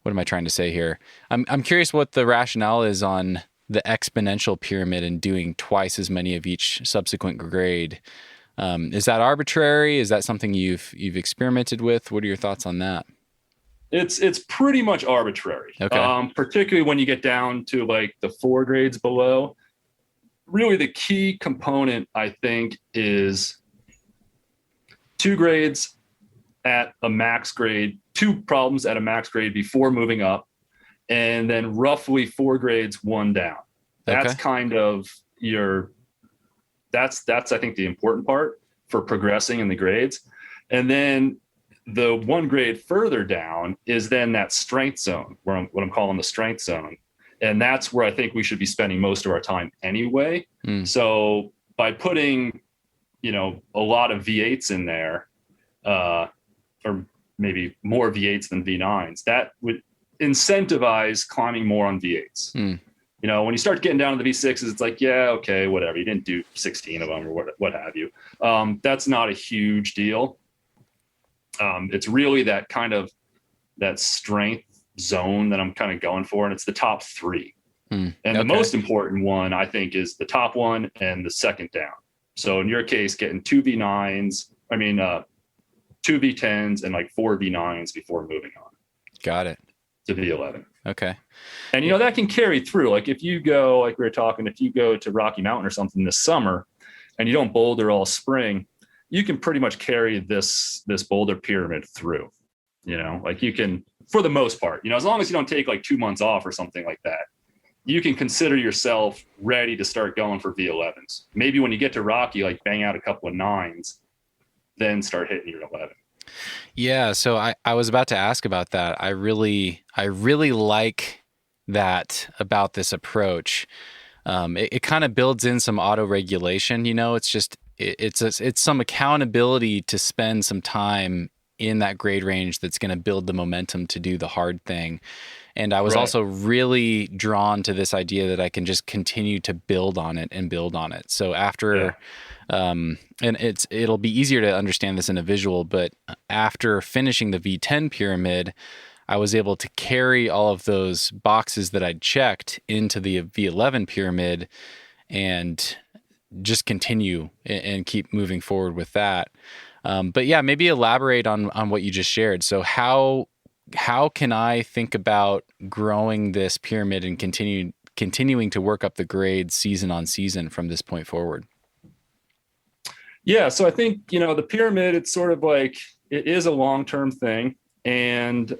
what am I trying to say here? I'm curious what the rationale is on the exponential pyramid and doing twice as many of each subsequent grade. Is that arbitrary? Is that something you've experimented with? What are your thoughts on that? It's pretty much arbitrary. Okay. Particularly when you get down to like the 4 grades below. Really, the key component, I think, is 2 grades at a max grade, 2 problems at a max grade before moving up, and then roughly 4 grades, 1 down. That's kind of that's I think the important part for progressing in the grades. And then the 1 grade further down is then that strength zone, what I'm calling the strength zone. And that's where I think we should be spending most of our time anyway. So by putting, a lot of V8s in there, or maybe more V8s than V9s, that would incentivize climbing more on V8s. When you start getting down to the V6s, it's like, yeah, okay, whatever. You didn't do 16 of them or what have you. That's not a huge deal. It's really that kind of that strength zone that I'm kind of going for, and it's the top 3. And the most important one, I think, is the top one and the second down. So in your case, getting 2 V9s, 2 V10s and like 4 V9s before moving on. Got it. To V11. Okay. And, that can carry through. Like if you go, like we were talking, if you go to Rocky Mountain or something this summer and you don't boulder all spring, you can pretty much carry this boulder pyramid through, like you can, for the most part, as long as you don't take like 2 months off or something like that, you can consider yourself ready to start going for V11s. Maybe when you get to Rocky, like bang out a couple of 9s, then start hitting your 11. Yeah, so I was about to ask about that. I really like that about this approach. It kind of builds in some auto regulation. It's just it's some accountability to spend some time in that grade range that's going to build the momentum to do the hard thing. And I was Right. also really drawn to this idea that I can just continue to build on it and build on it. So Yeah. after, and it'll be easier to understand this in a visual, but after finishing the V10 pyramid, I was able to carry all of those boxes that I'd checked into the V11 pyramid and just continue and keep moving forward with that. But yeah, maybe elaborate on what you just shared. So how can I think about growing this pyramid and continuing to work up the grades season on season from this point forward? Yeah. So I think, the pyramid, it's sort of like it is a long-term thing. And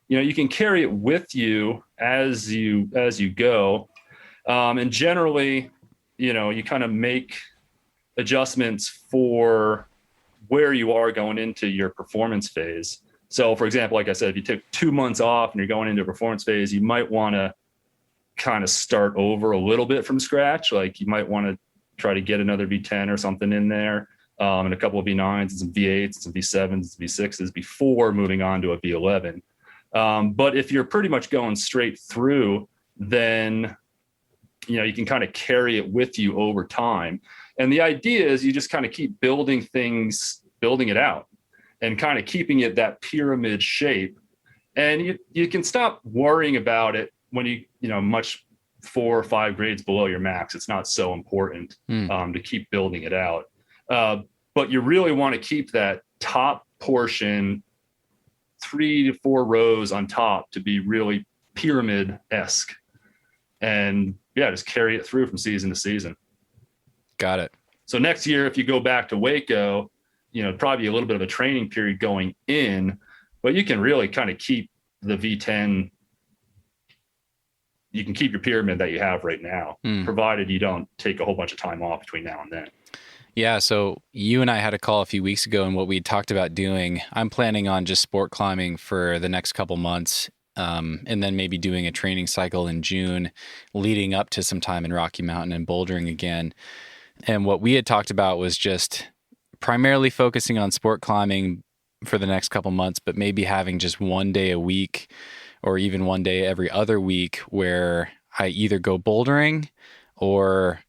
you can carry it with you as you go. And generally, you kind of make adjustments for where you are going into your performance phase. So for example, like I said, if you took 2 months off and you're going into a performance phase, you might want to kind of start over a little bit from scratch. Like you might want to try to get another V10 or something in there, and a couple of V9s and some V8s and some V7s and V6s before moving on to a V11. But if you're pretty much going straight through, then you can kind of carry it with you over time. And the idea is you just kind of keep building it out and kind of keeping it that pyramid shape. And you can stop worrying about it when much 4 or 5 grades below your max. It's not so important to keep building it out. But you really want to keep that top portion 3 to 4 rows on top to be really pyramid-esque. And yeah, just carry it through from season to season. Got it. So next year, if you go back to Hueco, probably a little bit of a training period going in, but you can really kind of keep the V10. You can keep your pyramid that you have right now, provided you don't take a whole bunch of time off between now and then. Yeah, so you and I had a call a few weeks ago, and what we talked about doing, I'm planning on just sport climbing for the next couple months, and then maybe doing a training cycle in June, leading up to some time in Rocky Mountain and bouldering again. And what we had talked about was just primarily focusing on sport climbing for the next couple months, but maybe having just one day a week or even one day every other week where I either go bouldering or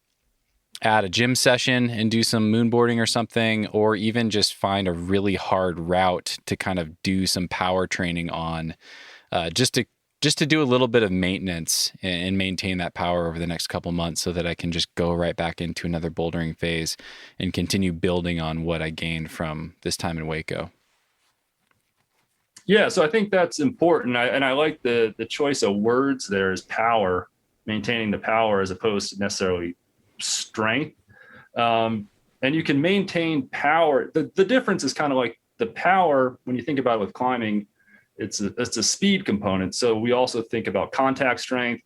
add a gym session and do some moonboarding or something, or even just find a really hard route to kind of do some power training on, just to do a little bit of maintenance and maintain that power over the next couple months so that I can just go right back into another bouldering phase and continue building on what I gained from this time in Hueco. Yeah, so I think that's important. I like the choice of words there is power, maintaining the power as opposed to necessarily strength. And you can maintain power. The difference is kind of like the power, when you think about it with climbing, it's a speed component. So we also think about contact strength,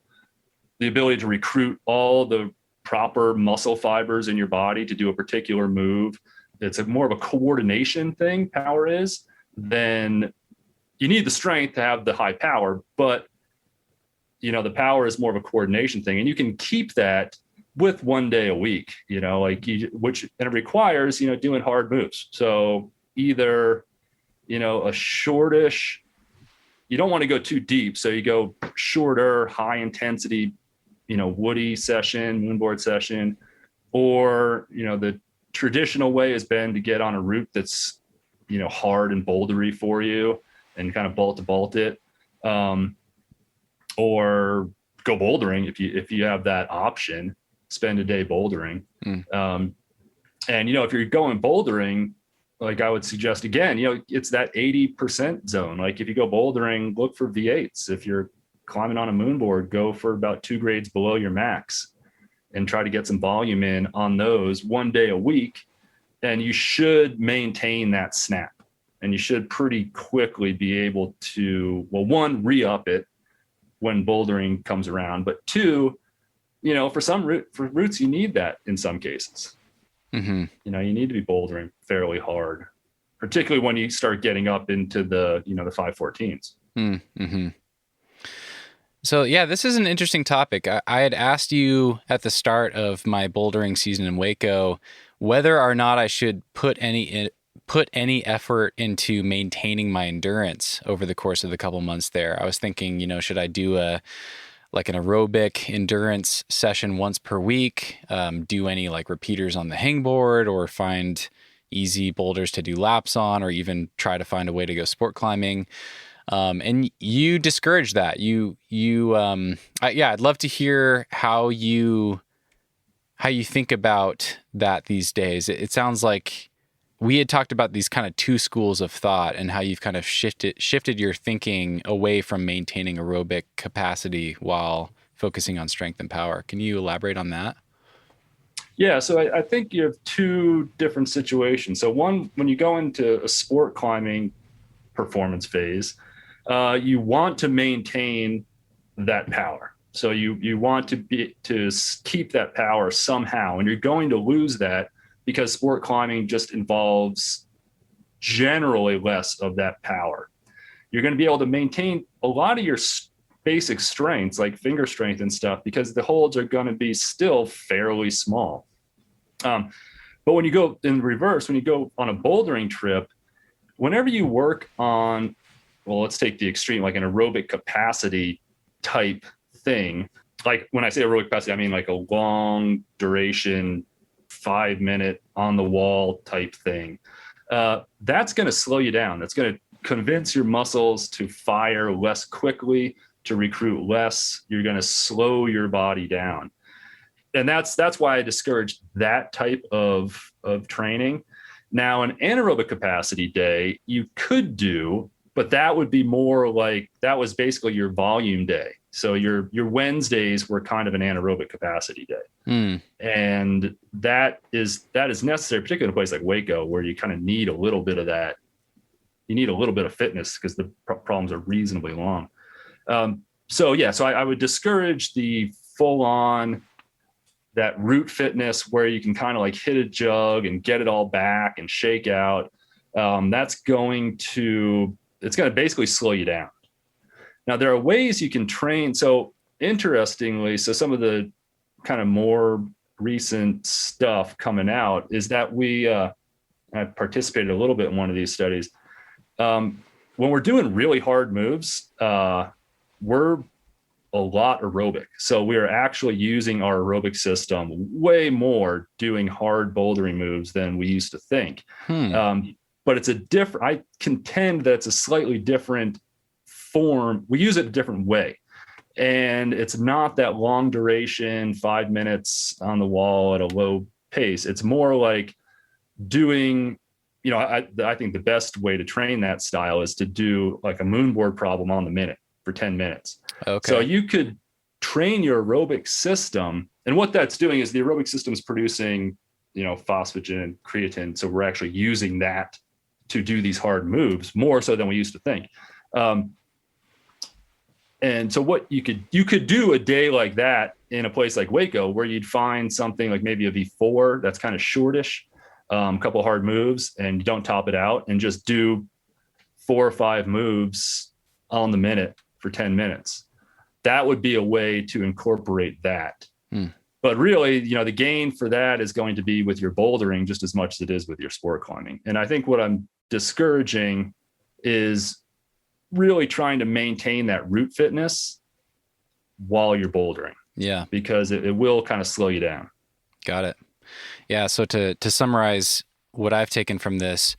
the ability to recruit all the proper muscle fibers in your body to do a particular move. It's more of a coordination thing, power is. Then you need the strength to have the high power, but the power is more of a coordination thing. And you can keep that with one day a week, and it requires, doing hard moves. So either, a shortish, you don't want to go too deep. So you go shorter, high intensity, woody session, moonboard session, or, the traditional way has been to get on a route that's, hard and bouldery for you and kind of bolt to bolt it. Or go bouldering if you have that option, spend a day bouldering. And, if you're going bouldering, like I would suggest again, it's that 80% zone. Like if you go bouldering, look for V8s. If you're climbing on a moonboard, go for about 2 grades below your max and try to get some volume in on those one day a week. And you should maintain that snap. And you should pretty quickly be able to, well, one, re-up it when bouldering comes around, but 2, for routes, you need that in some cases. Mm-hmm. You need to be bouldering fairly hard, particularly when you start getting up into the, the 514s. Mm-hmm. So yeah, this is an interesting topic. I had asked you at the start of my bouldering season in Hueco whether or not I should put any effort into maintaining my endurance over the course of the couple months there. I was thinking, should I do like an aerobic endurance session once per week, do any like repeaters on the hangboard, or find easy boulders to do laps on, or even try to find a way to go sport climbing. And you discourage that. I'd love to hear how you think about that these days. It sounds like we had talked about these kind of two schools of thought and how you've kind of shifted your thinking away from maintaining aerobic capacity while focusing on strength and power. Can you elaborate on that? Yeah, so I think you have two different situations. So one, when you go into a sport climbing performance phase, you want to maintain that power. So you want to keep that power somehow, and you're going to lose that because sport climbing just involves generally less of that power. You're going to be able to maintain a lot of your basic strengths like finger strength and stuff because the holds are going to be still fairly small. But when you go in reverse, when you go on a bouldering trip, whenever you work on, well, let's take the extreme, like an aerobic capacity type thing. Like when I say aerobic capacity, I mean like a long duration, 5-minute on the wall type thing. That's going to slow you down. That's going to convince your muscles to fire less quickly, to recruit less. You're going to slow your body down. And that's why I discourage that type of training. Now, an anaerobic capacity day you could do, but that would be more like that was basically your volume day. So your Wednesdays were kind of an anaerobic capacity day. And that is necessary, particularly in a place like Hueco, where you kind of need a little bit of that. You need a little bit of fitness because the problems are reasonably long. So I would discourage the full on, that root fitness where you can kind of like hit a jug and get it all back and shake out. It's going to basically slow you down. Now, there are ways you can train. So interestingly, some of the kind of more recent stuff coming out is that I participated a little bit in one of these studies. When we're doing really hard moves, we're a lot aerobic. So we are actually using our aerobic system way more doing hard bouldering moves than we used to think. But it's I contend that it's a slightly different form. We use it a different way. And it's not that long duration, 5 minutes on the wall at a low pace. It's more like doing, I think the best way to train that style is to do like a moonboard problem on the minute for 10 minutes. Okay. So you could train your aerobic system. And what that's doing is the aerobic system is producing, phosphagen, creatine. So we're actually using that to do these hard moves more so than we used to think. And so what you could do a day like that in a place like Hueco, where you'd find something like maybe a V4 that's kind of shortish, a couple of hard moves, and you don't top it out, and just do 4 or 5 moves on the minute for 10 minutes. That would be a way to incorporate that. But really, the gain for that is going to be with your bouldering just as much as it is with your sport climbing. And I think what I'm discouraging is really trying to maintain that root fitness while you're bouldering. Yeah. Because it will kind of slow you down. Got it. Yeah. So to summarize what I've taken from this,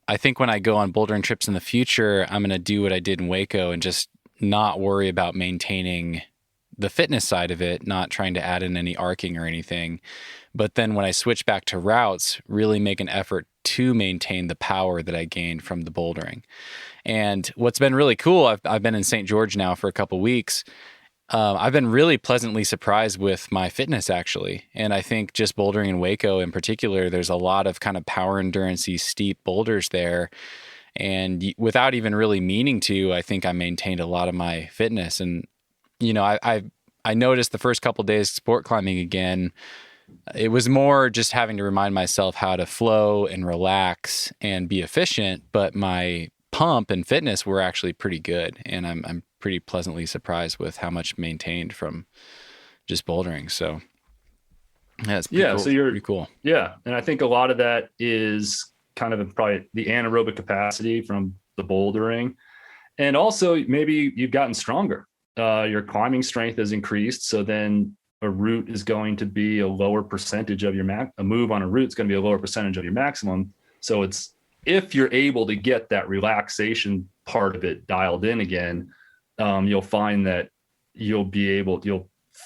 I think when I go on bouldering trips in the future, I'm going to do what I did in Hueco and just not worry about maintaining the fitness side of it, not trying to add in any arcing or anything. But then when I switch back to routes, really make an effort to maintain the power that I gained from the bouldering. And what's been really cool, I've been in St. George now for a couple weeks. I've been really pleasantly surprised with my fitness, actually. And I think just bouldering in Hueco in particular, there's a lot of kind of power endurance-y steep boulders there. And without even really meaning to, I think I maintained a lot of my fitness. And, I noticed the first couple of days sport climbing again, it was more just having to remind myself how to flow and relax and be efficient, but my pump and fitness were actually pretty good. And I'm pretty pleasantly surprised with how much maintained from just bouldering. So yeah, it's pretty cool. So you're pretty cool. Yeah. And I think a lot of that is kind of probably the anaerobic capacity from the bouldering. And also maybe you've gotten stronger. Your climbing strength has increased. So then a route is going to be a lower percentage of your a move on a route is going to be a lower percentage of your maximum. So it's, if you're able to get that relaxation part of it dialed in again, you'll find that you'll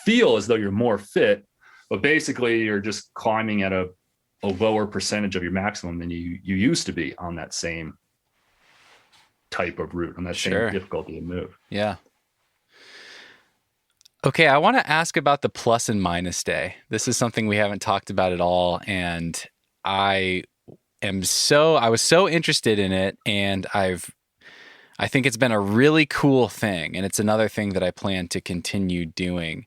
feel as though you're more fit, but basically you're just climbing at a lower percentage of your maximum than you used to be on that same type of route, on that same difficulty of move. Yeah. Okay, I want to ask about the plus and minus day. This is something we haven't talked about at all, and I was so interested in it, and I think it's been a really cool thing, and it's another thing that I plan to continue doing.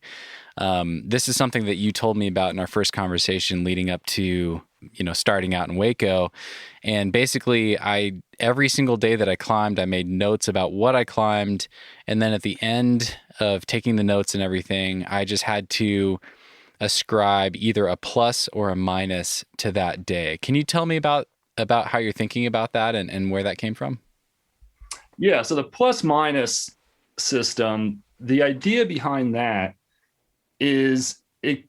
This is something that you told me about in our first conversation leading up to, starting out in Hueco. And basically every single day that I climbed, I made notes about what I climbed. And then at the end of taking the notes and everything, I just had to ascribe either a plus or a minus to that day. Can you tell me about how you're thinking about that and where that came from? Yeah. So the plus minus system, the idea behind that is it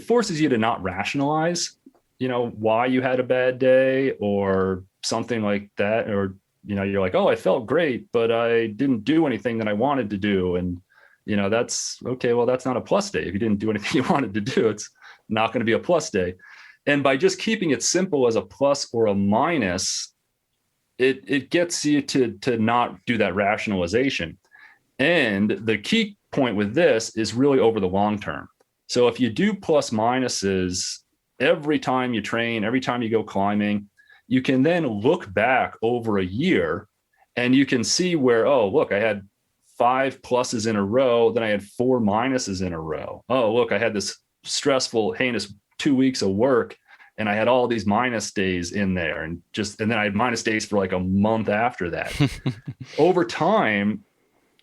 forces you to not rationalize, why you had a bad day or something like that. Or, you're like, oh, I felt great, but I didn't do anything that I wanted to do. And, that's okay. Well, that's not a plus day. If you didn't do anything you wanted to do, it's not going to be a plus day. And by just keeping it simple as a plus or a minus, it gets you to not do that rationalization. And the key point with this is really over the long term. So if you do plus minuses every time you train, every time you go climbing, you can then look back over a year and you can see where, oh, look, I had 5 pluses in a row, then I had 4 minuses in a row. Oh, look, I had this stressful, heinous 2 weeks of work and I had all these minus days in there, and then I had minus days for like a month after that. Over time,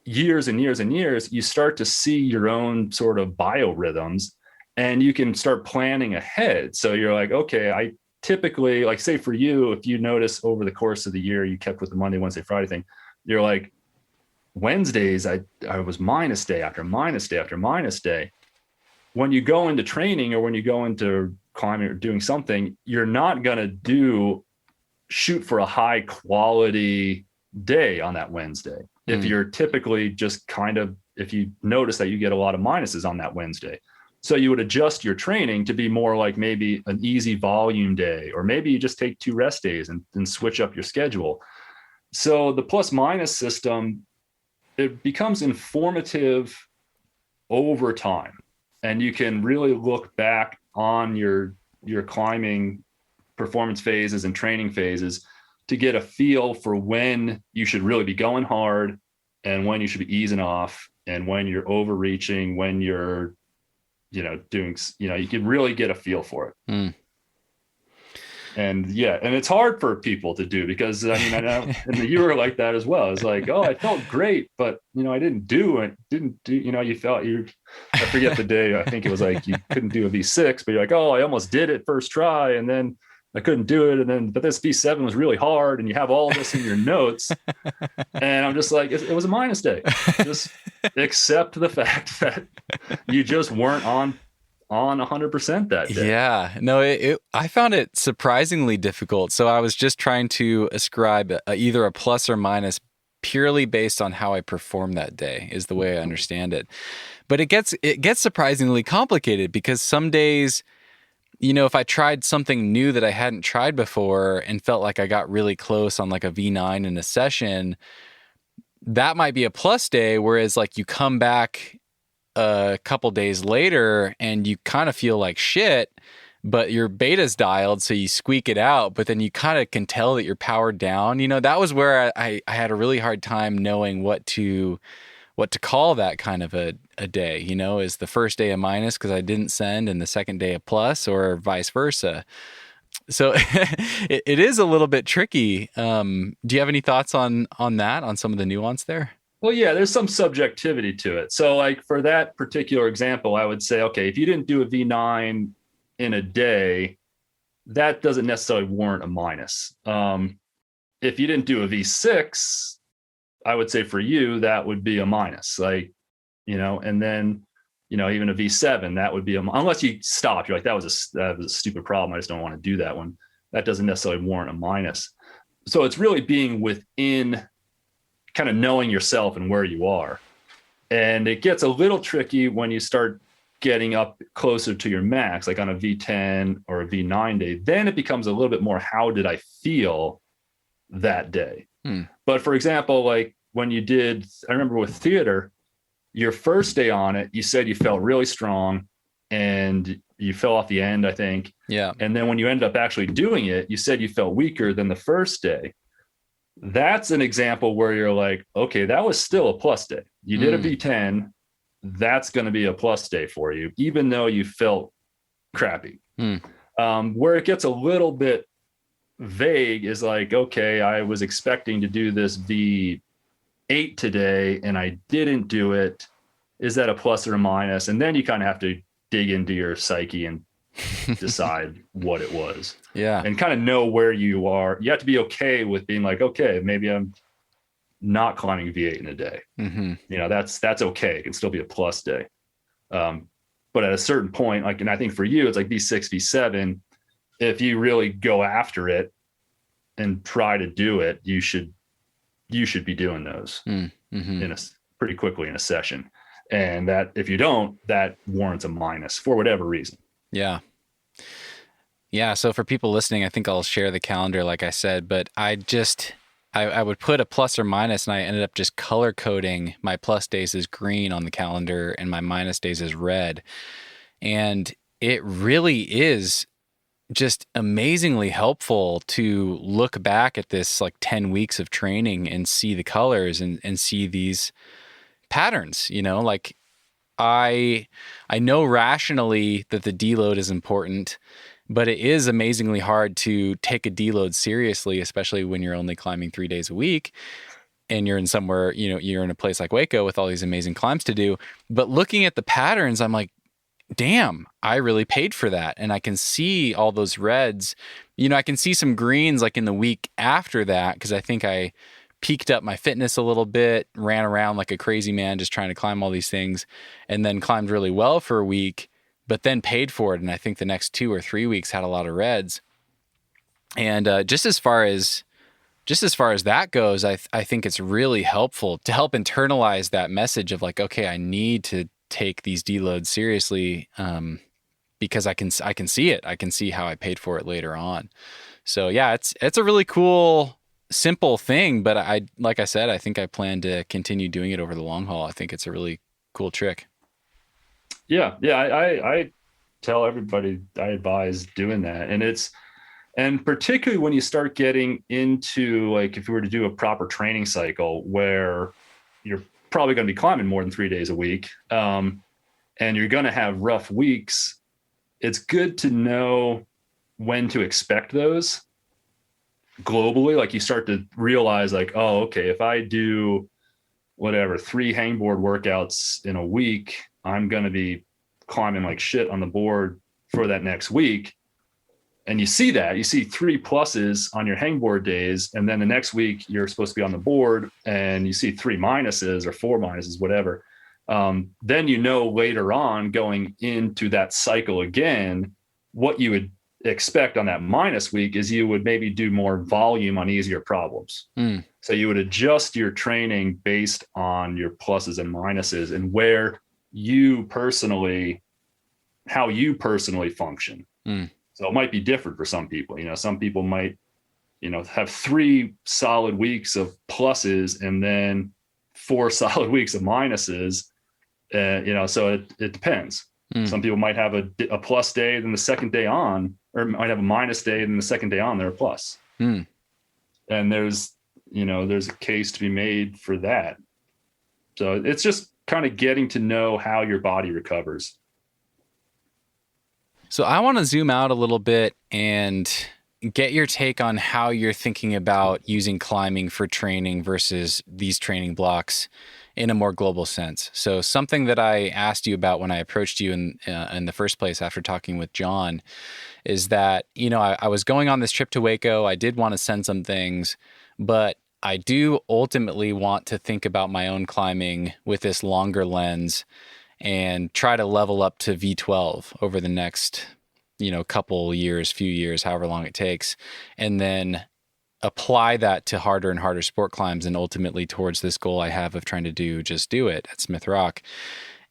years and years and years, you start to see your own sort of biorhythms and you can start planning ahead. So you're like, okay, I typically, like, say for you, if you notice over the course of the year, you kept with the Monday, Wednesday, Friday thing, you're like, Wednesdays, I was minus day after minus day after minus day. When you go into training or when you go into climbing or doing something, you're not going to shoot for a high quality day on that Wednesday. If you're typically just if you notice that you get a lot of minuses on that Wednesday. So you would adjust your training to be more like maybe an easy volume day, or maybe you just take 2 rest days and switch up your schedule. So the plus minus system, it becomes informative over time. And you can really look back on your climbing performance phases and training phases to get a feel for when you should really be going hard and when you should be easing off, and when you're overreaching, when you're, doing, you can really get a feel for it. And it's hard for people to do, because I know, and you were like that as well. It's like, oh, I felt great, but I didn't do it. I forget the day. I think it was like, you couldn't do a V6, but you're like, oh, I almost did it first try. And then I couldn't do it. But this V7 was really hard, and you have all this in your notes. And I'm just like, it was a minus day. Just accept the fact that you just weren't on 100% that day. Yeah, no, I found it surprisingly difficult. So I was just trying to ascribe either a plus or minus purely based on how I performed that day, is the way I understand it. But it gets surprisingly complicated, because some days, if I tried something new that I hadn't tried before and felt like I got really close on like a V9 in a session, that might be a plus day. Whereas like you come back a couple days later and you kind of feel like shit, but your beta's dialed, so you squeak it out, but then you kind of can tell that you're powered down. That was where I had a really hard time knowing what to call that kind of a day. Is the first day a minus because I didn't send, and the second day a plus, or vice versa? So it is a little bit tricky. Do you have any thoughts on that, on some of the nuance there? Well, yeah, there's some subjectivity to it. So, like for that particular example, I would say, okay, if you didn't do a V9 in a day, that doesn't necessarily warrant a minus. If you didn't do a V6, I would say for you, that would be a minus. Like, and then, even a V7, that would be unless you stopped, you're like, that was a stupid problem. I just don't want to do that one. That doesn't necessarily warrant a minus. So it's really being within kind of knowing yourself and where you are. And it gets a little tricky when you start getting up closer to your max, like on a V10 or a V9 day. Then it becomes a little bit more, how did I feel that day? But for example, like when you did, I remember with theater, your first day on it, you said you felt really strong and you fell off the end, I think. Yeah. And then when you ended up actually doing it, you said you felt weaker than the first day. That's an example where you're like, okay, that was still a plus day. You did a V10. That's going to be a plus day for you, even though you felt crappy. Where it gets a little bit vague is like, okay, I was expecting to do this V8 today and I didn't do it. Is that a plus or a minus? And then you kind of have to dig into your psyche and decide what it was. Yeah. And kind of know where you are. You have to be okay with being like, okay, maybe I'm not climbing V8 in a day. That's okay. It can still be a plus day. But at a certain point, like, and I think for you, it's like V6, V7, if you really go after it and try to do it, you should be doing those in pretty quickly in a session. And that if you don't, that warrants a minus for whatever reason. Yeah. Yeah. So for people listening, I think I'll share the calendar, like I said, but I would put a plus or minus, and I ended up just color coding my plus days as green on the calendar and my minus days as red. And it really is just amazingly helpful to look back at this like 10 weeks of training and see the colors and see these patterns, like I know rationally that the deload is important, but it is amazingly hard to take a deload seriously, especially when you're only climbing 3 days a week and you're in somewhere, you're in a place like Hueco with all these amazing climbs to do. But looking at the patterns, I'm like, damn, I really paid for that. And I can see all those reds. I can see some greens like in the week after that, because I think I peaked up my fitness a little bit, ran around like a crazy man just trying to climb all these things, and then climbed really well for a week, but then paid for it. And I think the next 2 or 3 weeks had a lot of reds. And just as far as that goes, I think it's really helpful to help internalize that message of like, okay, I need to take these deloads seriously, because I can see it. I can see how I paid for it later on. So yeah, it's a really cool, simple thing, but like I said, I think I plan to continue doing it over the long haul. I think it's a really cool trick. Yeah. I tell everybody, I advise doing that. And particularly when you start getting into, like, if you were to do a proper training cycle where you're probably going to be climbing more than 3 days a week, and you're going to have rough weeks, it's good to know when to expect those globally. Like you start to realize like, oh, okay, if I do whatever 3 hangboard workouts in a week, I'm going to be climbing like shit on the board for that next week. And you see 3 pluses on your hangboard days. And then the next week you're supposed to be on the board and you see 3 minuses or 4 minuses, whatever. Then, later on going into that cycle again, what you would expect on that minus week is you would maybe do more volume on easier problems. So you would adjust your training based on your pluses and minuses and how you personally function. So it might be different for some people. Some people might, have 3 solid weeks of pluses and then 4 solid weeks of minuses. So it depends. Some people might have a plus day, then the second day on, or might have a minus day, then the second day on, they're a plus. And there's a case to be made for that. So it's just kind of getting to know how your body recovers. So I want to zoom out a little bit and get your take on how you're thinking about using climbing for training versus these training blocks in a more global sense. So something that I asked you about when I approached you in the first place after talking with John is that, I was going on this trip to Hueco. I did want to send some things, but I do ultimately want to think about my own climbing with this longer lens and try to level up to V12 over the next, couple years, few years, however long it takes, and then apply that to harder and harder sport climbs and ultimately towards this goal I have of trying to just do it at Smith Rock.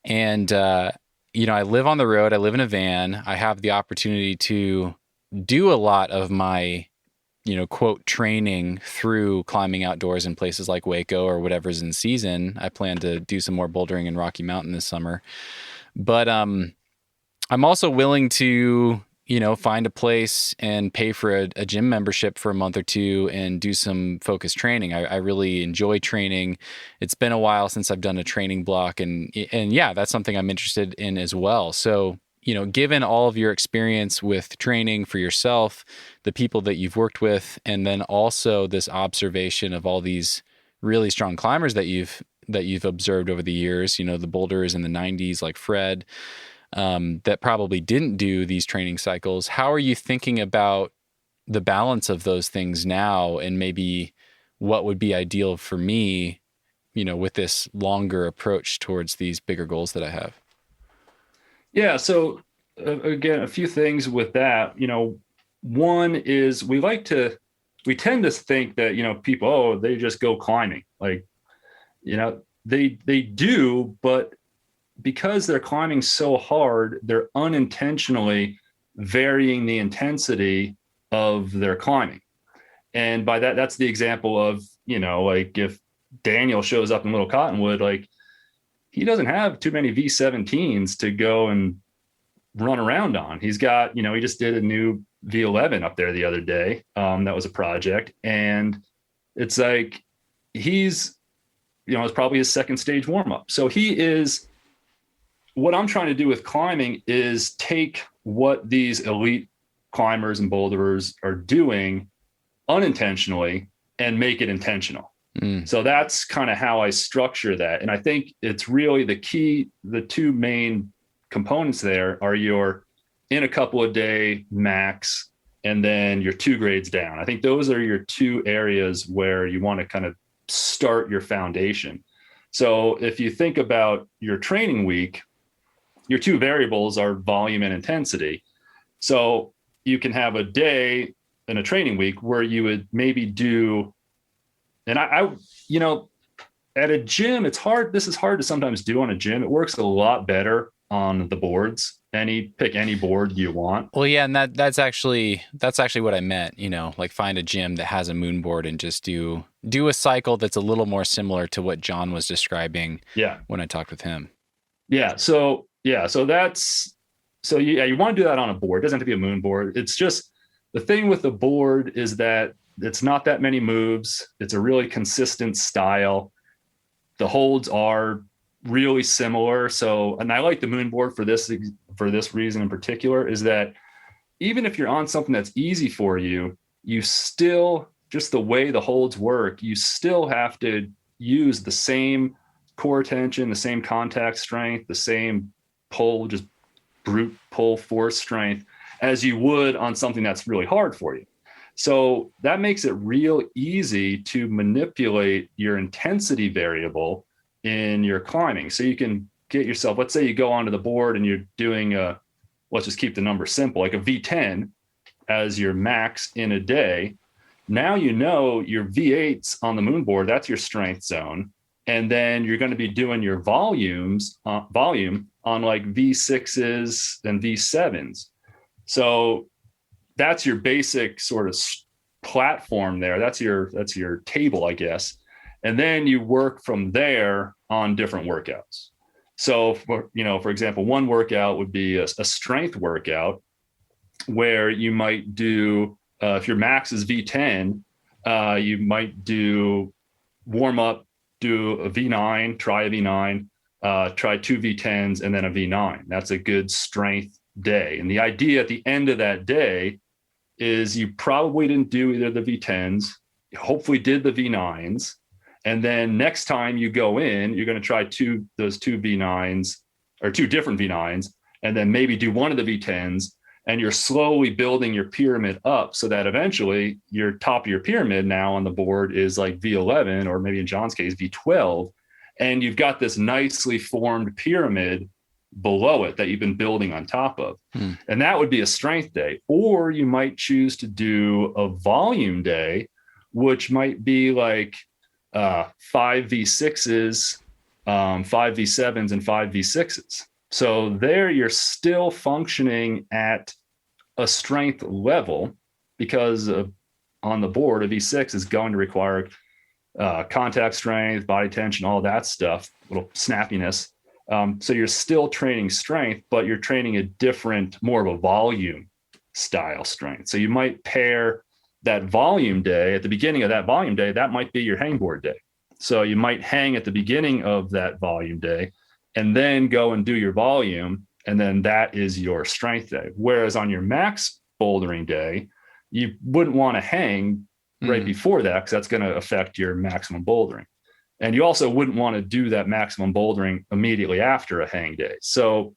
And, I live on the road. I live in a van. I have the opportunity to do a lot of my, quote, training through climbing outdoors in places like Hueco or whatever's in season. I plan to do some more bouldering in Rocky Mountain this summer. But I'm also willing to, find a place and pay for a gym membership for a month or two and do some focused training. I really enjoy training. It's been a while since I've done a training block, and yeah, that's something I'm interested in as well. So, given all of your experience with training for yourself, the people that you've worked with, and then also this observation of all these really strong climbers that you've observed over the years, the boulders in the 90s like Fred, that probably didn't do these training cycles. How are you thinking about the balance of those things now, and maybe what would be ideal for me, with this longer approach towards these bigger goals that I have? Yeah. So again, a few things with that. One is we tend to think that people, oh, they just go climbing, like they do, but because they're climbing so hard, they're unintentionally varying the intensity of their climbing. And by that, that's the example of, like if Daniel shows up in Little Cottonwood, like he doesn't have too many V17s to go and run around on. He's got, he just did a new V11 up there the other day. That was a project. And it's like, it's probably his second stage warm up. So what I'm trying to do with climbing is take what these elite climbers and boulderers are doing unintentionally and make it intentional. So that's kind of how I structure that. And I think it's really the two main components there are your in a couple of day max, and then your 2 grades down. I think those are your two areas where you want to kind of start your foundation. So if you think about your training week, your two variables are volume and intensity. So you can have a day in a training week where you would maybe do, and I at a gym, it's hard. This is hard to sometimes do on a gym. It works a lot better on the boards. Pick any board you want. Well, yeah. And that's actually what I meant, like find a gym that has a moon board and just do a cycle that's a little more similar to what John was describing. Yeah. When I talked with him. Yeah. So you want to do that on a board. It doesn't have to be a moon board. It's just the thing with the board is that it's not that many moves. It's a really consistent style. The holds are really similar. So, and I like the moon board for this reason in particular, is that even if you're on something that's easy for you, you still, just the way the holds work, you still have to use the same core tension, the same contact strength, the same pull, just brute pull force strength as you would on something that's really hard for you. So that makes it real easy to manipulate your intensity variable in your climbing. So you can get yourself, let's say you go onto the board and you're doing let's just keep the number simple, like a V10 as your max in a day. Now your V8s on the moon board, that's your strength zone. And then you're going to be doing your volume on like V6s and V7s. So that's your basic sort of platform there. That's your table, I guess. And then you work from there on different workouts. So for example, one workout would be a strength workout where you might do, if your max is V10, you might do warm up, do a V9, try a V9, try 2 V10s and then a V9. That's a good strength day. And the idea at the end of that day is you probably didn't do either the V10s, you hopefully did the V9s. And then next time you go in, you're going to try those two V9s or two different V9s, and then maybe do one of the V10s. And you're slowly building your pyramid up so that eventually your top of your pyramid now on the board is like V11, or maybe in John's case, V12. And you've got this nicely formed pyramid below it that you've been building on top of. And that would be a strength day. Or you might choose to do a volume day, which might be like 5 V6s, 5 V7s, and 5 V6s. So there you're still functioning at a strength level, because on the board, a V6 is going to require contact strength, body tension, all that stuff, little snappiness. So you're still training strength, but you're training a different, more of a volume style strength. So you might pair that volume day at the beginning of that volume day, that might be your hangboard day. So you might hang at the beginning of that volume day and then go and do your volume. And then that is your strength day. Whereas on your max bouldering day, you wouldn't want to hang right before that, because that's going to affect your maximum bouldering. And you also wouldn't want to do that maximum bouldering immediately after a hang day. So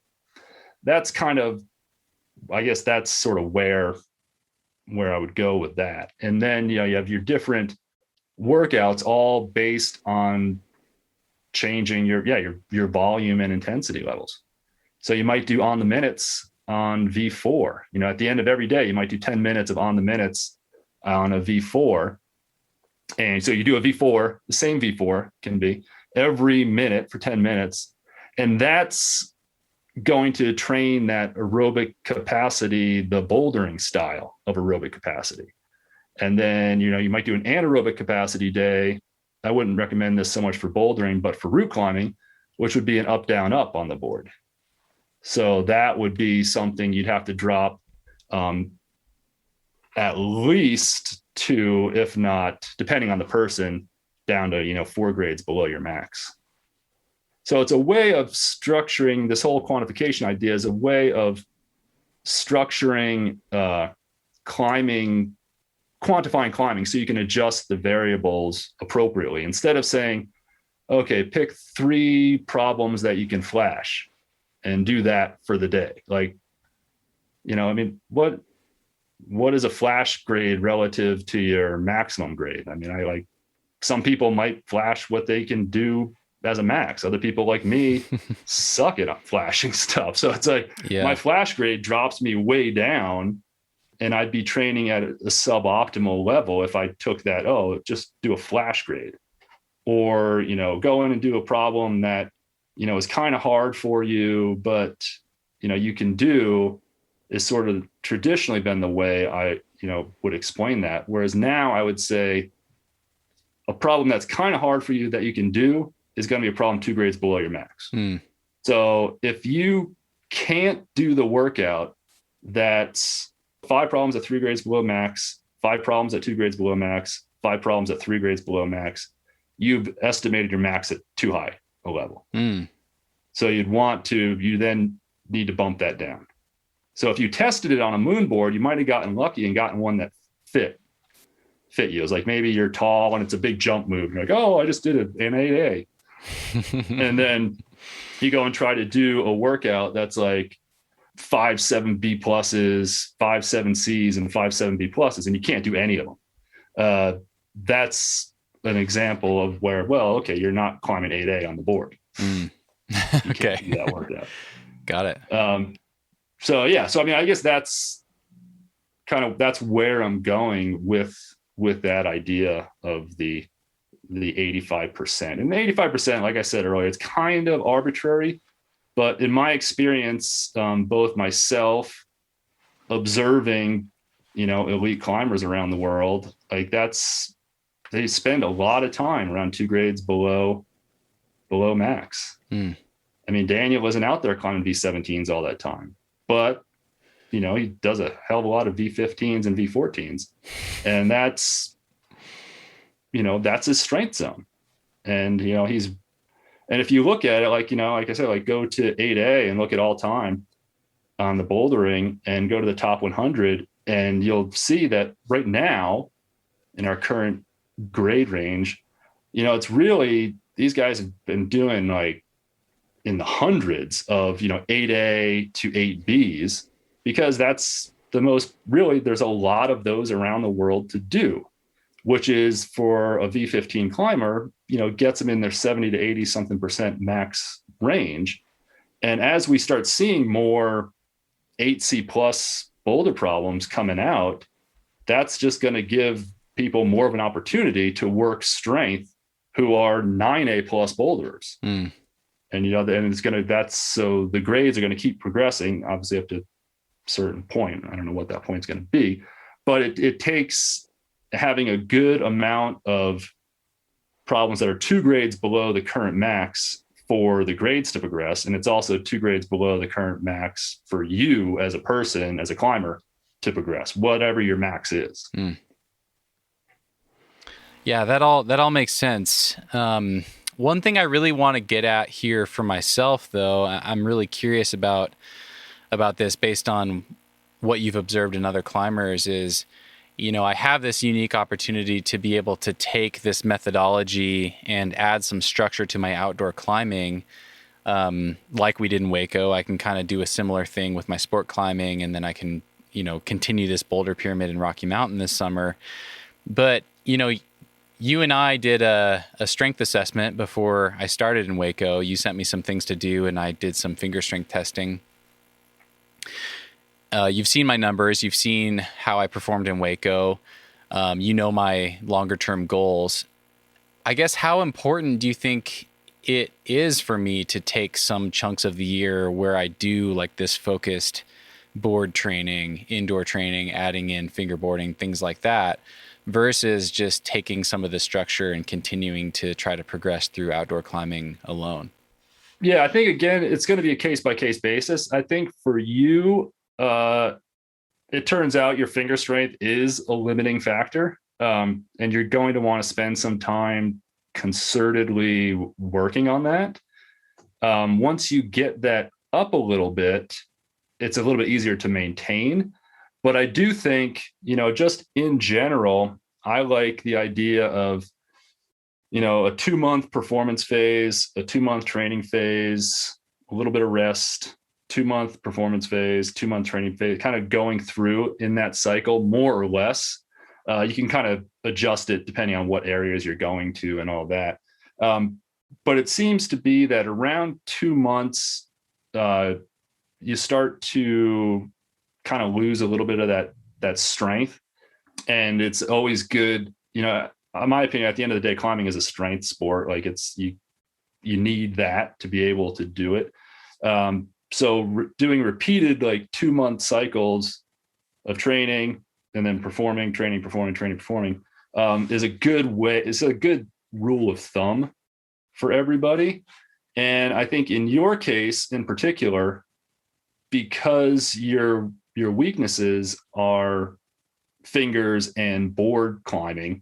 that's kind of, I guess that's sort of where I would go with that. And then, you have your different workouts all based on changing your volume and intensity levels. So you might do on the minutes on V4. At the end of every day, you might do 10 minutes of on the minutes on a V4. And so you do a V4, the same V4 can be every minute for 10 minutes. And that's going to train that aerobic capacity, the bouldering style of aerobic capacity. And then, you might do an anaerobic capacity day. I wouldn't recommend this so much for bouldering, but for route climbing, which would be an up, down, up on the board. So that would be something you'd have to drop at least 2, if not, depending on the person, down to 4 grades below your max. So it's a way of structuring this whole quantification idea, is a way of structuring quantifying climbing so you can adjust the variables appropriately, instead of saying, okay, pick 3 problems that you can flash and do that for the day. Like, what is a flash grade relative to your maximum grade? Some people might flash what they can do as a max. Other people like me suck at flashing stuff. So it's like, my flash grade drops me way down, and I'd be training at a suboptimal level if I took that, just do a flash grade, or, go in and do a problem that, is kind of hard for you, but, you can do, is sort of traditionally been the way I, would explain that. Whereas now I would say a problem that's kind of hard for you that you can do is going to be a problem 2 grades below your max. So if you can't do the workout that's 5 problems at 3 grades below max, 5 problems at 2 grades below max, 5 problems at 3 grades below max, you've estimated your max at too high a level. So you then need to bump that down. So if you tested it on a moon board, you might have gotten lucky and gotten one that fit you. It's like, maybe you're tall and it's a big jump move. You're like, I just did an 8A. And then you go and try to do a workout that's like 5 7B pluses, 5 7Cs, and 5 7B pluses, and you can't do any of them. That's an example of where, you're not climbing 8A on the board. Okay. Do that workout. Got it. So I guess that's where I'm going with that idea of the 85%. And the 85%, like I said earlier, it's kind of arbitrary, but in my experience, both myself observing, elite climbers around the world, like they spend a lot of time around 2 grades below max. Daniel wasn't out there climbing V17s all that time, but he does a hell of a lot of V15s and V14s, and that's his strength zone. And and if you look at it, like I said, like go to 8A and look at all time on the bouldering and go to the top 100, And you'll see that right now in our current grade range, it's really, these guys have been doing like in the hundreds of, 8A to 8Bs, because that's the most, really, there's a lot of those around the world to do, which is for a V15 climber, gets them in their 70 to 80 something percent max range. And as we start seeing more 8C plus boulder problems coming out, that's just going to give people more of an opportunity to work strength who are 9A plus boulders. And, and it's going to, so the grades are going to keep progressing, obviously up to a certain point. I don't know what that point is going to be, but it takes having a good amount of problems that are 2 grades below the current max for the grades to progress. And it's also 2 grades below the current max for you as a person, as a climber, to progress, whatever your max is. Yeah, that all makes sense. One thing I really want to get at here for myself, though, I'm really curious about this based on what you've observed in other climbers is, I have this unique opportunity to be able to take this methodology and add some structure to my outdoor climbing. Like we did in Hueco, I can kind of do a similar thing with my sport climbing, and then I can, continue this boulder pyramid in Rocky Mountain this summer. But, you and I did a strength assessment before I started in Hueco. You sent me some things to do, and I did some finger strength testing. You've seen my numbers. You've seen how I performed in Hueco. My longer term goals. I guess, how important do you think it is for me to take some chunks of the year where I do like this focused board training, indoor training, adding in fingerboarding, things like that, versus just taking some of the structure and continuing to try to progress through outdoor climbing alone? Yeah, I think, again, it's going to be a case-by-case basis. I think for you, it turns out your finger strength is a limiting factor, and you're going to want to spend some time concertedly working on that. Once you get that up a little bit, it's a little bit easier to maintain. But I do think, just in general, I like the idea of, a 2-month performance phase, a 2-month training phase, a little bit of rest, 2-month performance phase, 2-month training phase, kind of going through in that cycle, more or less. You can kind of adjust it depending on what areas you're going to and all that. But it seems to be that around 2 months, you start to kind of lose a little bit of that strength. And it's always good, in my opinion, at the end of the day, climbing is a strength sport. Like, it's, you need that to be able to do it. So doing repeated, like, 2-month cycles of training and then performing, training, performing, training, performing, is a good way. It's a good rule of thumb for everybody. And I think in your case in particular, because your weaknesses are fingers and board climbing,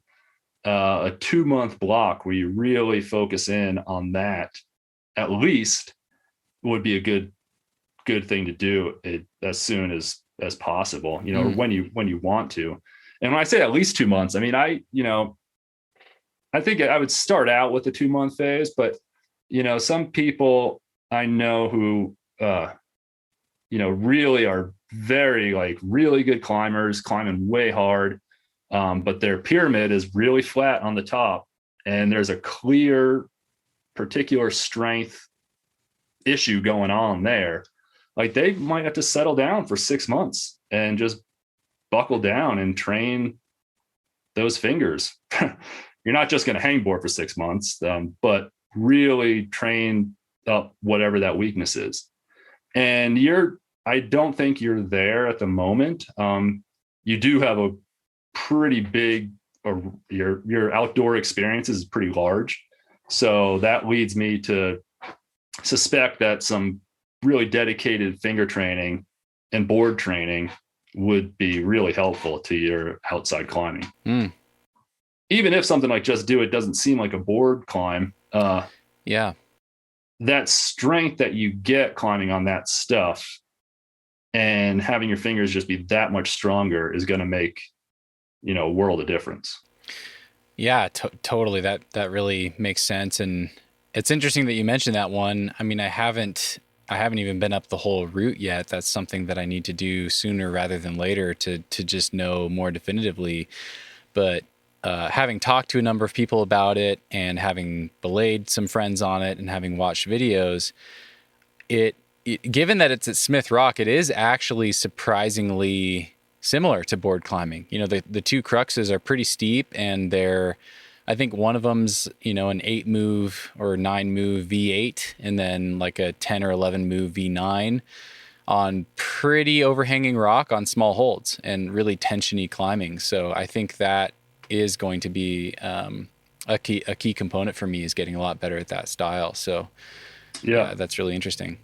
a 2-month block where you really focus in on that, at least, would be a good thing to do as soon as possible, or when you want to. And when I say at least 2 months, I mean, I think I would start out with the 2-month phase, but, some people I know who, really are very, like, really good climbers, climbing way hard, but their pyramid is really flat on the top, and there's a clear particular strength issue going on there. Like, they might have to settle down for 6 months and just buckle down and train those fingers. You're not just going to hangboard for 6 months, but really train up whatever that weakness is. And I don't think you're there at the moment. You do have a pretty big, your outdoor experience is pretty large. So that leads me to suspect that some really dedicated finger training and board training would be really helpful to your outside climbing. Even if something like Just Do It doesn't seem like a board climb, that strength that you get climbing on that stuff and having your fingers just be that much stronger is going to make, a world of difference. Yeah, totally. That really makes sense. And it's interesting that you mentioned that one. I mean, I haven't even been up the whole route yet. That's something that I need to do sooner rather than later to just know more definitively. But having talked to a number of people about it and having belayed some friends on it and having watched videos, given that it's at Smith Rock, it is actually surprisingly similar to board climbing. The two cruxes are pretty steep, and I think one of them's, an 8 move or 9 move V8, and then like a 10 or 11 move V9 on pretty overhanging rock on small holds and really tensiony climbing. So I think that is going to be a key component for me, is getting a lot better at that style. So yeah, that's really interesting.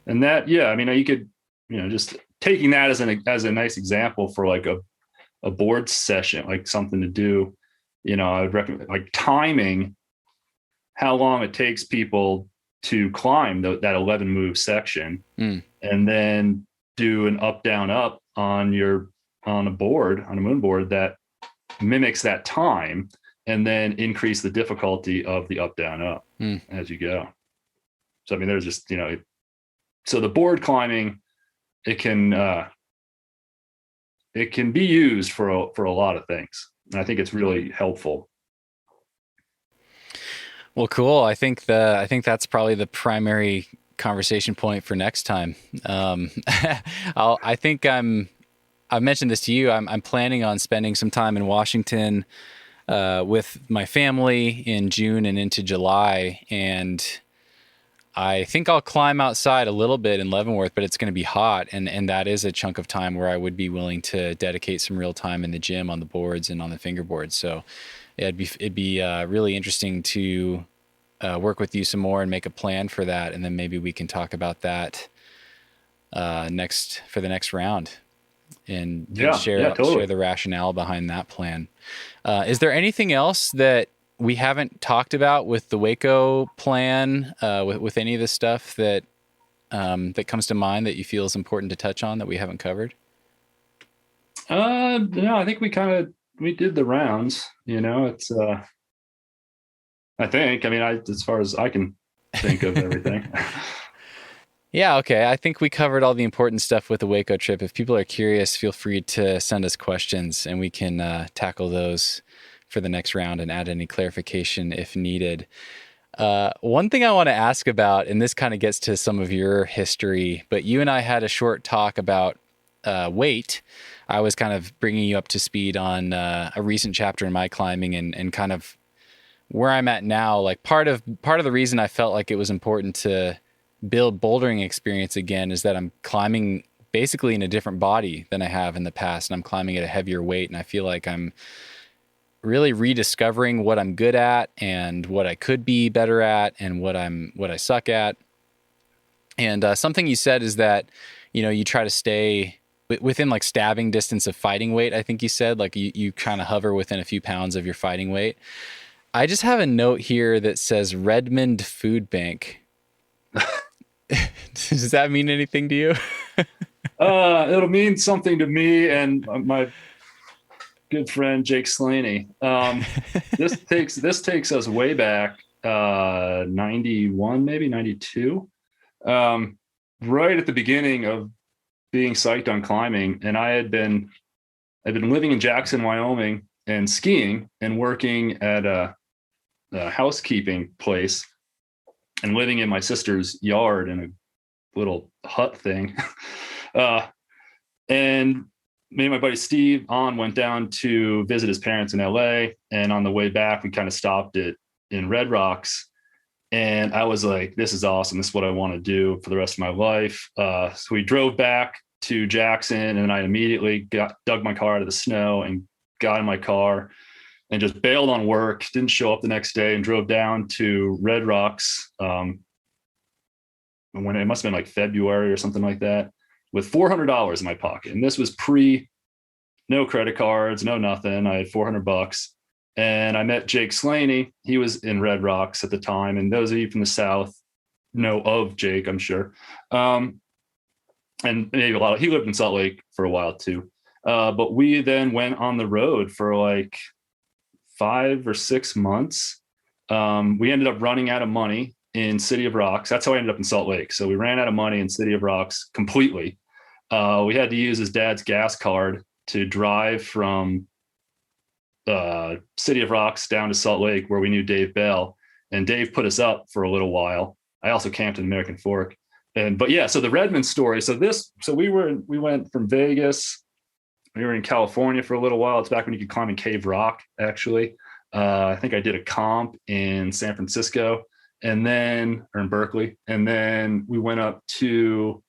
And that, I mean, you could, just taking that as a nice example for like a board session, like something to do, I would recommend like timing how long it takes people to climb that 11 move section, and then do an up, down, up on a moon board that mimics that time, and then increase the difficulty of the up, down, up as you go. So, I mean, there's just, so the board climbing, it can be used for a lot of things. And I think it's really helpful. Well, cool. I think that's probably the primary conversation point for next time. I've mentioned this to you. I'm planning on spending some time in Washington with my family in June and into July, and I think I'll climb outside a little bit in Leavenworth, but it's going to be hot, and that is a chunk of time where I would be willing to dedicate some real time in the gym on the boards and on the fingerboards. So it'd be really interesting to work with you some more and make a plan for that, and then maybe we can talk about that for the next round, and share the rationale behind that plan. Is there anything else that we haven't talked about with the Hueco plan, with any of the stuff that comes to mind that you feel is important to touch on that we haven't covered? No, I think we did the rounds. It's I think. I mean, as far as I can think of everything. Yeah, okay. I think we covered all the important stuff with the Hueco trip. If people are curious, feel free to send us questions, and we can tackle those for the next round and add any clarification if needed. One thing I want to ask about, and this kind of gets to some of your history, but you and I had a short talk about weight. I was kind of bringing you up to speed on a recent chapter in my climbing and kind of where I'm at now. Like part of the reason I felt like it was important to build bouldering experience again is that I'm climbing basically in a different body than I have in the past, and I'm climbing at a heavier weight, and I feel like I'm really rediscovering what I'm good at and what I could be better at and what I suck at. And something you said is that, you try to stay within like stabbing distance of fighting weight. I think you said like you kind of hover within a few pounds of your fighting weight. I just have a note here that says Remond Food Bank. Does that mean anything to you? It'll mean something to me and my good friend Jake Slaney. This takes us way back, 91, maybe 92, right at the beginning of being psyched on climbing. And I'd been living in Jackson, Wyoming, and skiing and working at a housekeeping place and living in my sister's yard in a little hut thing. And me and my buddy Steve went down to visit his parents in LA. And on the way back, we kind of stopped in Red Rocks. And I was like, this is awesome. This is what I want to do for the rest of my life. So we drove back to Jackson, and I immediately dug my car out of the snow and got in my car and just bailed on work, didn't show up the next day, and drove down to Red Rocks when it must have been like February or something like that, with $400 in my pocket. And this was no credit cards, no nothing. I had $400. And I met Jake Slaney. He was in Red Rocks at the time. And those of you from the South know of Jake, I'm sure. and maybe he lived in Salt Lake for a while too. But we then went on the road for like 5 or 6 months. We ended up running out of money in City of Rocks. That's how I ended up in Salt Lake. So we ran out of money in City of Rocks completely. We had to use his dad's gas card to drive from City of Rocks down to Salt Lake, where we knew Dave Bell, and Dave put us up for a little while. I also camped in American Fork, but yeah. So the Remond story. So we went from Vegas. We were in California for a little while. It's back when you could climb in Cave Rock, actually. I think I did a comp in San Francisco or in Berkeley. And then we went up to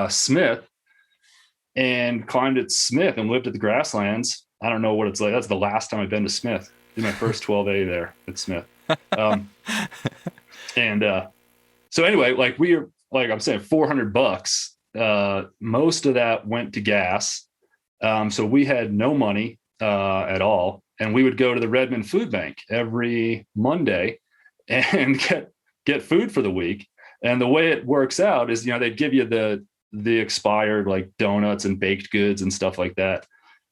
Smith and climbed at Smith and lived at the grasslands. I don't know what it's like. That's the last time I've been to Smith. Did my first 12A there at Smith. So anyway, like I'm saying, $400. Most of that went to gas. So we had no money at all. And we would go to the Redmond Food Bank every Monday and get food for the week. And the way it works out is, they'd give you the expired like donuts and baked goods and stuff like that.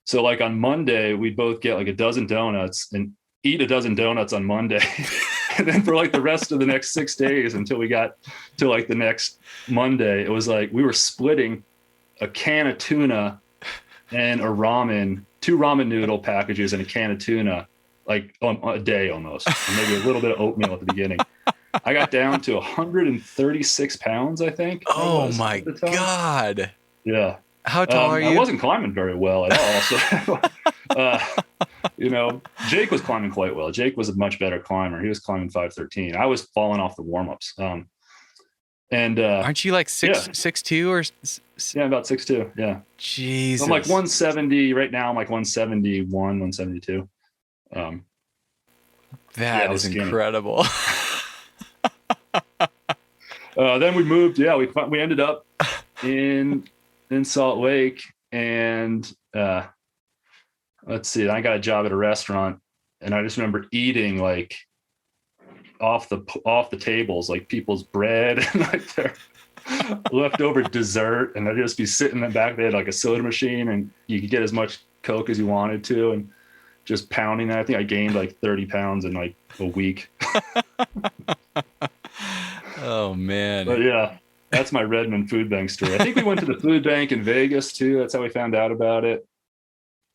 So like on Monday, we'd both get like a dozen donuts and eat a dozen donuts on Monday. And then for like the rest of the next 6 days until we got to like the next Monday, it was like we were splitting a can of tuna and two ramen noodle packages and a can of tuna, like a day almost, and maybe a little bit of oatmeal at the beginning. I got down to 136 pounds, I think. Oh my God. Yeah. How tall are you? I wasn't climbing very well at all. So, Jake was climbing quite well. Jake was a much better climber. He was climbing 513. I was falling off the warm-ups. Aren't you like 6'2" or? Yeah, about 6'2". Yeah. Jesus. I'm like 170 right now. I'm like 171, 172. That is incredible. Then we moved. Yeah, we ended up in Salt Lake, and let's see. I got a job at a restaurant, and I just remember eating like off the tables, like people's bread and like their leftover dessert, and I'd just be sitting in the back. They had like a soda machine, and you could get as much Coke as you wanted to, and just pounding that. I think I gained like 30 pounds in like a week. Oh man. But yeah, that's my Redmond food bank story. I think we went to the food bank in Vegas too. That's how we found out about it.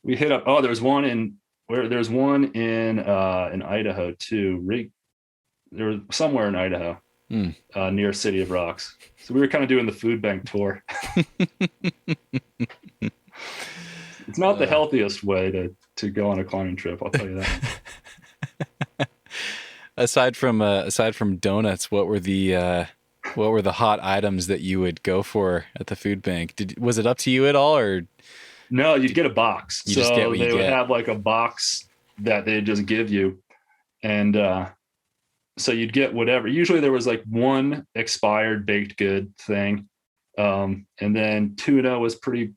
We hit up. Oh, there's one in Idaho too. There was somewhere in Idaho, near City of Rocks. So we were kind of doing the food bank tour. It's not the healthiest way to go on a climbing trip, I'll tell you that. Aside from donuts, what were the hot items that you would go for at the food bank? Was it up to you at all, or? No, you'd get a box. You just get what you get. They would have like a box that they just give you, and so you'd get whatever. Usually there was like one expired baked good thing, and then tuna was pretty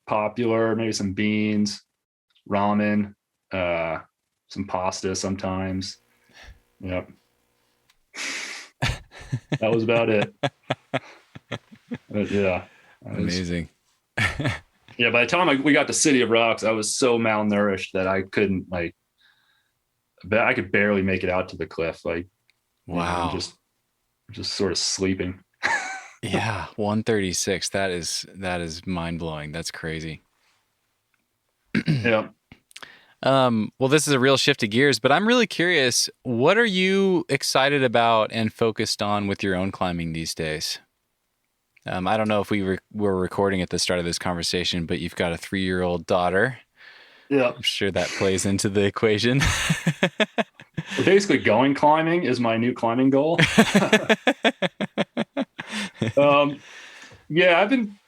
popular. Maybe some beans, ramen, some pasta sometimes. Yep. That was about it. But yeah. Amazing. Yeah, by the time we got to City of Rocks, I was so malnourished that I couldn't I could barely make it out to the cliff. Like, wow. Just sort of sleeping. Yeah, 136. That is mind blowing. That's crazy. Yeah. Well, this is a real shift of gears, but I'm really curious. What are you excited about and focused on with your own climbing these days? I don't know if we were recording at the start of this conversation, but you've got a 3-year-old daughter. Yeah. I'm sure that plays into the equation. Well, basically, going climbing is my new climbing goal. Yeah, I'm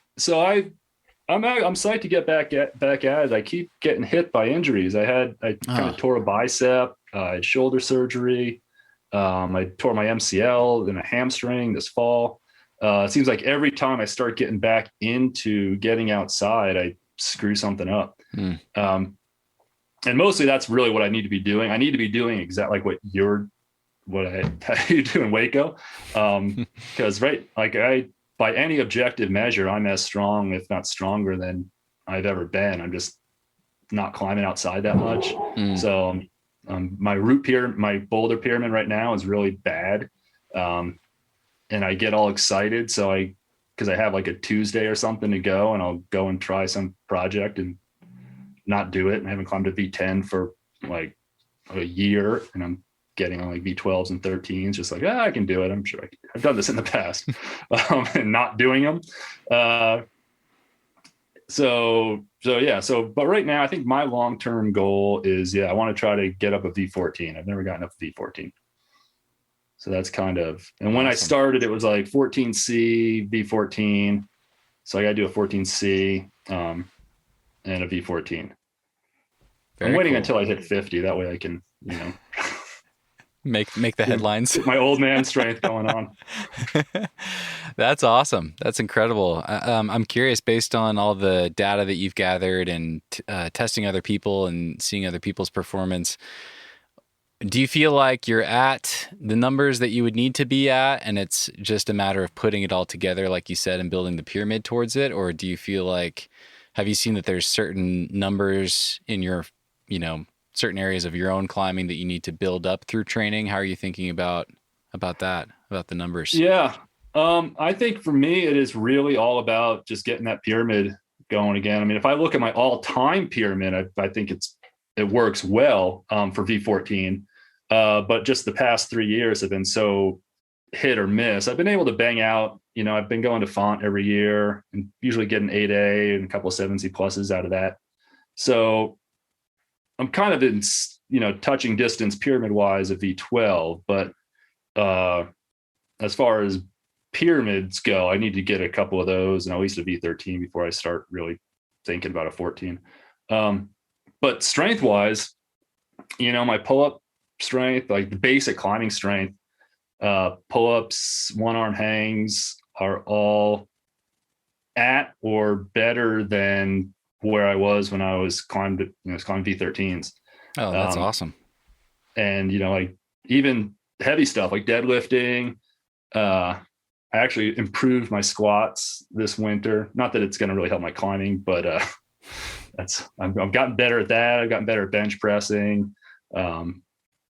psyched to get back at it. I keep getting hit by injuries. I kind of tore a bicep. I had shoulder surgery. I tore my MCL and a hamstring this fall. It seems like every time I start getting back into getting outside, I screw something up. And mostly that's really what I need to be doing. I need to be doing exactly like how you do in Hueco. Cause right. Like by any objective measure, I'm as strong, if not stronger than I've ever been. I'm just not climbing outside that much. So my boulder pyramid right now is really bad. And I get all excited. Because I have like a Tuesday or something to go, and I'll go and try some project and not do it. And I haven't climbed a V10 for like a year, and I'm getting on like V12s and 13s, just like, I can do it. I'm sure I've done this in the past, and not doing them. But right now I think my long-term goal is, I want to try to get up a V14. I've never gotten up a V14. So that's kind of, and when I started, it was like 14C, V14. So I got to do a 14C and a V14. I'm waiting until I hit 50. That way I can, make the headlines. My old man strength going on. That's awesome. That's incredible. I'm curious, based on all the data that you've gathered and testing other people and seeing other people's performance, do you feel like you're at the numbers that you would need to be at, and it's just a matter of putting it all together, like you said, and building the pyramid towards it? Or do you feel like, have you seen that there's certain numbers in your, certain areas of your own climbing that you need to build up through training? How are you thinking about that, about the numbers? Yeah. I think for me, it is really all about just getting that pyramid going again. I mean, if I look at my all-time pyramid, I think it works well for V14. But just the past 3 years have been so hit or miss. I've been able to bang out, I've been going to Font every year and usually getting 8A and a couple of 7C pluses out of that. So I'm kind of in, touching distance pyramid wise of V12, but as far as pyramids go, I need to get a couple of those and at least a V13 before I start really thinking about a 14. But strength wise, my pull-up strength, like the basic climbing strength, pull-ups, one-arm hangs are all at or better than where I was when I was climbing V13s. Oh, that's awesome. And, like even heavy stuff like deadlifting, I actually improved my squats this winter. Not that it's going to really help my climbing, but I've gotten better at that. I've gotten better at bench pressing.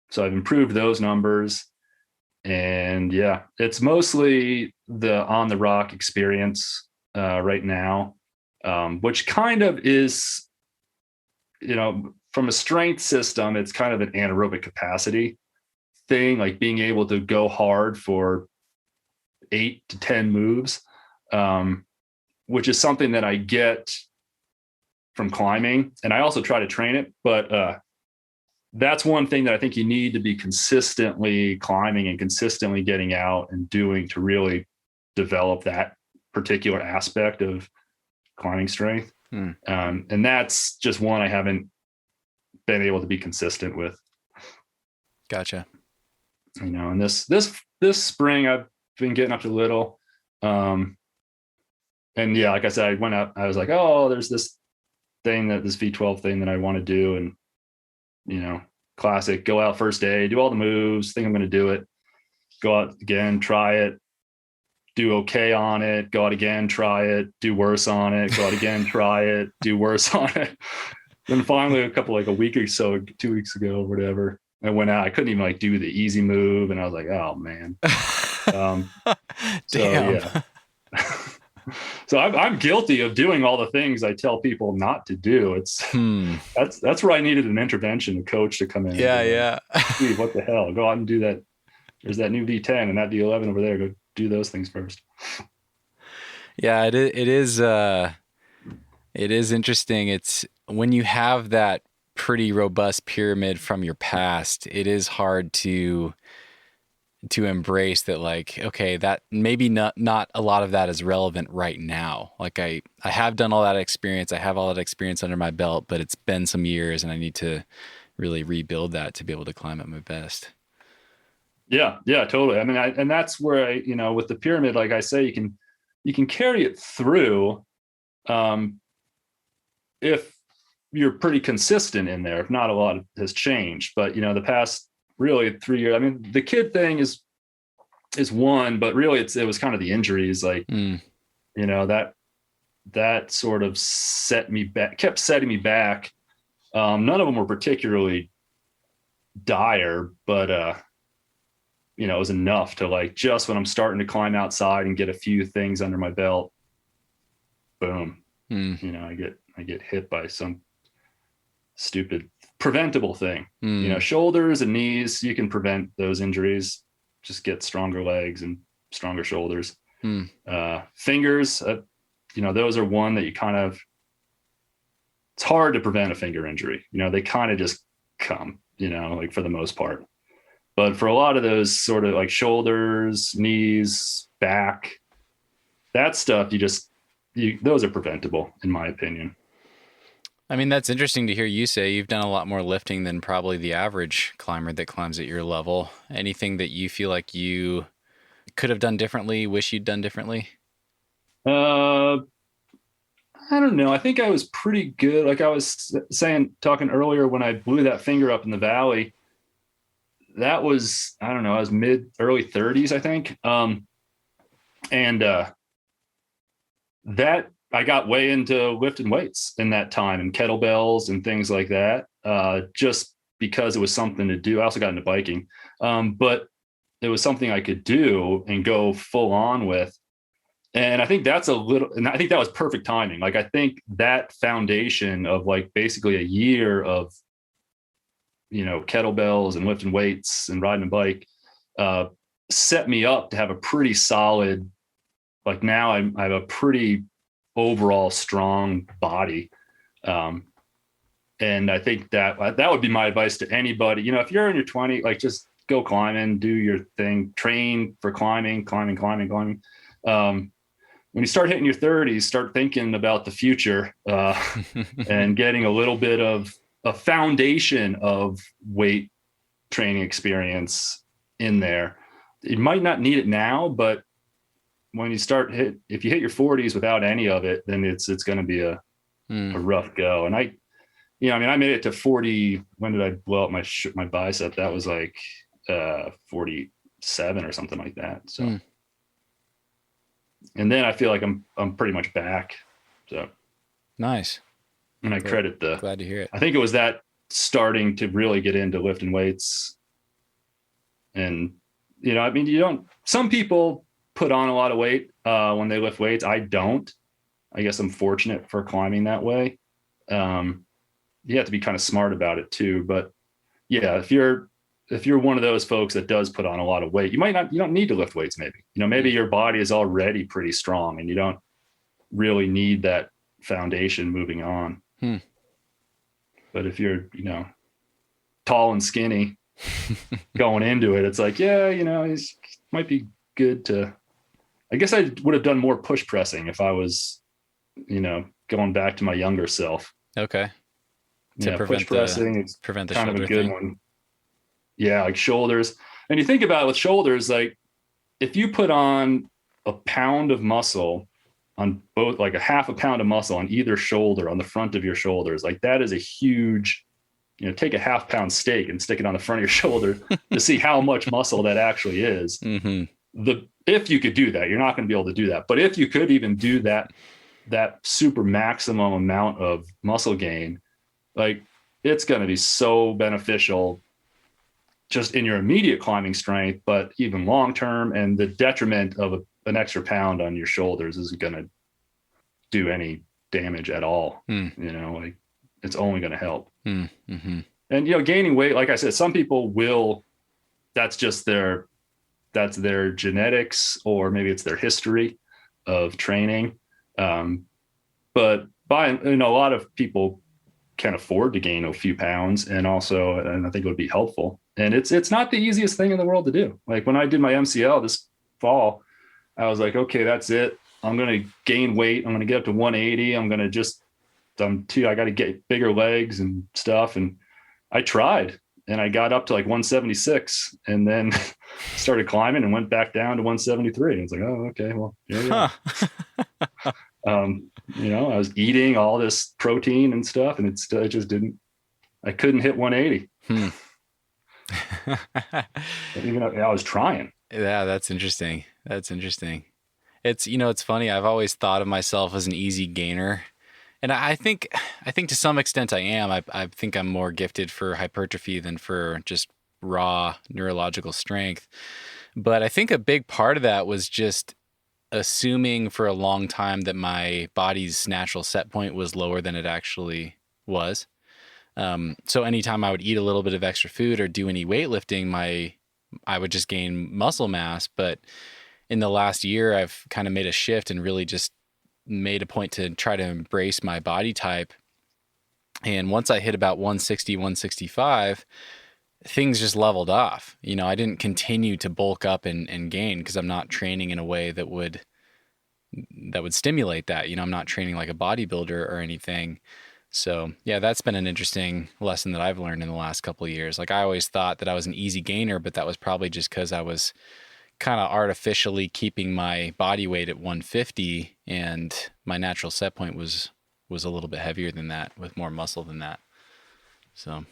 So I've improved those numbers, and it's mostly the on the rock experience right now, which kind of is, from a strength system, it's kind of an anaerobic capacity thing, like being able to go hard for 8 to 10 moves, which is something that I get from climbing, and I also try to train it, but that's one thing that I think you need to be consistently climbing and consistently getting out and doing to really develop that particular aspect of climbing strength. And that's just one I haven't been able to be consistent with. Gotcha. And this spring I've been getting up to little. And like I said, I went up, I was like, there's this V12 thing that I want to do. And, classic, go out first day, do all the moves, think I'm going to do it, go out again, try it, do okay on it, go out again, try it, do worse on it, go out again, try it, do worse on it. Then finally a week or so, 2 weeks ago or whatever, I went out, I couldn't even do the easy move. And I was like, oh man. Damn. So I'm guilty of doing all the things I tell people not to do. It's that's where I needed an intervention, a coach to come in. Yeah. Steve, what the hell? Go out and do that. There's that new V10 and that V11 over there. Go do those things first. Yeah, it is interesting. It's when you have that pretty robust pyramid from your past, it is hard to embrace that, like, okay, that maybe not a lot of that is relevant right now. Like I have done all that experience. I have all that experience under my belt, but it's been some years and I need to really rebuild that to be able to climb at my best. Yeah, totally. I mean, and that's where with the pyramid, like I say, you can carry it through if you're pretty consistent in there, if not a lot has changed. But, the past really 3 years, I mean, the kid thing is is one, but really it was kind of the injuries, like, that sort of kept setting me back. None of them were particularly dire, but, it was enough to, like, just when I'm starting to climb outside and get a few things under my belt, boom, I get hit by some stupid preventable thing. Shoulders and knees, you can prevent those injuries. Just get stronger legs and stronger shoulders. Fingers, those are one that you kind of, it's hard to prevent a finger injury. They kind of just come, like, for the most part. But for a lot of those sort of like shoulders, knees, back, that stuff, those are preventable, in my opinion. I mean, that's interesting to hear you say. You've done a lot more lifting than probably the average climber that climbs at your level. Anything that you feel like you could have done differently, wish you'd done differently? I don't know. I think I was pretty good. Like I was talking earlier, when I blew that finger up in the valley, that was, I don't know, I was early 30s, I think. That I got way into lifting weights in that time, and kettlebells and things like that, just because it was something to do. I also got into biking, but it was something I could do and go full on with. And I think and I think that was perfect timing. Like, I think that foundation of, like, basically a year of, kettlebells and lifting weights and riding a bike, set me up to have a pretty solid, like, now I have a pretty overall strong body. And I think that would be my advice to anybody. If you're in your 20s, like, just go climbing, do your thing, train for climbing. When you start hitting your 30s, start thinking about the future, and getting a little bit of a foundation of weight training experience in there. You might not need it now, but when you if you hit your 40s without any of it, then it's going to be a rough go. And I made it to 40. When did I blow up my bicep? That was like 47 or something like that. So, and then I feel like I'm pretty much back. So nice. And I credit glad to hear it. I think it was that starting to really get into lifting weights. And, some people put on a lot of weight when they lift weights. I don't. I guess I'm fortunate for climbing that way. You have to be kind of smart about it too. But yeah, if you're one of those folks that does put on a lot of weight, you don't need to lift weights. Maybe your body is already pretty strong and you don't really need that foundation moving on. But if you're, tall and skinny going into it, it's like, it might be good to, I guess I would have done more push pressing if I was, going back to my younger self. Okay. Push pressing is prevent the kind of a good thing. one. Yeah. Like shoulders. And you think about it with shoulders, like if you put on a pound of muscle on both, like a half a pound of muscle on either shoulder, on the front of your shoulders, like that is a huge, take a half pound steak and stick it on the front of your shoulder to see how much muscle that actually is. If you could do that, you're not going to be able to do that. But if you could even do that super maximum amount of muscle gain, like it's going to be so beneficial just in your immediate climbing strength, but even long-term, and the detriment of an extra pound on your shoulders isn't going to do any damage at all. Like it's only going to help. And, gaining weight, like I said, some people will, that's their genetics, or maybe it's their history of training. But a lot of people can afford to gain a few pounds, and I think it would be helpful. And it's not the easiest thing in the world to do. Like when I did my MCL this fall, I was like, okay, that's it. I'm going to gain weight. I'm going to get up to 180. I got to get bigger legs and stuff. And I tried, and I got up to like 176, and then started climbing and went back down to 173. And it's like, oh, okay, well, here we go. I was eating all this protein and stuff, and I just couldn't hit 180. Even though I was trying. Yeah, that's interesting. It's, it's funny. I've always thought of myself as an easy gainer. And I think to some extent I am. I think I'm more gifted for hypertrophy than for just raw neurological strength. But I think a big part of that was just assuming for a long time that my body's natural set point was lower than it actually was. So anytime I would eat a little bit of extra food or do any weightlifting, I would just gain muscle mass. But in the last year, I've kind of made a shift and really just made a point to try to embrace my body type. And once I hit about 160, 165, things just leveled off. I didn't continue to bulk up and gain because I'm not training in a way that would stimulate that. I'm not training like a bodybuilder or anything. So yeah, that's been an interesting lesson that I've learned in the last couple of years. Like I always thought that I was an easy gainer, but that was probably just because I was kind of artificially keeping my body weight at 150 and my natural set point was a little bit heavier than that with more muscle than that. So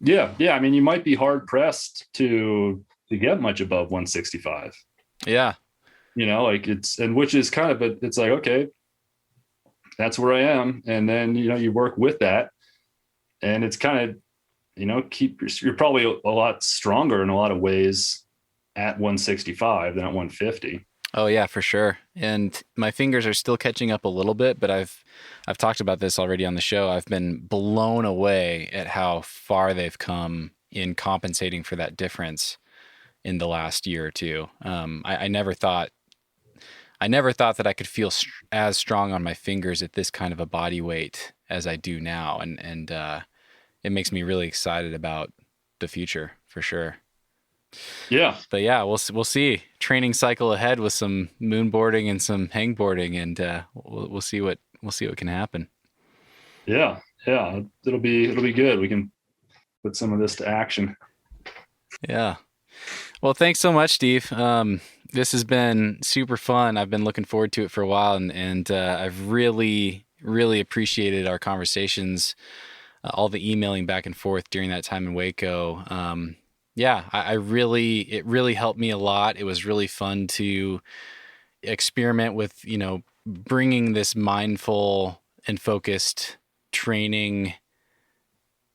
yeah. I mean, you might be hard pressed to get much above 165. Yeah. Like which is kind of it's like, okay, that's where I am. And then, you work with that and it's kind of, you're probably a lot stronger in a lot of ways at 165 than at 150. Oh yeah, for sure. And my fingers are still catching up a little bit, but I've talked about this already on the show. I've been blown away at how far they've come in compensating for that difference in the last year or two. I never thought that I could feel as strong on my fingers at this kind of a body weight as I do now. And it makes me really excited about the future for sure. Yeah. But yeah, we'll see. Training cycle ahead with some moonboarding and some hangboarding, and we'll see what can happen. Yeah. It'll be good. We can put some of this to action. Yeah. Well, thanks so much, Steve. This has been super fun. I've been looking forward to it for a while, and I've really, really appreciated our conversations, all the emailing back and forth during that time in Hueco. Yeah, it really helped me a lot. It was really fun to experiment with, bringing this mindful and focused training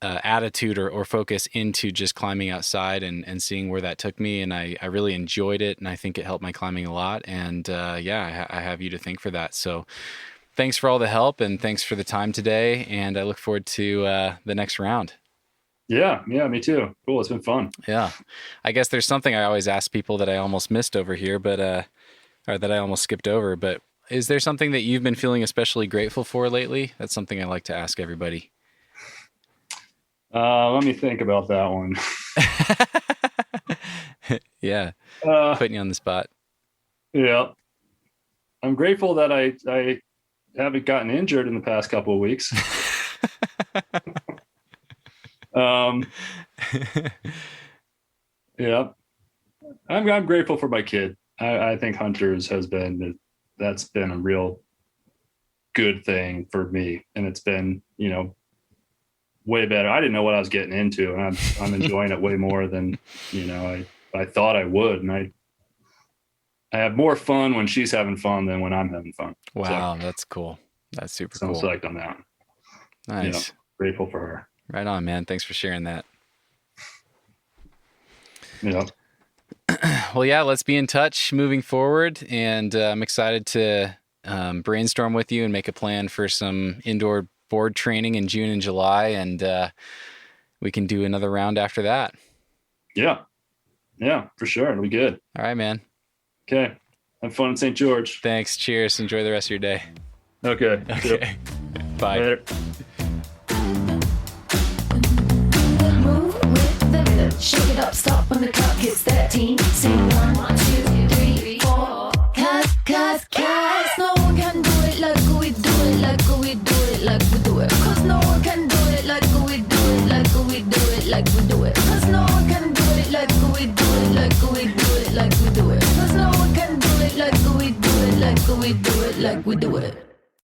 attitude or focus into just climbing outside and seeing where that took me. And I really enjoyed it. And I think it helped my climbing a lot. And I have you to thank for that. So thanks for all the help and thanks for the time today. And I look forward to the next round. Yeah, me too. Cool. It's been fun. Yeah. I guess there's something I always ask people that I almost missed over here, but or that I almost skipped over. But is there something that you've been feeling especially grateful for lately? That's something I like to ask everybody. Let me think about that one. Yeah. Putting you on the spot. Yeah. I'm grateful that I haven't gotten injured in the past couple of weeks. Yeah. I'm grateful for my kid. I think Hunters that's been a real good thing for me. And it's been, way better. I didn't know what I was getting into, and I'm enjoying it way more than, I thought I would. And I have more fun when she's having fun than when I'm having fun. Wow. So, that's cool. That's super cool. I'm psyched on that. Nice. Grateful for her. Right on, man. Thanks for sharing that. Yeah. Well, yeah, let's be in touch moving forward. And I'm excited to brainstorm with you and make a plan for some indoor board training in June and July. And we can do another round after that. Yeah, for sure. It'll be good. All right, man. Okay. Have fun in St. George. Thanks. Cheers. Enjoy the rest of your day. Okay. Yep. Bye. Later. Shake it up, stop when the clock hits 13. Sing 1, 2, 3, 4. Cause no one can do it like we do it, like we do it, like we do it. Cause no one can do it like we do it, like we do it, like we do it. Cause no one can do it like we do it, like we do it, like we do it. Cause no one can do it like we do it, like we do it, like we do it.